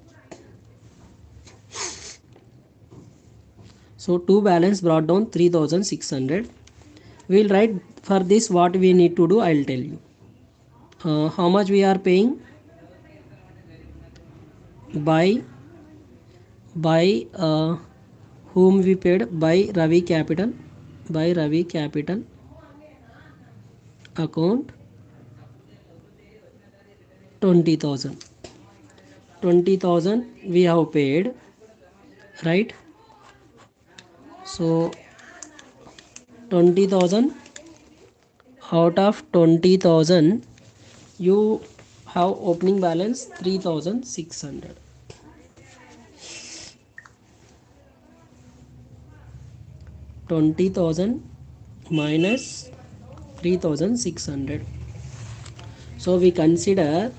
So to balance brought down 3,600. We'll write for this what we need to do. I'll tell you. How much we are paying by whom we paid by Ravi Capital, account 20,000. 20,000 we have paid, right? So 20,000 out of 20,000 you have opening balance 3,600. 20,000 minus 3,600. So we consider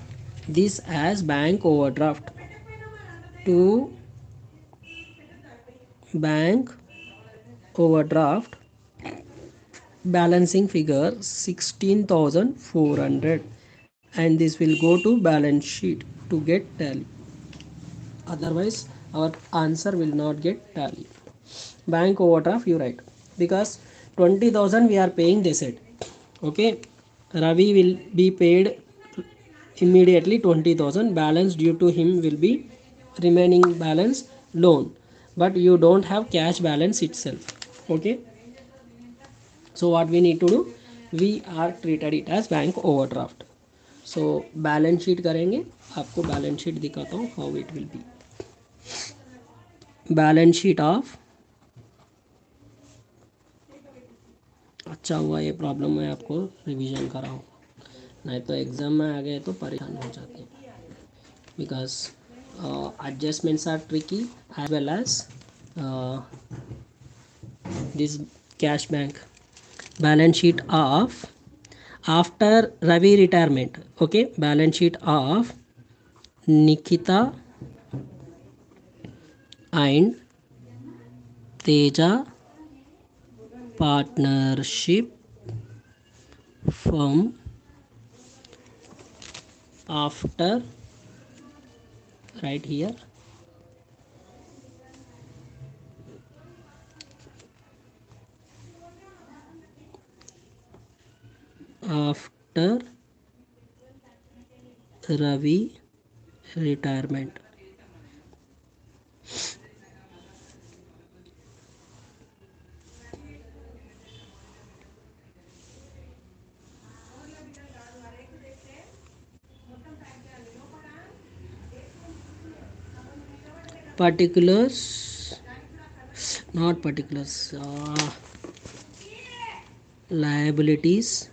this as bank overdraft. To bank overdraft, balancing figure 16,400, and this will go to balance sheet to get tally. Otherwise our answer will not get tally. Bank overdraft you write, because 20,000 we are paying, they said. Okay, Ravi will be paid immediately 20,000. Balance due to him will be remaining balance loan, but you don't have cash balance itself. Okay, so what we need to do, we are treated it as bank overdraft. So balance sheet करेंगे, आपको balance sheet दिखाता हूँ how it will be. Balance sheet of, अच्छा हुआ ये problem मैं आपको revision कराऊँ, नहीं तो एग्ज़ाम में आ गए तो परेशान हो जाते हैं. Because adjustments are tricky as well as this cash bank. Balance sheet of after Ravi retirement. Okay, balance sheet of Nikita and Teja partnership firm after, right here, after Ravi retirement. Particulars, not particulars, liabilities,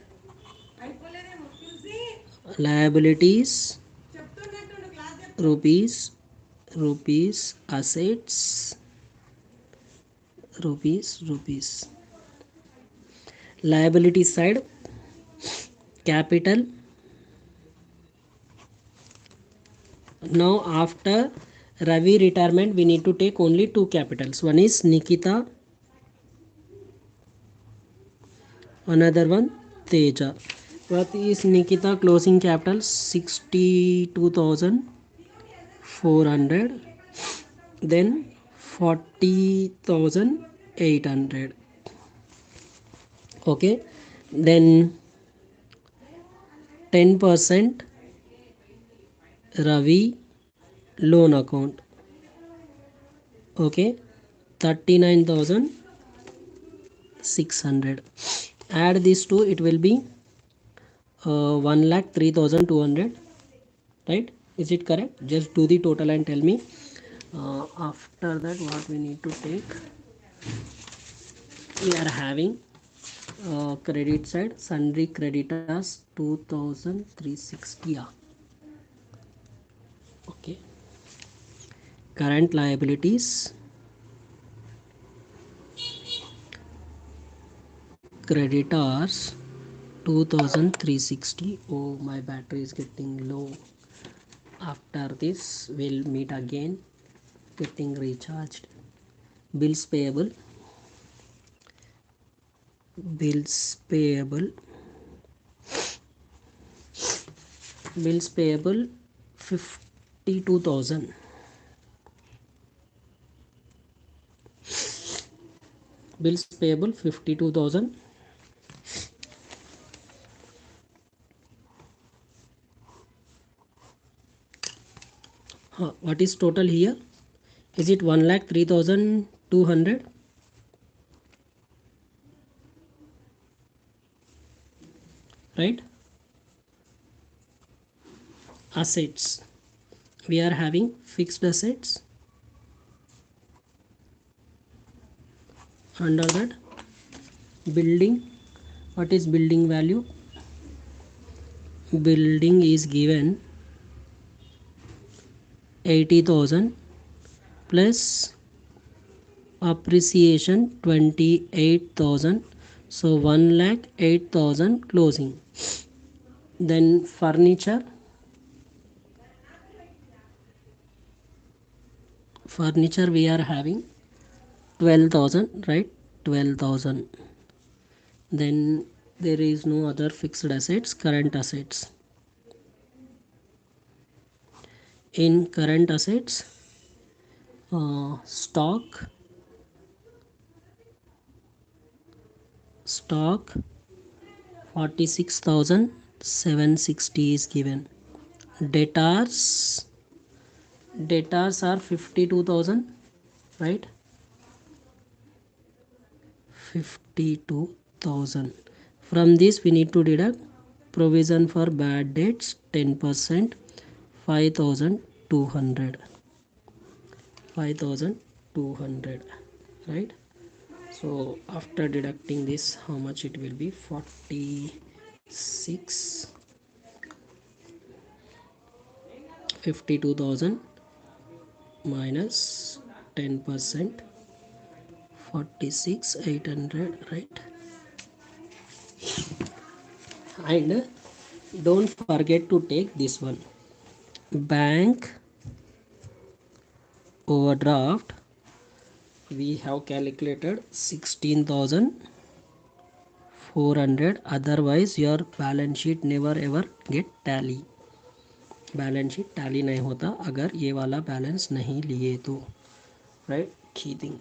rupees, assets, rupees. Liability side, capital. Now after Ravi retirement we need to take only two capitals. One is Nikita, another one Teja. What is Nikita closing capital? 62,400. Then 40,800. Okay, then 10% Ravi loan account. Okay, 39,600. Add these two, it will be 1,03,200. Right? Is it correct? Just do the total and tell me. After that, what we need to take? We are having credit side, sundry creditors 2,360. Yeah. Okay. Current liabilities, creditors 2,360. Oh, my battery is getting low. After this we'll meet again. Getting recharged. Bills payable. Bills payable. Bills payable 52,000. Bills payable 52,000. What is total here? Is it 1,03,200? Right? Assets. We are having fixed assets. Under that, building. What is building value? Building is given 80,000 plus appreciation 28,000. So 1,08,000 closing. Then furniture. Furniture we are having 12,000, right? 12,000. Then there is no other fixed assets. Current assets. In current assets, stock 46,760 is given. Debtors are 52,000, right? 52,000. From this we need to deduct provision for bad debts 10%, 5,200. 5,200, right? So after deducting this, how much it will be? 46, 52,000 minus 10%, 46,800, right? And don't forget to take this one, bank overdraft. We have calculated 16,400. Otherwise your balance sheet never ever get tally. Balance sheet tally नहीं होता अगर ये वाला balance नहीं लिए तो, right? Key thing.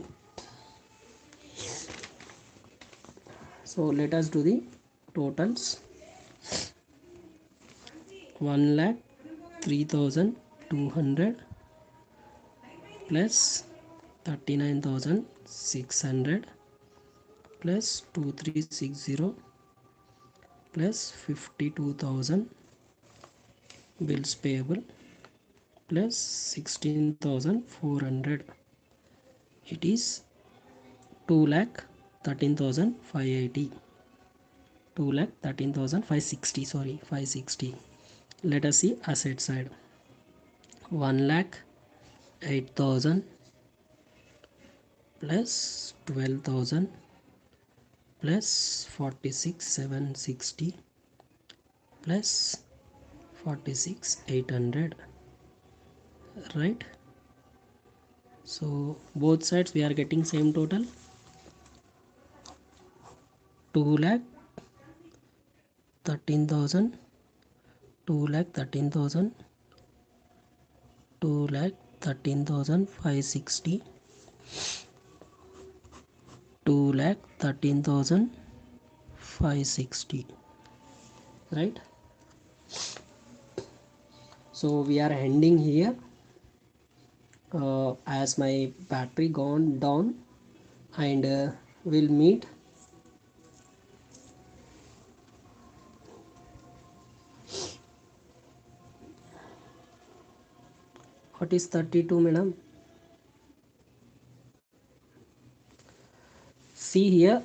So let us do the totals. 1,03,200 plus 39,600 plus 2,360 plus 52,000 bills payable plus 16,400. It is 2,13,580. 2,13,560. Sorry, 560. Let us see asset side. 1,08,000 plus 12,000 plus 46,760 plus 46,800, right? So both sides we are getting same total, 2,13,000, 2,13,000, 2,13,560, 2,13,560, right? So we are ending here as my battery gone down, and we'll meet what is 32, madam? See here,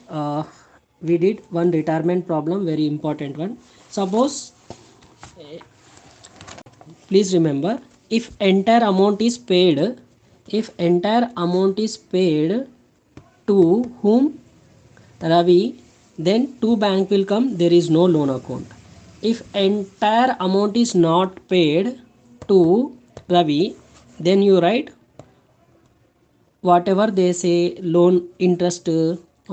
we did one retirement problem, very important one. Suppose, please remember, if entire amount is paid to whom? Ravi, then to bank will come, there is no loan account. If entire amount is not paid to Ravi, then you write whatever they say loan interest.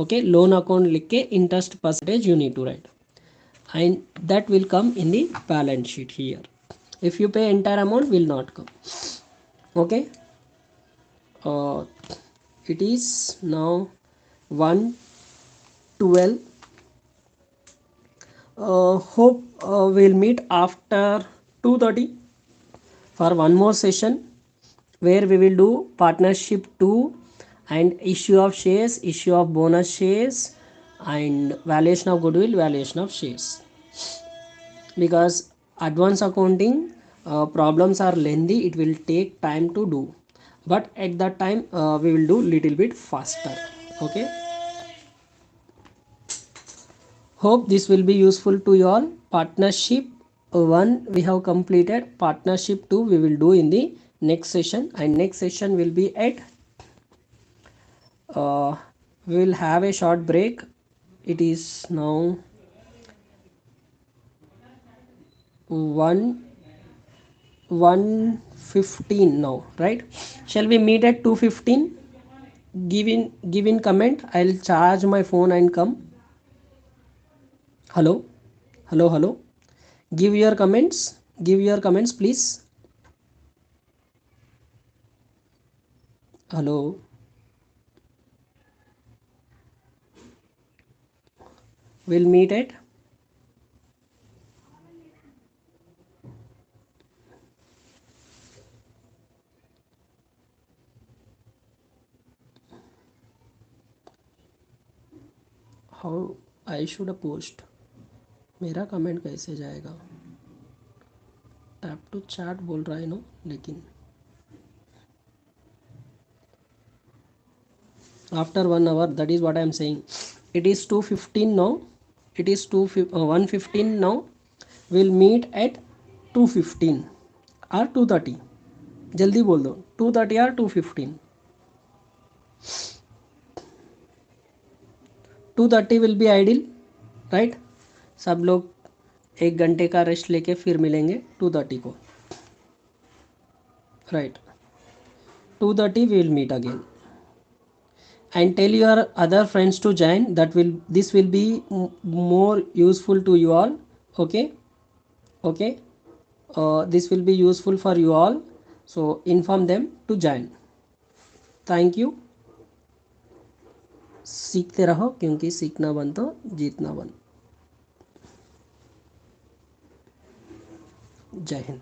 Okay, loan account लिख के interest percentage you need to write, and that will come in the balance sheet here. If you pay entire amount, will not come. Okay, uh, it is now 1:12. Hope we'll meet after 2:30 for one more session where we will do partnership 2 and issue of shares, issue of bonus shares, and valuation of goodwill, valuation of shares. Because advanced accounting problems are lengthy, it will take time to do, but at that time we will do little bit faster. Okay, hope this will be useful to you all. Partnership 1 we have completed, partnership 2 we will do in the next session, and next session will be at we will have a short break. It is now 1:15 now, right? Shall we meet at 2:15? Give in comment. I'll charge my phone and come. Hello, hello. Give your comments please. Hello. We'll meet at how I should post. मेरा comment कैसे जाएगा? Tap to chat बोल रहा है no, लेकिन after 1 hour, that is what I am saying. It is 2:15 now. It is 1:15 now. We'll meet at 2:15 or 2:30. जल्दी बोल दो, 2:30 or 2:15. 2:30 will be ideal, right? सब लोग 1 घंटे का रेस्ट लेके फिर मिलेंगे 2:30 को, right? 2:30 we will meet again, and tell your other friends to join. This will be more useful to you all. Okay, this will be useful for you all, so inform them to join. Thank you. सीखते रहो, क्योंकि सीखना बंद तो जीतना बंद. जय हिंद.